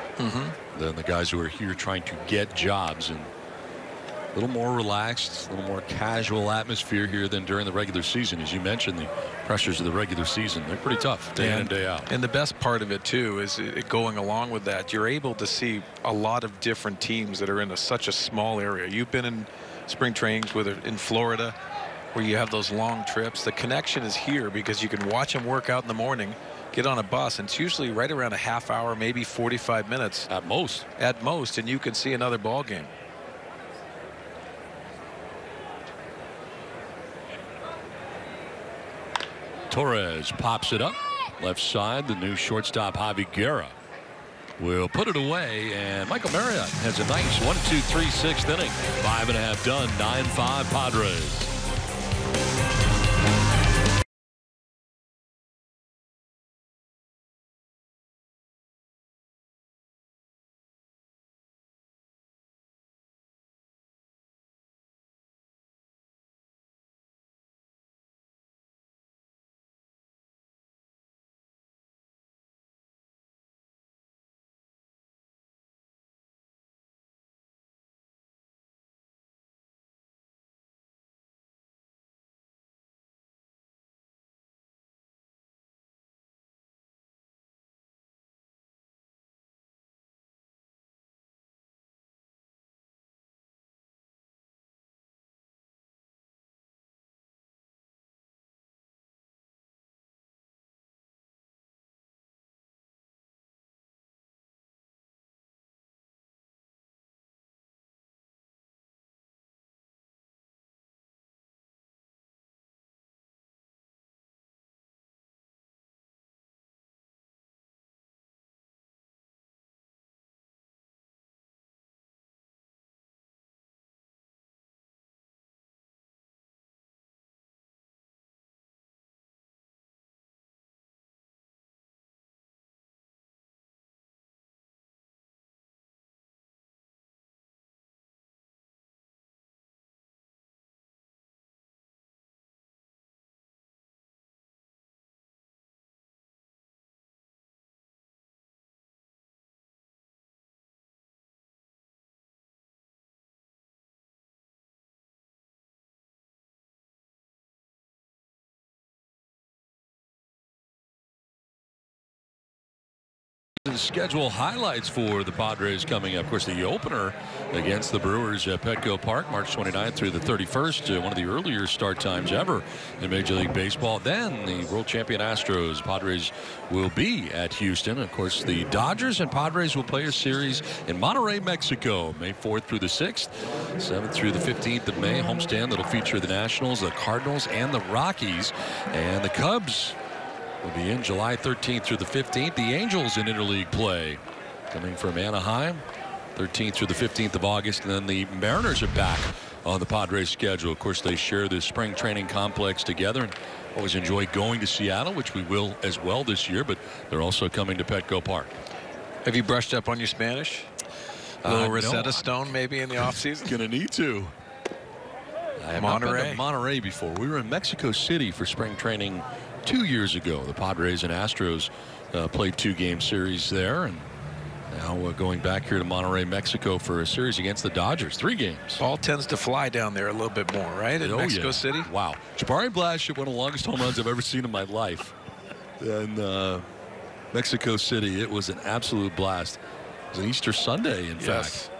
than the guys who are here trying to get jobs, and a little more relaxed, a little more casual atmosphere here than during the regular season. As you mentioned, the pressures of the regular season, they're pretty tough day in and day out. And the best part of it too is going along with that, you're able to see a lot of different teams that are in such a small area. You've been in spring trainings in Florida where you have those long trips. The connection is here because you can watch them work out in the morning, get on a bus, and it's usually right around a half hour, maybe 45 minutes at most, and you can see another ball game. Torres pops it up left side. The new shortstop Javi Guerra will put it away, and Michael Marriott has a nice 1-2-3 6th inning. 5.5 done, 9-5 Padres. Schedule highlights for the Padres coming up. Of course, the opener against the Brewers at Petco Park, March 29th through the 31st, one of the earlier start times ever in Major League Baseball. Then the world champion Astros. Padres will be at Houston. Of course, the Dodgers and Padres will play a series in Monterrey, Mexico, May 4th through the 6th, 7th through the 15th of May. Homestand that'll feature the Nationals, the Cardinals, and the Rockies. And the Cubs will be in July 13th through the 15th. The Angels in interleague play coming from Anaheim, 13th through the 15th of August. And then the Mariners are back on the Padres schedule. Of course, they share the spring training complex together and always enjoy going to Seattle, which we will as well this year, but they're also coming to Petco Park. Have you brushed up on your Spanish? A little Rosetta Stone maybe in the offseason? Gonna need to. I have not been to Monterrey before. We were in Mexico City for spring training 2 years ago. The Padres and Astros played 2-game series there, and now we're going back here to Monterrey, Mexico for a series against the Dodgers. 3 games. Ball tends to fly down there a little bit more, right? In Mexico City? Wow. Jabari Blanchett, one of the longest home runs I've ever seen in my life. And Mexico City, it was an absolute blast. It was an Easter Sunday, in fact.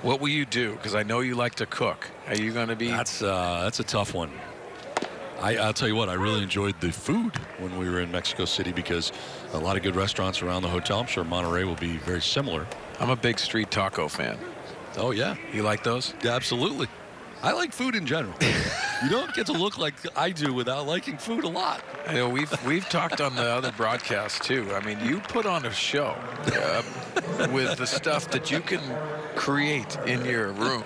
What will you do? Because I know you like to cook. Are you going to be? That's a tough one. I'll tell you what, I really enjoyed the food when we were in Mexico City because a lot of good restaurants around the hotel. I'm sure Monterrey will be very similar. I'm a big street taco fan. Oh, yeah. You like those? Yeah, absolutely. I like food in general. You don't get to look like I do without liking food a lot. I know we've talked on the other broadcast too. I mean, you put on a show with the stuff that you can create in your room?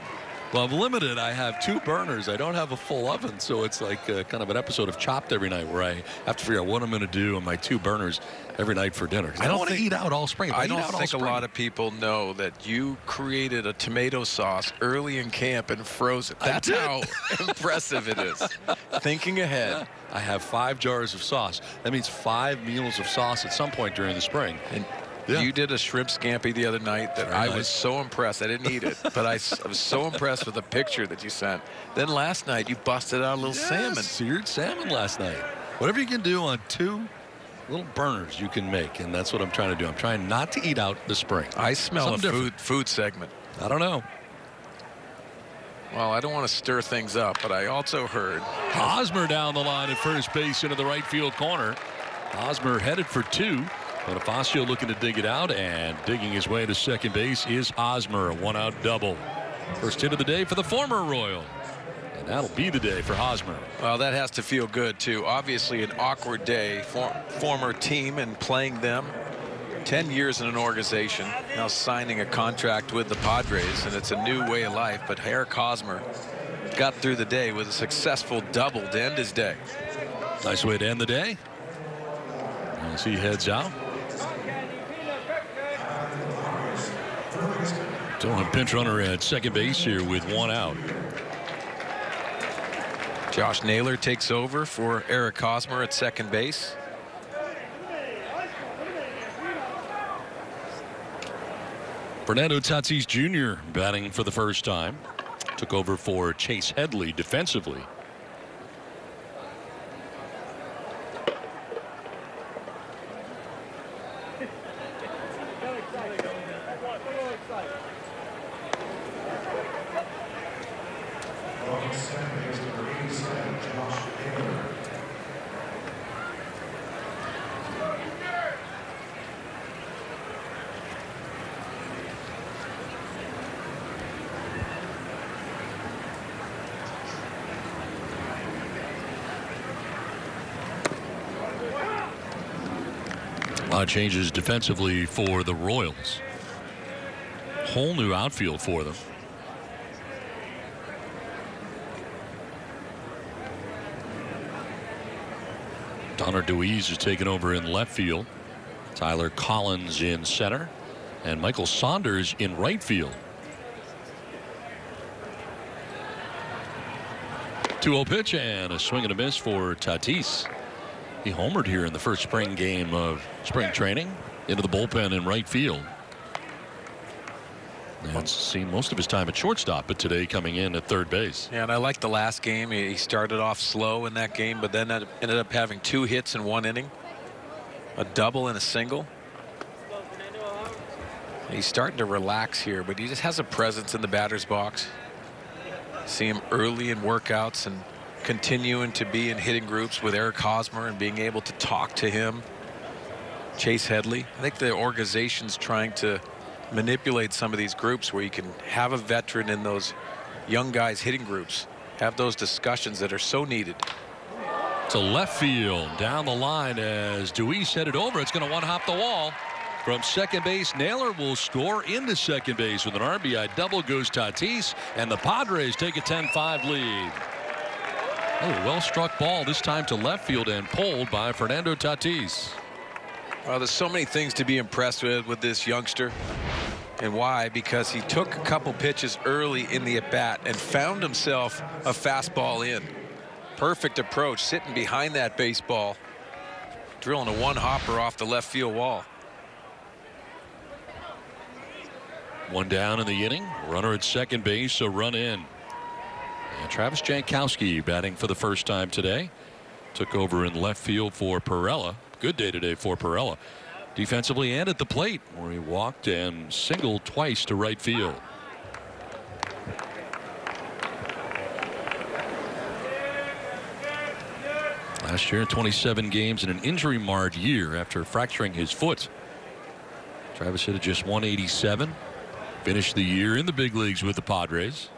Well, I'm limited. I have 2 burners. I don't have a full oven, so it's like kind of an episode of Chopped every night where I have to figure out what I'm going to do on my 2 burners every night for dinner. I don't want to eat out all spring. I don't think a lot of people know that you created a tomato sauce early in camp and froze it. That's how impressive it is. Thinking ahead. Yeah. I have 5 jars of sauce. That means 5 meals of sauce at some point during the spring. And you did a shrimp scampi the other night that I was so impressed. I didn't eat it, but I was so impressed with the picture that you sent. Then last night you busted out a little salmon. Seared salmon last night. Whatever you can do on 2 little burners you can make, and that's what I'm trying to do. I'm trying not to eat out this spring. I smell a food segment. I don't know. Well, I don't want to stir things up, but I also heard Hosmer down the line at first base into the right field corner. Hosmer headed for 2. Bonifacio looking to dig it out, and digging his way to second base is Hosmer. A 1-out double. First hit of the day for the former Royal. And that'll be the day for Hosmer. Well, that has to feel good, too. Obviously, an awkward day for former team and playing them. 10 years in an organization, now signing a contract with the Padres, and it's a new way of life. But Eric Hosmer got through the day with a successful double to end his day. Nice way to end the day. As he heads out. So a pinch runner at second base here with 1 out. Josh Naylor takes over for Eric Hosmer at second base. Fernando Tatis Jr. batting for the first time. Took over for Chase Headley defensively. A lot of changes defensively for the Royals. Whole new outfield for them. Donner Deweese is taking over in left field. Tyler Collins in center. And Michael Saunders in right field. 2-0 pitch and a swing and a miss for Tatis. He homered here in the first spring game of spring training. Into the bullpen in right field. And seen most of his time at shortstop, but today coming in at third base. Yeah, and I like the last game. He started off slow in that game, but then ended up having 2 hits in 1 inning. A double and a single. He's starting to relax here, but he just has a presence in the batter's box. See him early in workouts and continuing to be in hitting groups with Eric Hosmer and being able to talk to him. Chase Headley. I think the organization's trying to manipulate some of these groups where you can have a veteran in those young guys hitting groups. Have those discussions that are so needed. To left field down the line as Deweese headed over. It's going to one-hop the wall. From second base, Naylor will score into second base with an RBI double. Goes Tatis, and the Padres take a 10-5 lead. Oh, well-struck ball this time to left field and pulled by Fernando Tatis. Well, there's so many things to be impressed with this youngster. And why? Because he took a couple pitches early in the at-bat and found himself a fastball in. Perfect approach, sitting behind that baseball, drilling a one-hopper off the left field wall. 1 down in the inning. Runner at second base, a run in. And Travis Jankowski batting for the first time today. Took over in left field for Perella. Good day today for Perella. Defensively and at the plate, where he walked and singled twice to right field. Last year, 27 games in an injury-marred year after fracturing his foot. Travis hit at just 187. Finished the year in the big leagues with the Padres.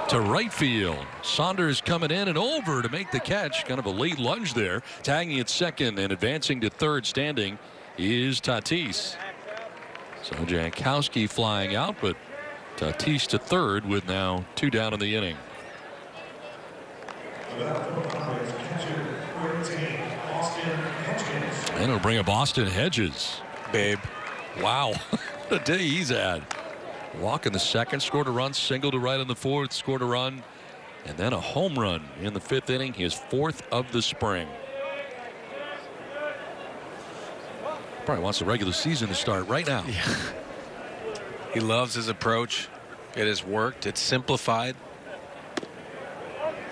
To right field. Saunders coming in and over to make the catch. Kind of a late lunge there. Tagging at second and advancing to third standing is Tatis. So Jankowski flying out, but Tatis to third with now 2 down in the inning. And it'll bring up Austin Hedges. Babe. Wow. What a day he's had. Walk in the second, scored a run, single to right in the fourth, scored a run, and then a home run in the 5th inning, his 4th of the spring. Probably wants the regular season to start right now. Yeah. He loves his approach. It has worked. It's simplified.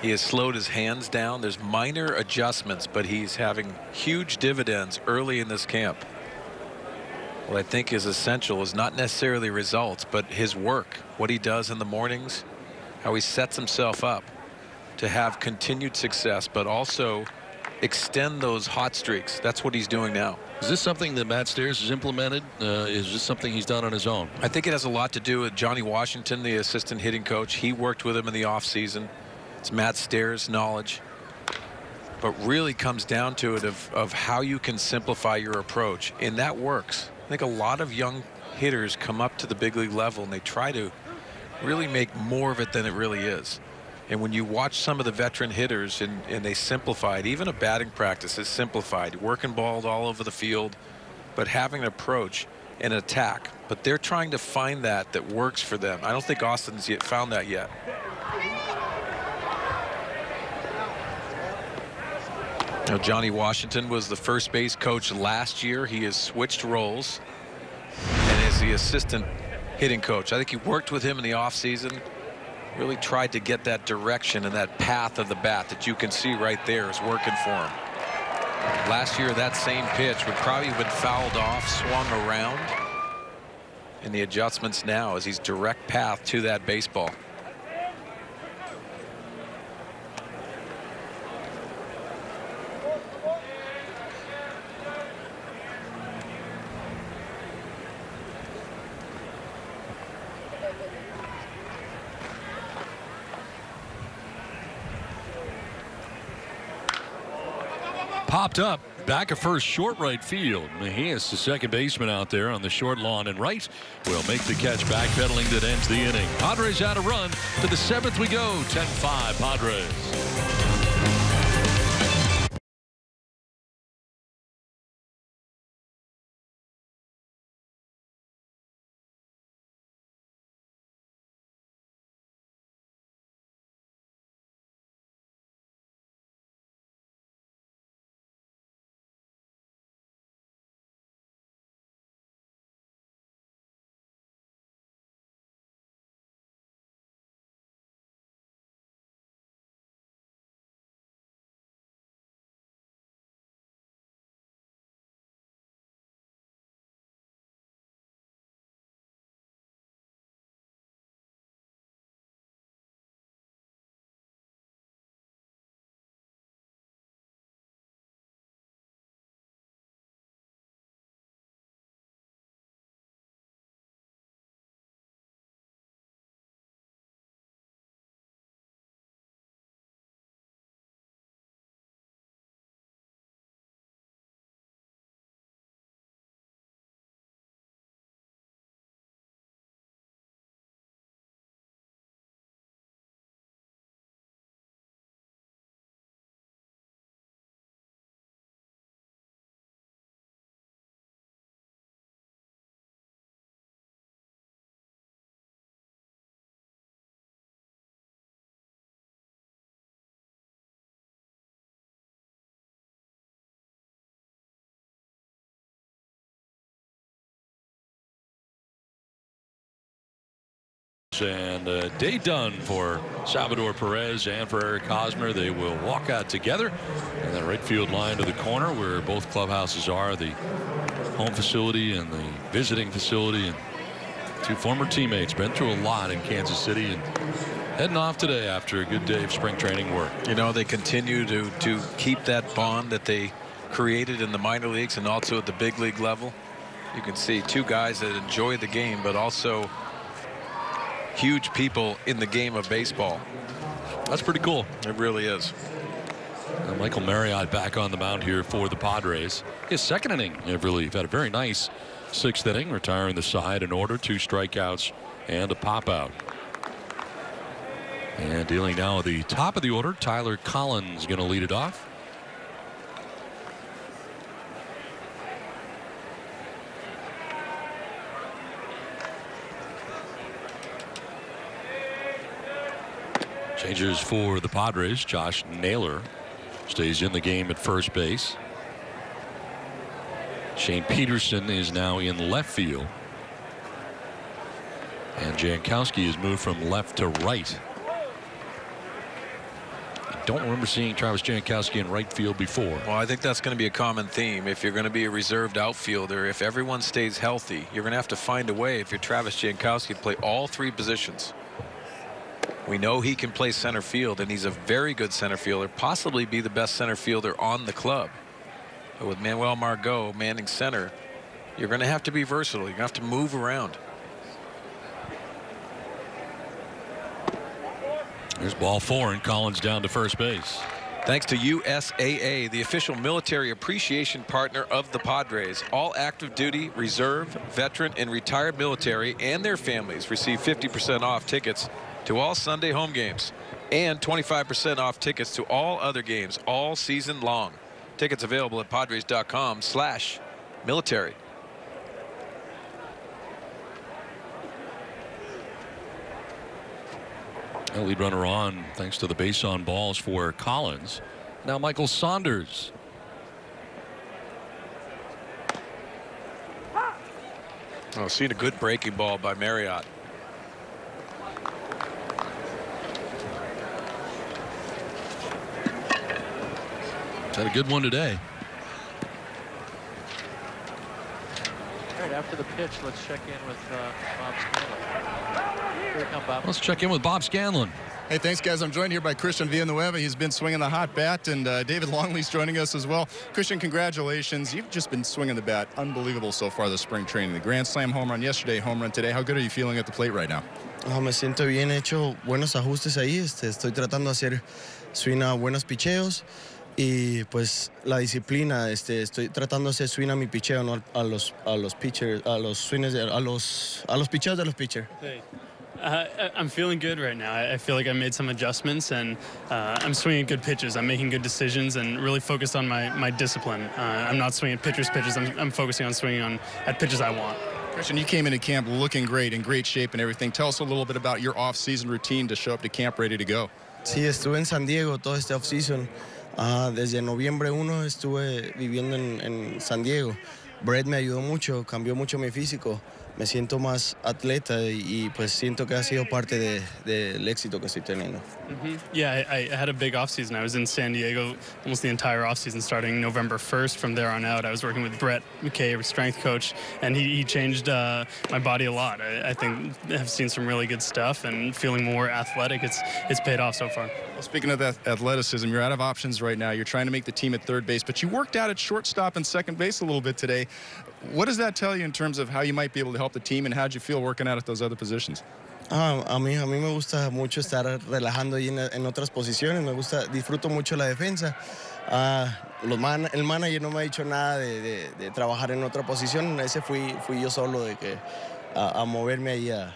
He has slowed his hands down. There's minor adjustments, but he's having huge dividends early in this camp. What I think is essential is not necessarily results, but his work, what he does in the mornings, how he sets himself up to have continued success, but also extend those hot streaks. That's what he's doing now. Is this something that Matt Stairs has implemented? Is this something he's done on his own? I think it has a lot to do with Johnny Washington, the assistant hitting coach. He worked with him in the offseason. It's Matt Stairs' knowledge. But really comes down to it of how you can simplify your approach. And that works. I think a lot of young hitters come up to the big league level and they try to really make more of it than it really is. And when you watch some of the veteran hitters and they simplify it, even a batting practice is simplified, working balls all over the field, but having an approach and attack. But they're trying to find that works for them. I don't think Austin's yet found that yet. Now, Johnny Washington was the first base coach last year. He has switched roles and is the assistant hitting coach. I think he worked with him in the offseason. Really tried to get that direction and that path of the bat that you can see right there is working for him. Last year, that same pitch would probably have been fouled off, swung around. And the adjustments now as he's direct path to that baseball. Popped up back of first, short right field. Mejias, the second baseman out there on the short lawn and right, will make the catch backpedaling that ends the inning. Padres out a run. To the 7th we go. 10-5 Padres. And a day done for Salvador Perez and for Eric Hosmer. They will walk out together in that right field line to the corner where both clubhouses are, the home facility and the visiting facility. And two former teammates, been through a lot in Kansas City and heading off today after a good day of spring training work. You know, they continue to keep that bond that they created in the minor leagues and also at the big league level. You can see two guys that enjoy the game, but also huge people in the game of baseball. That's pretty cool. It really is. Michael Marriott back on the mound here for the Padres. His second inning of relief. Had a very nice 6th inning, retiring the side in order, 2 strikeouts and a pop out. And dealing now at the top of the order, Tyler Collins going to lead it off. Changes for the Padres. Josh Naylor stays in the game at first base. Shane Peterson is now in left field. And Jankowski has moved from left to right. I don't remember seeing Travis Jankowski in right field before. Well, I think that's going to be a common theme. If you're going to be a reserved outfielder, if everyone stays healthy, you're going to have to find a way, if you're Travis Jankowski, to play all 3 positions. We know he can play center field, and he's a very good center fielder, possibly be the best center fielder on the club. But with Manuel Margot manning center, you're going to have to be versatile. You're going to have to move around. There's ball 4, and Collins down to first base. Thanks to USAA, the official military appreciation partner of the Padres. All active duty, reserve, veteran, and retired military and their families receive 50% off tickets to all Sunday home games and 25% off tickets to all other games all season long. Tickets available at padres.com/military. Lead runner on thanks to the base on balls for Collins. Now Michael Saunders. Oh, seeing a good breaking ball by Marriott. Had a good one today. All right, after the pitch, let's check in with Bob Scanlon. Here we come, Bob. Let's check in with Bob Scanlon. Hey, thanks, guys. I'm joined here by Christian Villanueva. He's been swinging the hot bat, and David Longley's joining us as well. Christian, congratulations. You've just been swinging the bat. Unbelievable so far this spring training. The grand slam home run yesterday, home run today. How good are you feeling at the plate right now? Me siento bien, he hecho buenos ajustes ahí. Estoy tratando de hacer swing a buenos picheos. Y pues la disciplina, estoy tratando de hacer swing a mi picheo, no a los pitchers, a los swings, a los picheos de los pitchers. Hey. I'm feeling good right now. I feel like I made some adjustments, and I'm swinging good pitches. I'm making good decisions and really focused on my discipline. I'm not swinging pitchers. I'm focusing on swinging at pitches I want. Christian, you came into camp looking great, in great shape and everything. Tell us a little bit about your off-season routine to show up to camp ready to go. Sí, estuve en San Diego todo este off-season. Desde noviembre 1 estuve viviendo en San Diego. Brett me ayudó mucho, cambió mucho mi físico. Me siento más atleta y pues siento que ha sido parte del éxito que estoy teniendo. Yeah, I had a big offseason. I was in San Diego almost the entire offseason starting November 1st. From there on out, I was working with Brett McCabe, strength coach, and he changed my body a lot. I think I've seen some really good stuff, and feeling more athletic. It's paid off so far. Well, speaking of that athleticism, you're out of options right now. You're trying to make the team at third base, but you worked out at shortstop and second base a little bit today. What does that tell you in terms of how you might be able to help the team, and how'd you feel working out at those other positions? A mí me gusta mucho estar relajando ahí en otras posiciones. Disfruto mucho la defensa. El manager no me ha dicho nada de trabajar en otra posición. Ese fui yo solo de que a moverme ahí a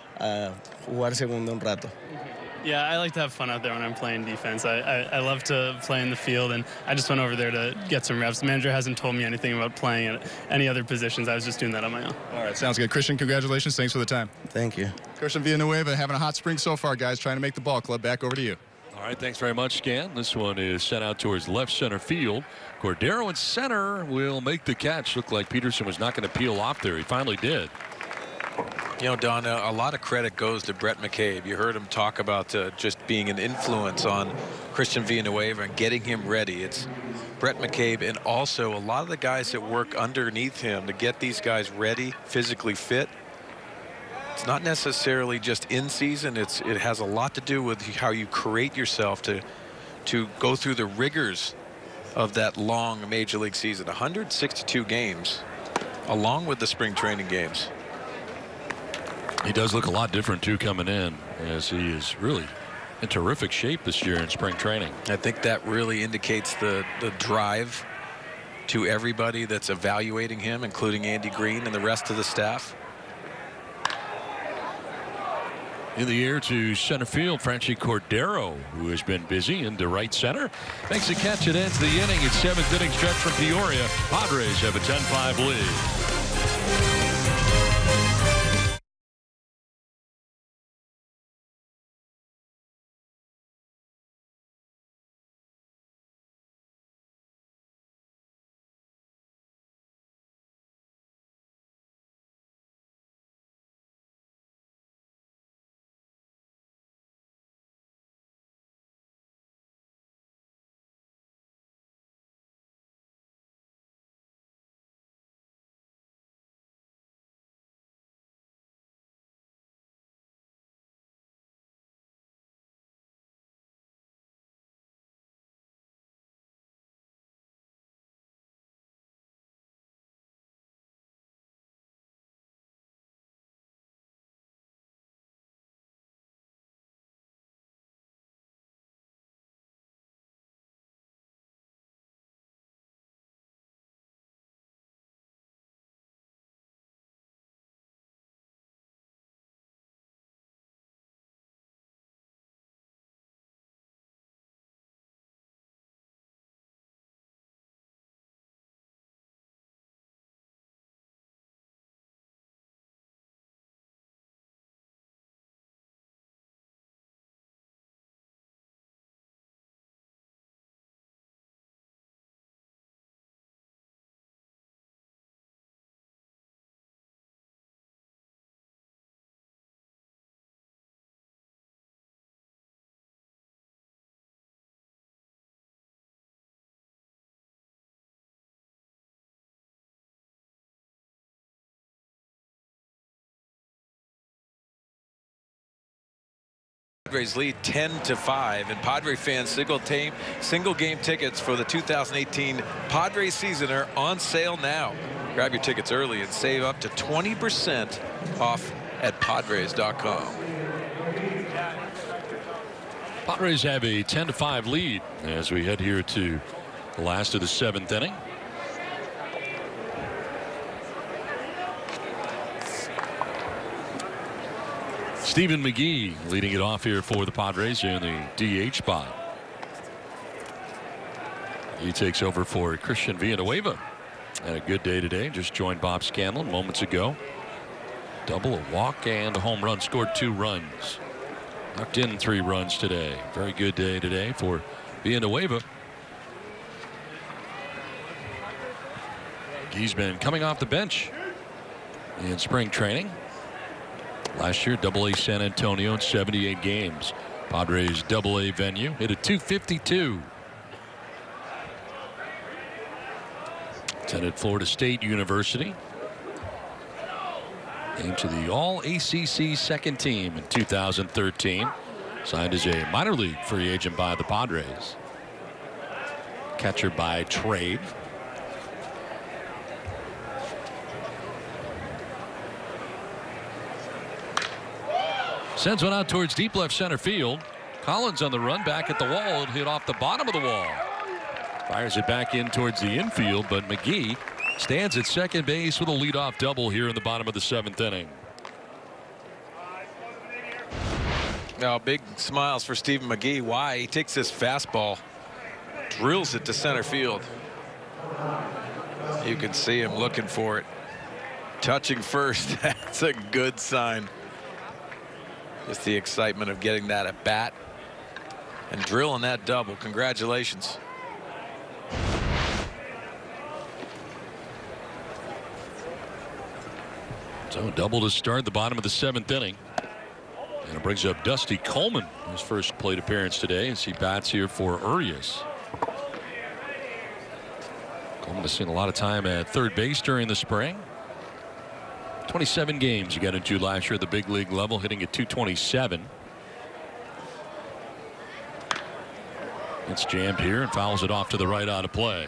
jugar segundo un rato. Yeah, I like to have fun out there when I'm playing defense. I love to play in the field, and I just went over there to get some reps. The manager hasn't told me anything about playing at any other positions. I was just doing that on my own. All right, sounds good. Christian, congratulations. Thanks for the time. Thank you. Christian Villanueva having a hot spring so far, guys, trying to make the ball club. Back over to you. All right, thanks very much, Scan. This one is sent out towards left center field. Cordero in center will make the catch. Looked like Peterson was not going to peel off there. He finally did. You know, Don, a lot of credit goes to Brett McCabe. You heard him talk about just being an influence on Christian Villanueva and getting him ready. It's Brett McCabe and also a lot of the guys that work underneath him to get these guys ready, physically fit. It's not necessarily just in season. It has a lot to do with how you create yourself to go through the rigors of that long major league season. 162 games, along with the spring training games. He does look a lot different, too, coming in, as he is really in terrific shape this year in spring training. I think that really indicates the drive to everybody that's evaluating him, including Andy Green and the rest of the staff. In the air to center field, Franchi Cordero, who has been busy, into right center. Makes a catch. It ends the inning. It's 7th inning stretch from Peoria. Padres have a 10-5 lead. Padres lead 10-5, and Padre fans single game tickets for the 2018 Padres season are on sale now. Grab your tickets early and save up to 20% off at Padres.com. Padres have a 10-5 lead as we head here to the last of the 7th inning. Stephen McGee leading it off here for the Padres in the DH spot. He takes over for Christian Villanueva. Had a good day today. Just joined Bob Scanlon moments ago. Double, a walk, and a home run. Scored 2 runs. Knocked in 3 runs today. Very good day today for Villanueva. He's been coming off the bench in spring training. Last year, AA San Antonio in 78 games. Padres AA venue, hit a .252. Attended Florida State University. Came to the All-ACC second team in 2013. Signed as a minor league free agent by the Padres. Catcher by trade. Sends one out towards deep left center field. Collins on the run back at the wall. It hit off the bottom of the wall. Fires it back in towards the infield, but McGee stands at second base with a leadoff double here in the bottom of the 7th inning. Now, big smiles for Stephen McGee. Why? He takes this fastball, drills it to center field. You can see him looking for it. Touching first. That's a good sign. Just the excitement of getting that at bat and drilling that double. Congratulations. So double to start the bottom of the 7th inning. And it brings up Dusty Coleman, his first plate appearance today as he bats here for Orioles. Coleman has seen a lot of time at third base during the spring. 27 games he got into last year at the big league level, hitting at .227. It's jammed here and fouls it off to the right out of play.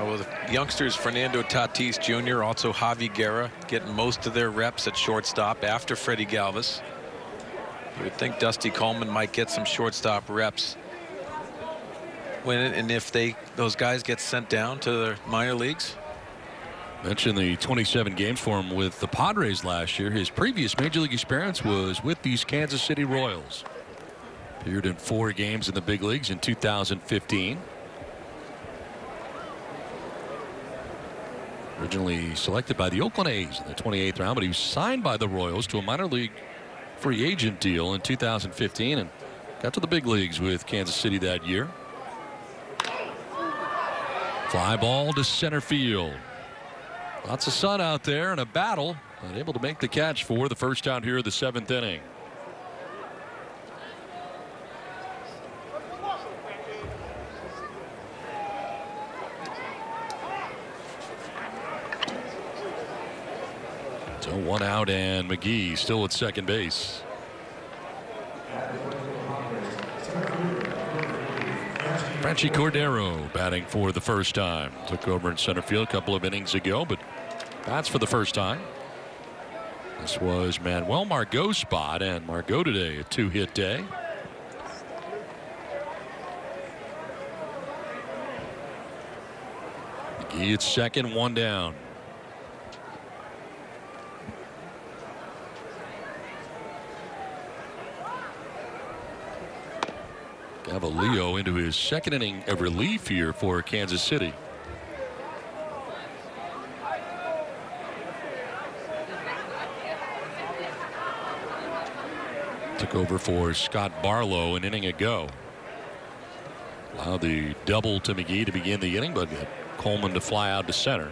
Well, the youngsters, Fernando Tatis Jr., also Javi Guerra, getting most of their reps at shortstop after Freddie Galvis. You would think Dusty Coleman might get some shortstop reps when and if those guys get sent down to the minor leagues. Mentioned the 27 games for him with the Padres last year. His previous major league experience was with these Kansas City Royals. Appeared in 4 games in the big leagues in 2015. Originally selected by the Oakland A's in the 28th round, but he was signed by the Royals to a minor league free agent deal in 2015 and got to the big leagues with Kansas City that year. Fly ball to center field. Lots of sun out there and a battle. Unable to make the catch for the first out here of the 7th inning. So 1 out and McGee still at second base. Franchy Cordero batting for the first time. Took over in center field a couple of innings ago, but bats for the first time. This was Manuel Margot's spot, and Margot today a 2-hit day. McGee at second, 1 down. Cavallio into his second inning of relief here for Kansas City. Took over for Scott Barlow an inning ago. Allowed the double to McGee to begin the inning, but Coleman to fly out to center.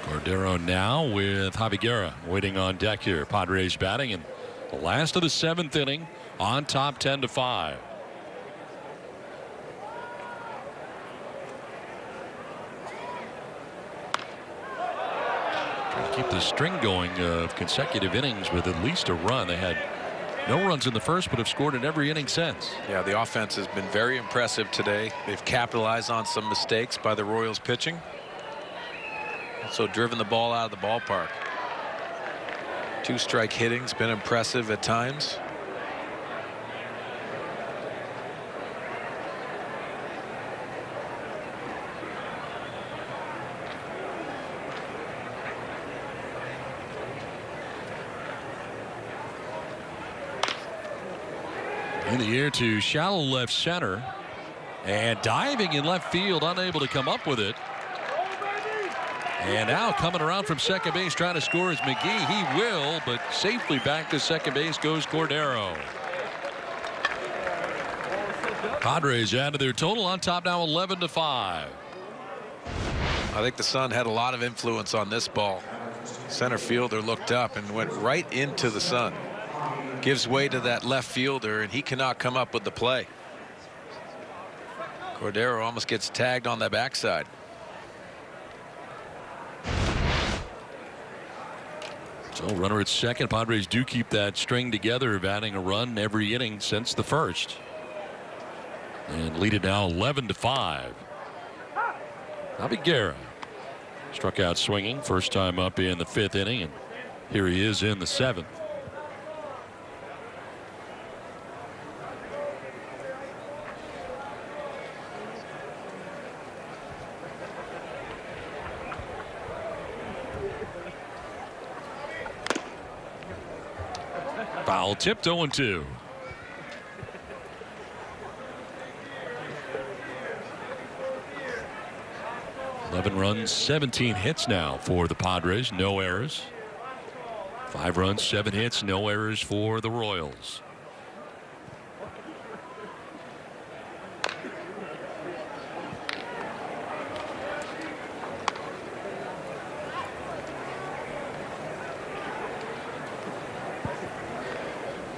Cordero now with Javi Guerra waiting on deck here. Padres batting in the last of the 7th inning on top 10-5. Trying to keep the string going of consecutive innings with at least a run. They had no runs in the first, but have scored in every inning since. Yeah, the offense has been very impressive today. They've capitalized on some mistakes by the Royals pitching. Also driven the ball out of the ballpark. 2-strike hitting's been impressive at times. In the air to shallow left center, and diving in left field, unable to come up with it. And now coming around from second base trying to score is McGee. He will, but safely back to second base goes Cordero. Padres added their total on top now 11-5. I think the sun had a lot of influence on this ball. Center fielder looked up and went right into the sun. Gives way to that left fielder, and he cannot come up with the play. Cordero almost gets tagged on the backside. So runner at second. Padres do keep that string together of adding a run every inning since the first. And lead it now 11-5. Javi Guerra struck out swinging first time up in the 5th inning, and here he is in the 7th. Foul tipped 0-2. Eleven runs, 17 hits now for the Padres. No errors. 5 runs, 7 hits, no errors for the Royals.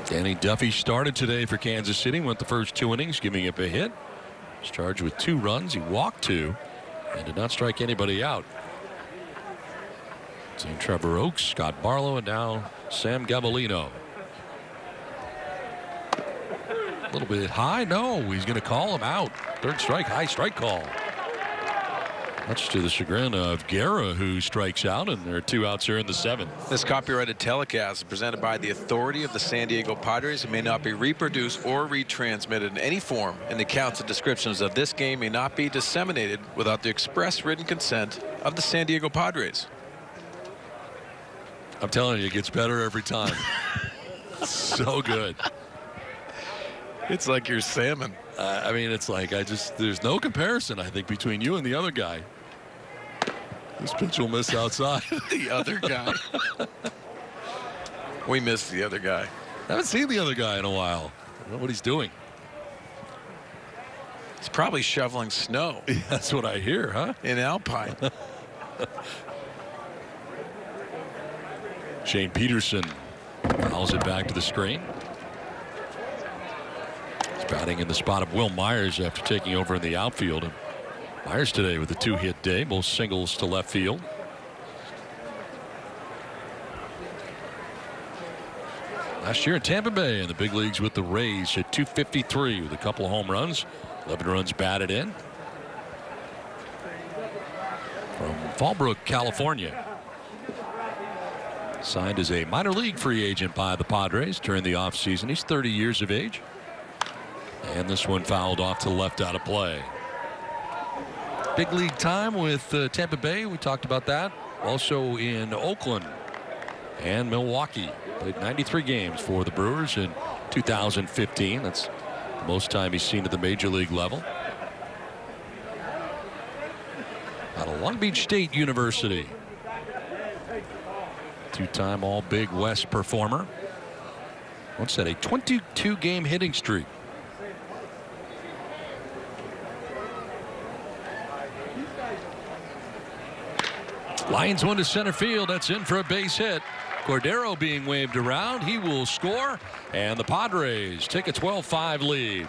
Danny Duffy started today for Kansas City. Went the first 2 innings, giving up a hit. He's charged with 2 runs. He walked 2 and did not strike anybody out. Seen Trevor Oakes, Scott Barlow, and now Sam Gavolino. A little bit high. No, he's going to call him out. Third strike, high strike call. Much to the chagrin of Guerra, who strikes out, and there are 2 outs here in the 7th. This copyrighted telecast is presented by the authority of the San Diego Padres. It may not be reproduced or retransmitted in any form, and the accounts and descriptions of this game may not be disseminated without the express written consent of the San Diego Padres. I'm telling you, it gets better every time. So good. It's like you're salmon. I mean, it's like there's no comparison, I think, between you and the other guy. This pitch will miss outside. The other guy. We missed the other guy. I haven't seen the other guy in a while. I don't know what he's doing. He's probably shoveling snow. Yeah, that's what I hear, huh? In Alpine. Shane Peterson fouls it back to the screen. He's batting in the spot of Will Myers after taking over in the outfield. And Myers today with a 2-hit day, both singles to left field. Last year in Tampa Bay in the big leagues with the Rays, hit .253 with a couple of home runs, 11 runs batted in. From Fallbrook, California. Signed as a minor league free agent by the Padres during the offseason. He's 30 years of age. And this one fouled off to the left out of play. Big league time with Tampa Bay. We talked about that. Also in Oakland and Milwaukee. Played 93 games for the Brewers in 2015. That's the most time he's seen at the major league level. Out of Long Beach State University. 2-time All Big West performer. Once had a 22-game hitting streak. Lines one to center field. That's in for a base hit. Cordero being waved around. He will score, and the Padres take a 12-5 lead.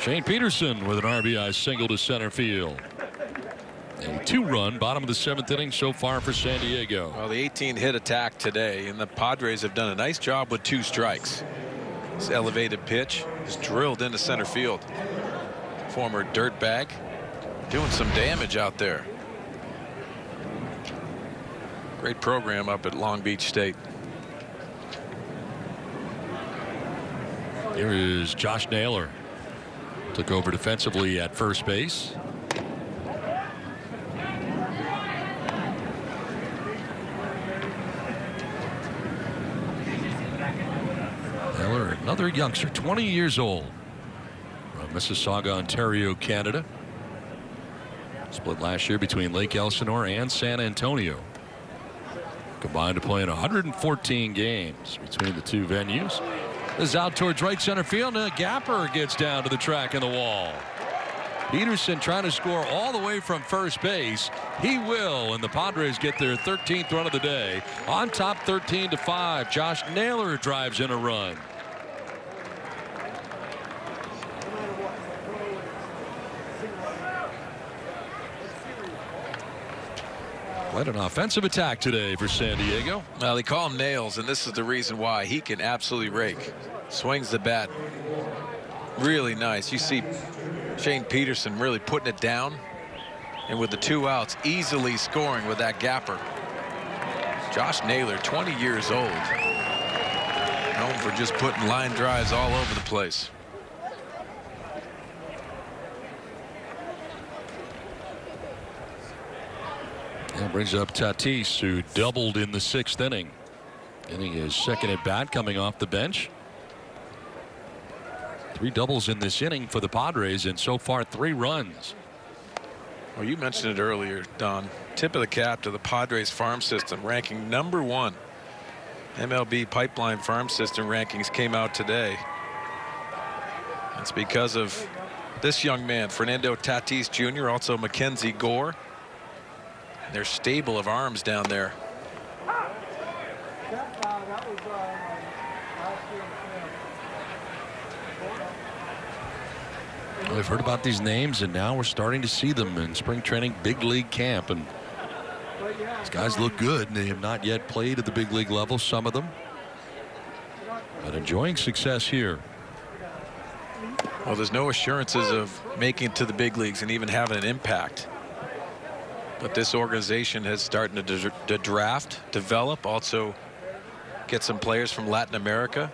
Shane Peterson with an RBI single to center field. A 2-run bottom of the 7th inning so far for San Diego. Well, the 18-hit attack today, and the Padres have done a nice job with 2 strikes. This elevated pitch is drilled into center field. Former dirtbag doing some damage out there. Great program up at Long Beach State. Here is Josh Naylor. Took over defensively at first base. Naylor, another youngster, 20 years old, from Mississauga, Ontario, Canada. Split last year between Lake Elsinore and San Antonio. Combined to play in 114 games between the 2 venues. This is out towards right center field, and a gapper gets down to the track in the wall. Peterson trying to score all the way from first base. He will, and the Padres get their 13th run of the day. On top 13-5. Josh Naylor drives in a run. Quite an offensive attack today for San Diego. Well, they call him Nails, and this is the reason why. He can absolutely rake. Swings the bat really nice. You see Shane Peterson really putting it down, and with the 2 outs, easily scoring with that gapper. Josh Naylor, 20 years old, known for just putting line drives all over the place. And brings up Tatis, who doubled in the 6th inning. Getting his 2nd at bat coming off the bench. 3 doubles in this inning for the Padres, and so far 3 runs. Well, you mentioned it earlier, Don. Tip of the cap to the Padres farm system, ranking #1. MLB Pipeline Farm System rankings came out today. It's because of this young man, Fernando Tatis Jr., also Mackenzie Gore. Their stable of arms down there. Well, we've heard about these names, and now we're starting to see them in spring training, big league camp, and these guys look good. And they have not yet played at the big league level, some of them, but enjoying success here. Well, there's no assurances of making it to the big leagues and even having an impact. But this organization has started to draft, develop, also get some players from Latin America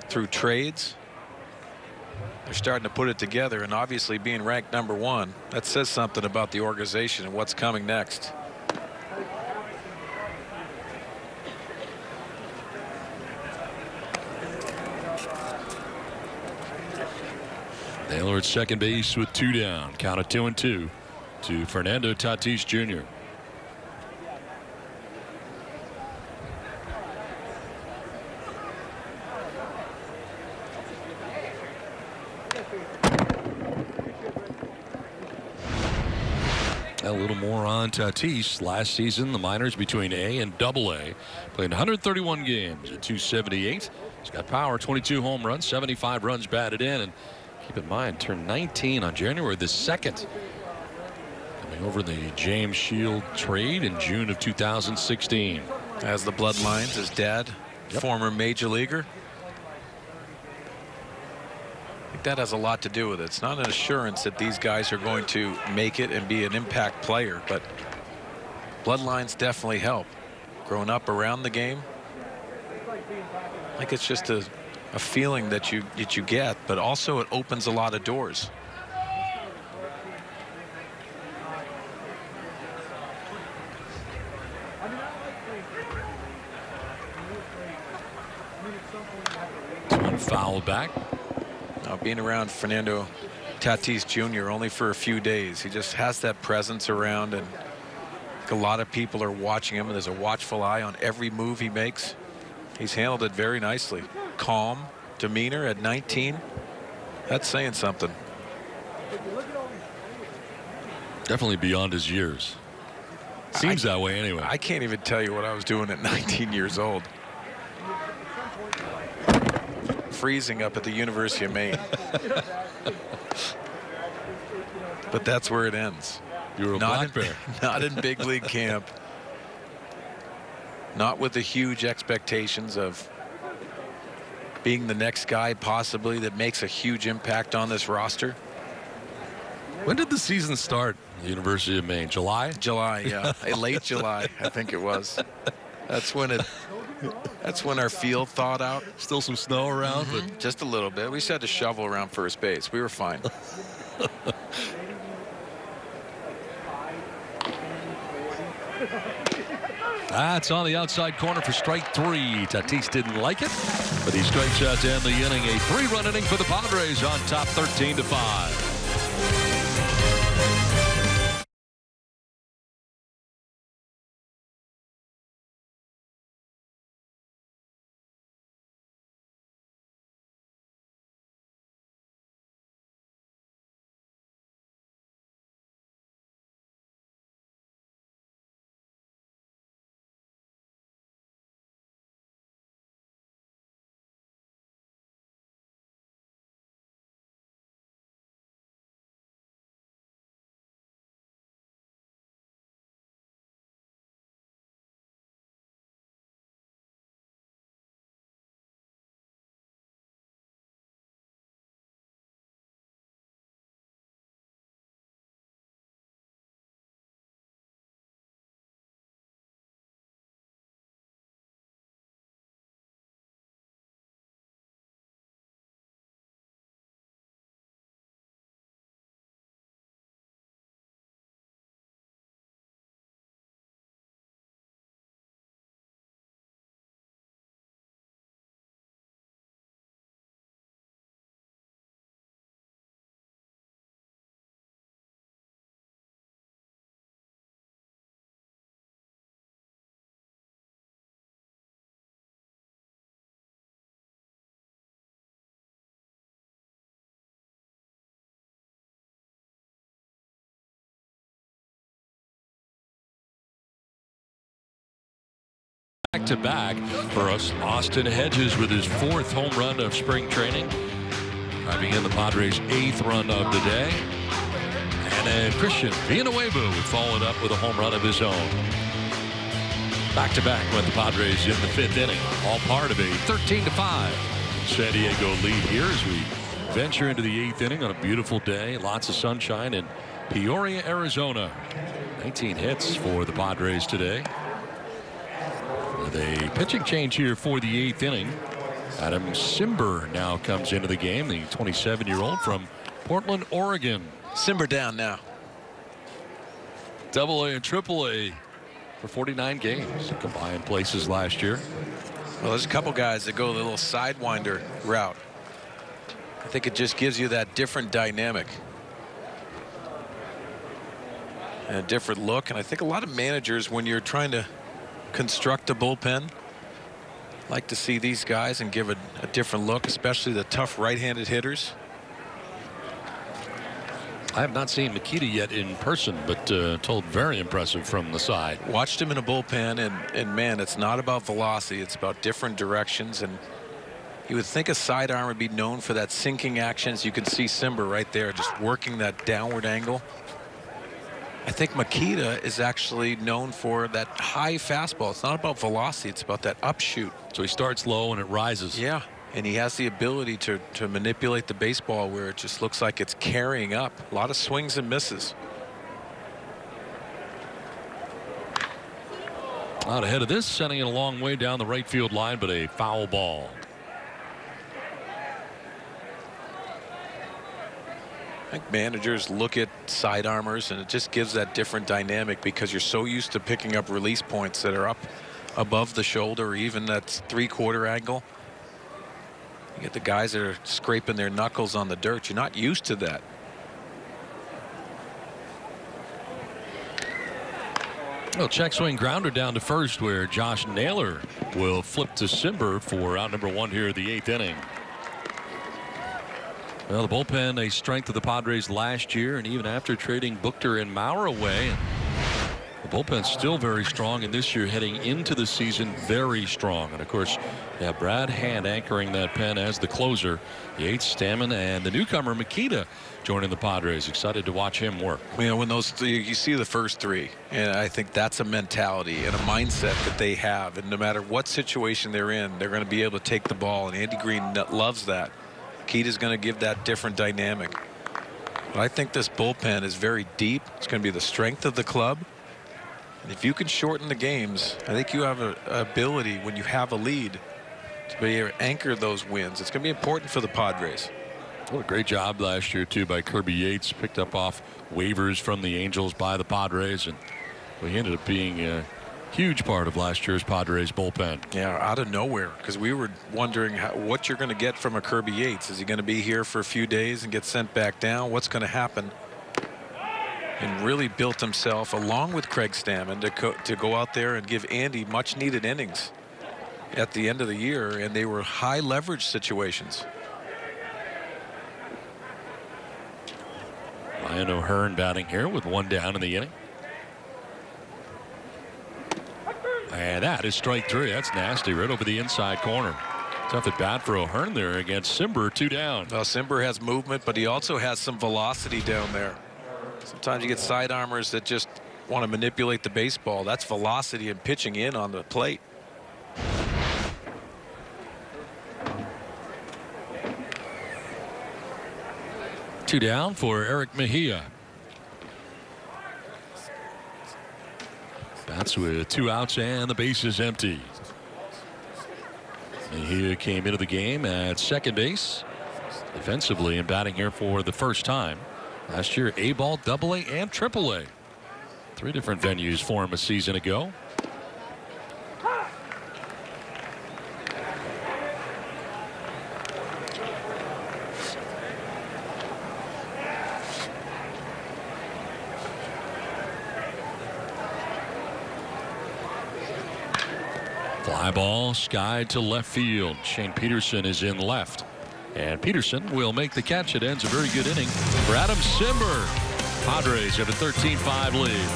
through trades. They're starting to put it together, and obviously being ranked #1, that says something about the organization and what's coming next. Naylor at second base with 2 down. Count of 2-2 to Fernando Tatis Jr. A little more on Tatis. Last season, the minors between A and AA, played 131 games at .278. He's got power, 22 home runs, 75 runs batted in, and keep in mind, turned 19 on January the 2nd. Coming over the James Shield trade in June of 2016. Has the bloodlines, his dad, former major leaguer. I think that has a lot to do with it. It's not an assurance that these guys are going to make it and be an impact player, but bloodlines definitely help. Growing up around the game, I think it's just a feeling that you get, but also it opens a lot of doors. One foul back. Now, being around Fernando Tatis Jr. only for a few days, he just has that presence around, and a lot of people are watching him, and there's a watchful eye on every move he makes. He's handled it very nicely. Calm demeanor at 19. That's saying something. Definitely beyond his years. Seems that way anyway. I can't even tell you what I was doing at 19 years old. Freezing up at the University of Maine. But that's where it ends. You were a black bear. Not in big league camp. Not with the huge expectations of being the next guy possibly that makes a huge impact on this roster. When did the season start at the University of Maine? July? July, yeah. Late July, I think it was. That's when our field thawed out. Still some snow around, but just a little bit. We just had to shovel around first base. We were fine. That's on the outside corner for strike 3. Tatis didn't like it, but he strikes out to end the inning. A 3-run inning for the Padres on top 13-5. Back-to-back for us. Austin Hedges with his 4th home run of spring training. driving in the Padres' 8th run of the day. And then Christian Villanueva would follow it up with a home run of his own. Back-to-back with the Padres in the 5th inning. All part of a 13-5 San Diego lead here as we venture into the 8th inning on a beautiful day. Lots of sunshine in Peoria, Arizona. 19 hits for the Padres today. With a pitching change here for the 8th inning. Adam Cimber now comes into the game, the 27-year-old from Portland, Oregon. Cimber down now. Double-A and Triple-A for 49 games combined places last year. Well, there's a couple guys that go the little sidewinder route. I think it just gives you that different dynamic and a different look. And I think a lot of managers, when you're trying to construct a bullpen, like to see these guys and give a different look, especially the tough right-handed hitters. I have not seen Makita yet in person, but told very impressive from the side. Watched him in a bullpen, and man, it's not about velocity, it's about different directions. And you would think a sidearm would be known for that sinking actions. You can see Cimber right there just working that downward angle. I think Makita is actually known for that high fastball. It's not about velocity, it's about that upshoot. So he starts low and it rises. Yeah, and he has the ability to manipulate the baseball where it just looks like it's carrying up. A lot of swings and misses. Out ahead of this, sending it a long way down the right field line, but a foul ball. I think managers look at sidearmers, and it just gives that different dynamic because you're so used to picking up release points that are up above the shoulder, or even that 3/4 angle. You get the guys that are scraping their knuckles on the dirt. You're not used to that. Well, check swing grounder down to first, where Josh Naylor will flip to Cimber for out number 1 here in the 8th inning. Well, the bullpen, a strength of the Padres last year, and even after trading Buchter and Maurer away, the bullpen's still very strong, and this year heading into the season very strong. And of course, you have Brad Hand anchoring that pen as the closer. Yates, Stammen, and the newcomer Makita joining the Padres. Excited to watch him work. You know, when those three, you see the first three, and I think that's a mentality and a mindset that they have. And no matter what situation they're in, they're going to be able to take the ball. And Andy Green loves that. Makita's going to give that different dynamic. But I think this bullpen is very deep. It's going to be the strength of the club. And if you can shorten the games, I think you have an ability when you have a lead to be able to anchor those wins. It's going to be important for the Padres. What a great job last year too by Kirby Yates, picked up off waivers from the Angels by the Padres, and he ended up being a huge part of last year's Padres bullpen. Yeah, out of nowhere, because we were wondering what you're going to get from a Kirby Yates. Is he going to be here for a few days and get sent back down? What's going to happen? And really built himself, along with Craig Stammen, to go out there and give Andy much needed innings at the end of the year, and they were high leverage situations. Ryan O'Hearn batting here with 1 down in the inning. And that is strike 3. That's nasty, right over the inside corner. Tough at bat for O'Hearn there against Cimber, 2 down. Well, Cimber has movement, but he also has some velocity down there. Sometimes you get side armors that just want to manipulate the baseball. That's velocity and pitching in on the plate. Two down for Eric Mejia. Bats with 2 outs and the base is empty. Mejia came into the game at second base defensively and batting here for the first time. Last year, A-ball, Double-A, and Triple-A. 3 different venues for him a season ago. Fly ball skied to left field. Shane Peterson is in left. And Peterson will make the catch. It ends a very good inning for Adam Cimber. Padres have a 13-5 lead.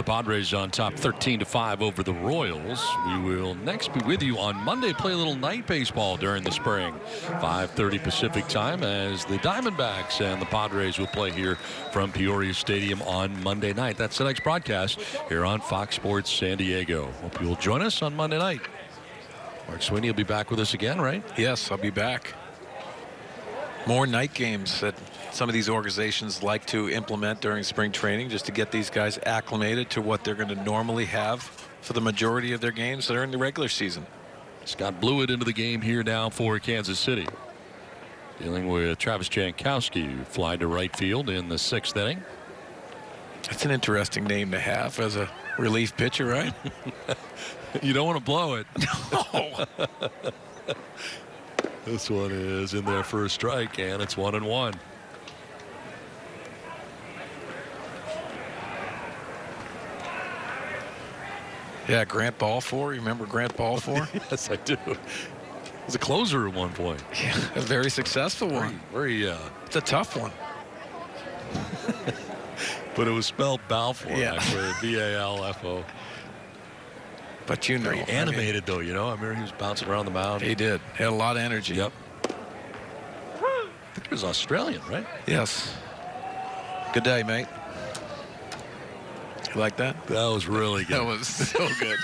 Padres on top 13-5 over the Royals. We will next be with you on Monday. Play a little night baseball during the spring. 5:30 Pacific time as the Diamondbacks and the Padres will play here from Peoria Stadium on Monday night. That's the next broadcast here on Fox Sports San Diego. Hope you'll join us on Monday night. Mark Sweeney will be back with us again, right? Yes, I'll be back. More night games that some of these organizations like to implement during spring training just to get these guys acclimated to what they're going to normally have for the majority of their games that are in the regular season. Scott Blewett into the game here now for Kansas City. Dealing with Travis Jankowski, who fly to right field in the 6th inning. That's an interesting name to have as a relief pitcher, right? You don't want to blow it. No. This one is in there for a strike, and it's 1-1. Yeah, Grant Balfour. You remember Grant Balfour? Yes, I do. He was a closer at one point. Yeah, a very successful one. Very it's a tough one. But it was spelled Balfour, yeah. actually, B-A-L-F-O. But you know, very animated, though, you know. I remember he was bouncing around the mound. He did. Had a lot of energy. Yep. I think he was Australian, right? Yes. Good day, mate. You like that? That was really good. That was so good.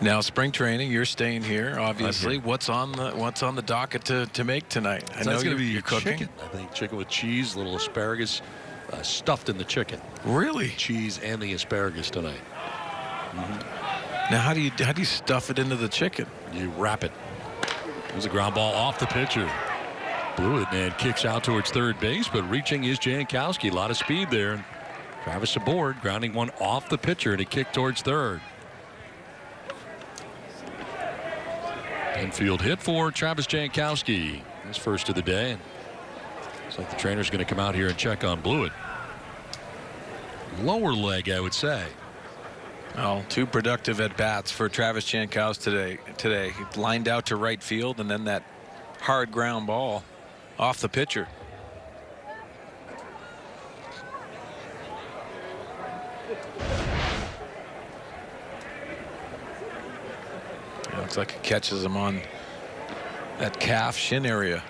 Now, spring training. You're staying here, obviously. What's on the docket to make tonight? I know it's going to be cooking. Chicken. I think chicken with cheese, a little asparagus, stuffed in the chicken. Really? Cheese and the asparagus tonight. Now, how do you stuff it into the chicken? You wrap it. There's a ground ball off the pitcher. Blewett and kicks out towards third base, but reaching is Jankowski. A lot of speed there. Travis aboard, grounding one off the pitcher, and a kick towards third. Infield hit for Travis Jankowski. His first of the day. Looks like the trainer's going to come out here and check on Blewett. Lower leg, I would say. Oh, 2 productive at bats for Travis Jankowski today. He lined out to right field, and then that hard ground ball off the pitcher. It looks like it catches him on that calf shin area.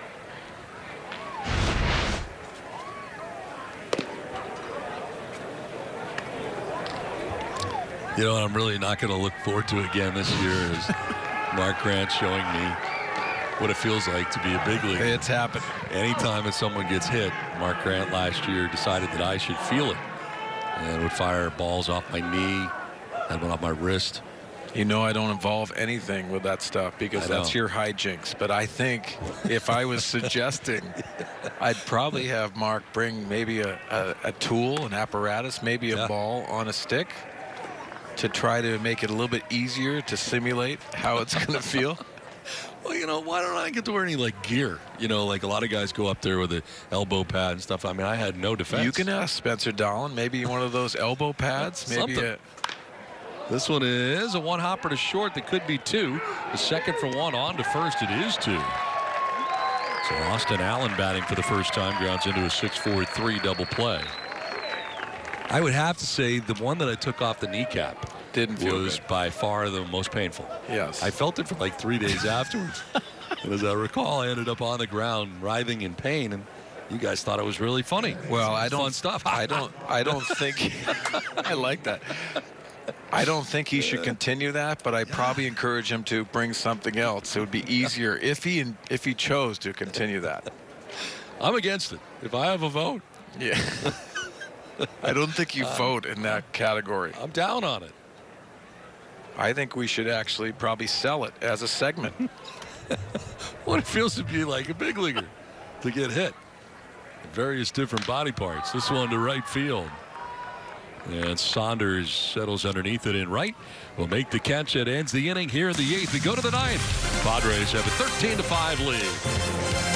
You know, I'm really not going to look forward to again this year is Mark Grant showing me what it feels like to be a big leaguer. It's happened. Anytime that someone gets hit, Mark Grant last year decided that I should feel it and would fire balls off my knee, had one off my wrist. You know, I don't involve anything with that stuff because that's your hijinks. But I think if I was suggesting, I'd probably have Mark bring maybe a tool, an apparatus, maybe a ball on a stick to try to make it a little bit easier to simulate how it's going to feel. Well, you know, why don't I get to wear any, like, gear? You know, like a lot of guys go up there with an elbow pad and stuff. I mean, I had no defense. You can ask Spencer Dolan, maybe one of those elbow pads. Maybe This one is a one hopper to short that could be 2. The second for 1 on to first. It is 2. So Austin Allen batting for the first time grounds into a 6-4-3 double play. I would have to say the one that I took off the kneecap was by far the most painful. Yes. I felt it for like 3 days afterwards. And as I recall, I ended up on the ground writhing in pain, and you guys thought it was really funny. Well, fun stuff. I don't think I like that. I don't think he should continue that, but I probably encourage him to bring something else. It would be easier if he chose to continue that. I'm against it. If I have a vote. Yeah. I don't think you vote in that category. I'm down on it. I think we should actually probably sell it as a segment. What it feels to be like a big leaguer to get hit. Various different body parts. This one to right field. And Saunders settles underneath it in right. Will make the catch that ends the inning here in the 8th. We go to the 9th. Padres have a 13-5 lead.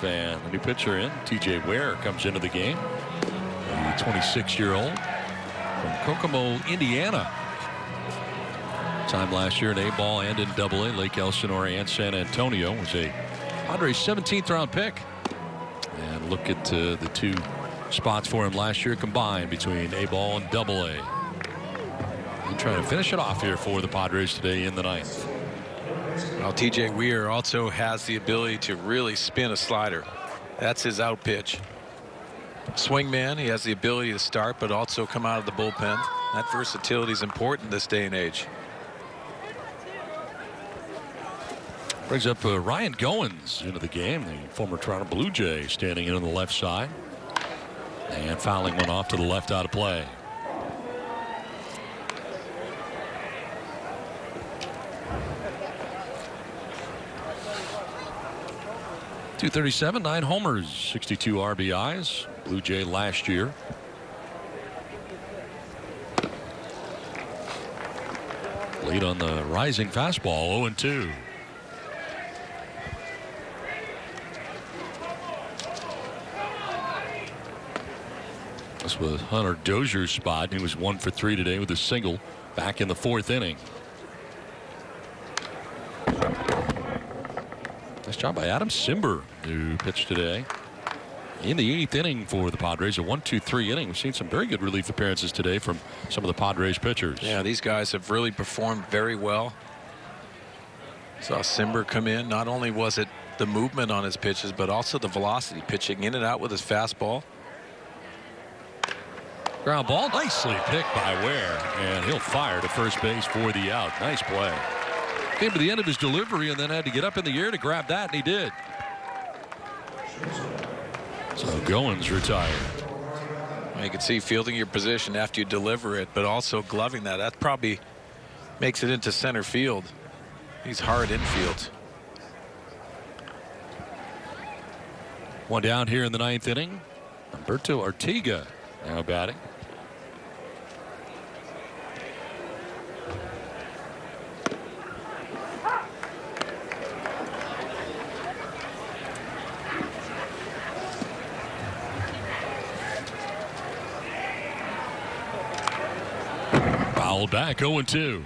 And the new pitcher in, TJ Ware, comes into the game. The 26-year-old from Kokomo, Indiana. Time last year in A-ball and in Double-A. Lake Elsinore and San Antonio. Was a Padres 17th round pick. And look at the two spots for him last year combined between A-ball and Double-A. And trying to finish it off here for the Padres today in the ninth. Well, TJ Weir also has the ability to really spin a slider. That's his out pitch. Swingman, he has the ability to start but also come out of the bullpen. That versatility is important this day and age. Brings up Ryan Goins into the game, the former Toronto Blue Jay, standing in on the left side. And fouling one off to the left out of play. .237, 9 homers, 62 RBIs. Blue Jay last year. Lead on the rising fastball, 0-2. This was Hunter Dozier's spot. He was 1 for 3 today with a single back in the 4th inning. Nice job by Adam Simber, who pitched today in the 8th inning for the Padres. A 1-2-3 inning. We've seen some very good relief appearances today from some of the Padres pitchers. Yeah, these guys have really performed very well. Saw Simber come in. Not only was it the movement on his pitches, but also the velocity, pitching in and out with his fastball. Ground ball nicely picked by Ware, and he'll fire to first base for the out. Nice play. Came to the end of his delivery and then had to get up in the air to grab that, and he did. So Goins retired. You can see fielding your position after you deliver it, but also gloving that. That probably makes it into center field. He's hard infield. One down here in the 9th inning. Humberto Artiga now batting. Fouled back, 0-2.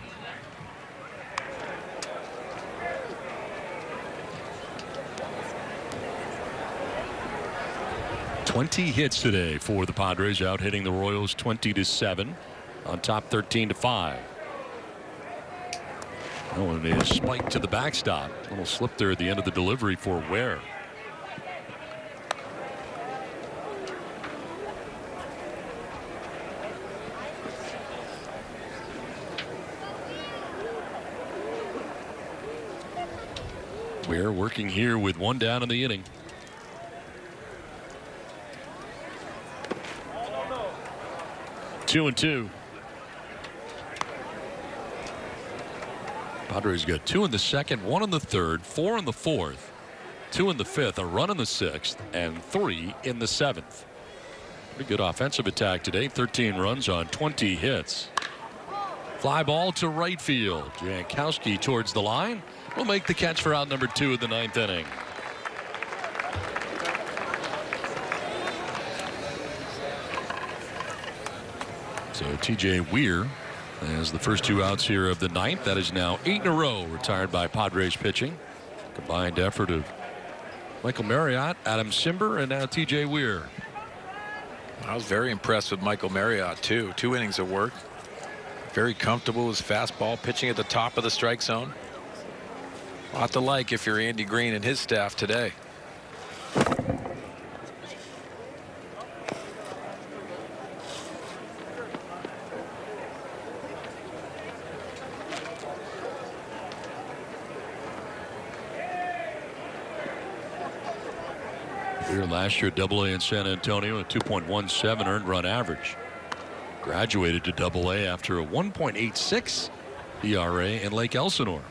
"20 hits today for the Padres, out hitting the Royals 20-7, on top 13-5. Oh, and a spike to the backstop. A little slip there at the end of the delivery for Ware. Ware working here with one down in the inning. Two and two. Padres got 2 in the second, 1 in the third, 4 in the fourth, 2 in the fifth, a run in the sixth, and 3 in the seventh. Pretty good offensive attack today. 13 runs on 20 hits. Fly ball to right field. Jankowski towards the line will make the catch for out number 2 of the 9th inning. So TJ Weir has the first 2 outs here of the 9th. That is now 8 in a row retired by Padres pitching. Combined effort of Michael Marriott, Adam Simber, and now TJ Weir. I was very impressed with Michael Marriott too. 2 innings of work. Very comfortable with his fastball, pitching at the top of the strike zone. A lot to like if you're Andy Green and his staff today. Here last year, Double-A in San Antonio, a 2.17 earned run average. Graduated to Double-A after a 1.86 ERA in Lake Elsinore.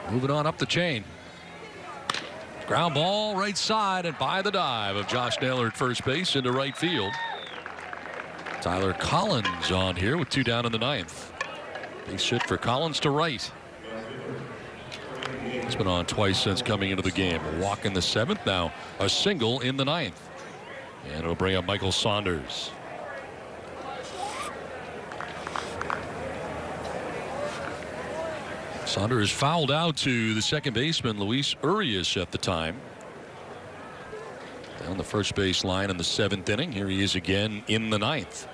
Moving on up the chain. Ground ball right side, and by the dive of Josh Naylor at first base into right field. Tyler Collins on here with 2 down in the 9th. Base hit for Collins to right. He's been on twice since coming into the game. A walk in the 7th, now a single in the 9th. And it'll bring up Michael Saunders. Saunders fouled out to the second baseman, Luis Urias, at the time. Down the first base line in the 7th inning. Here he is again in the 9th.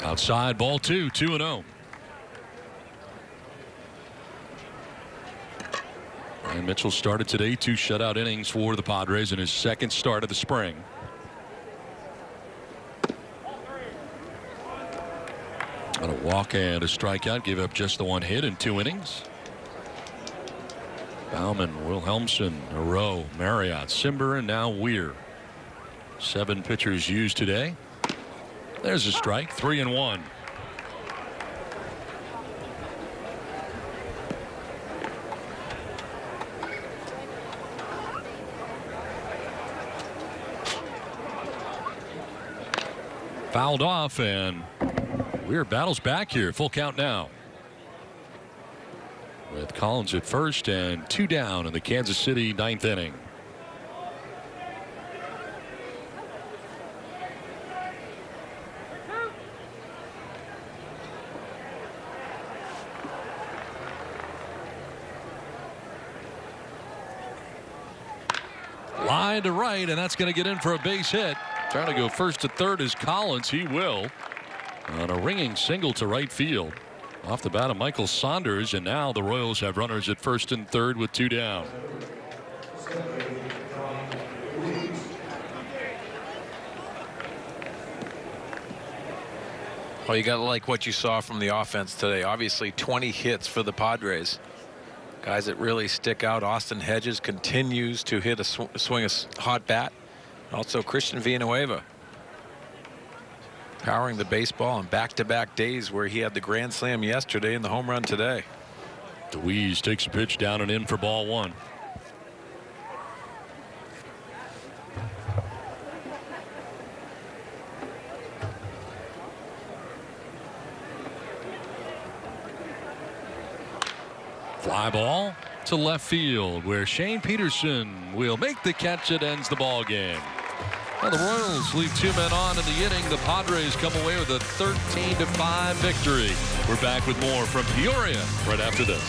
Outside, ball 2, 2-0. And Mitchell started today 2 shutout innings for the Padres in his 2nd start of the spring. On a walk and a strikeout, gave up just the 1 hit in 2 innings. Baumann, Wilhelmsen, Aroux, Marriott, Simber, and now Weir. 7 pitchers used today. There's a strike, 3-1. Fouled off, and Weir battles back here. Full count now. With Collins at first and 2 down in the Kansas City 9th inning. Line to right, and that's going to get in for a base hit. Trying to go first to third is Collins. He will. On a ringing single to right field. Off the bat of Michael Saunders, and now the Royals have runners at first and third with 2 down. Well, you got to like what you saw from the offense today. Obviously 20 hits for the Padres. Guys that really stick out. Austin Hedges continues to hit swing a hot bat. Also Christian Villanueva powering the baseball on back-to-back days, where he had the grand slam yesterday and the home run today. DeWeese takes a pitch down and in for ball 1. Fly ball to left field, where Shane Peterson will make the catch. It ends the ball game. Now the Royals leave 2 men on in the inning. The Padres come away with a 13-5 victory. We're back with more from Peoria right after this.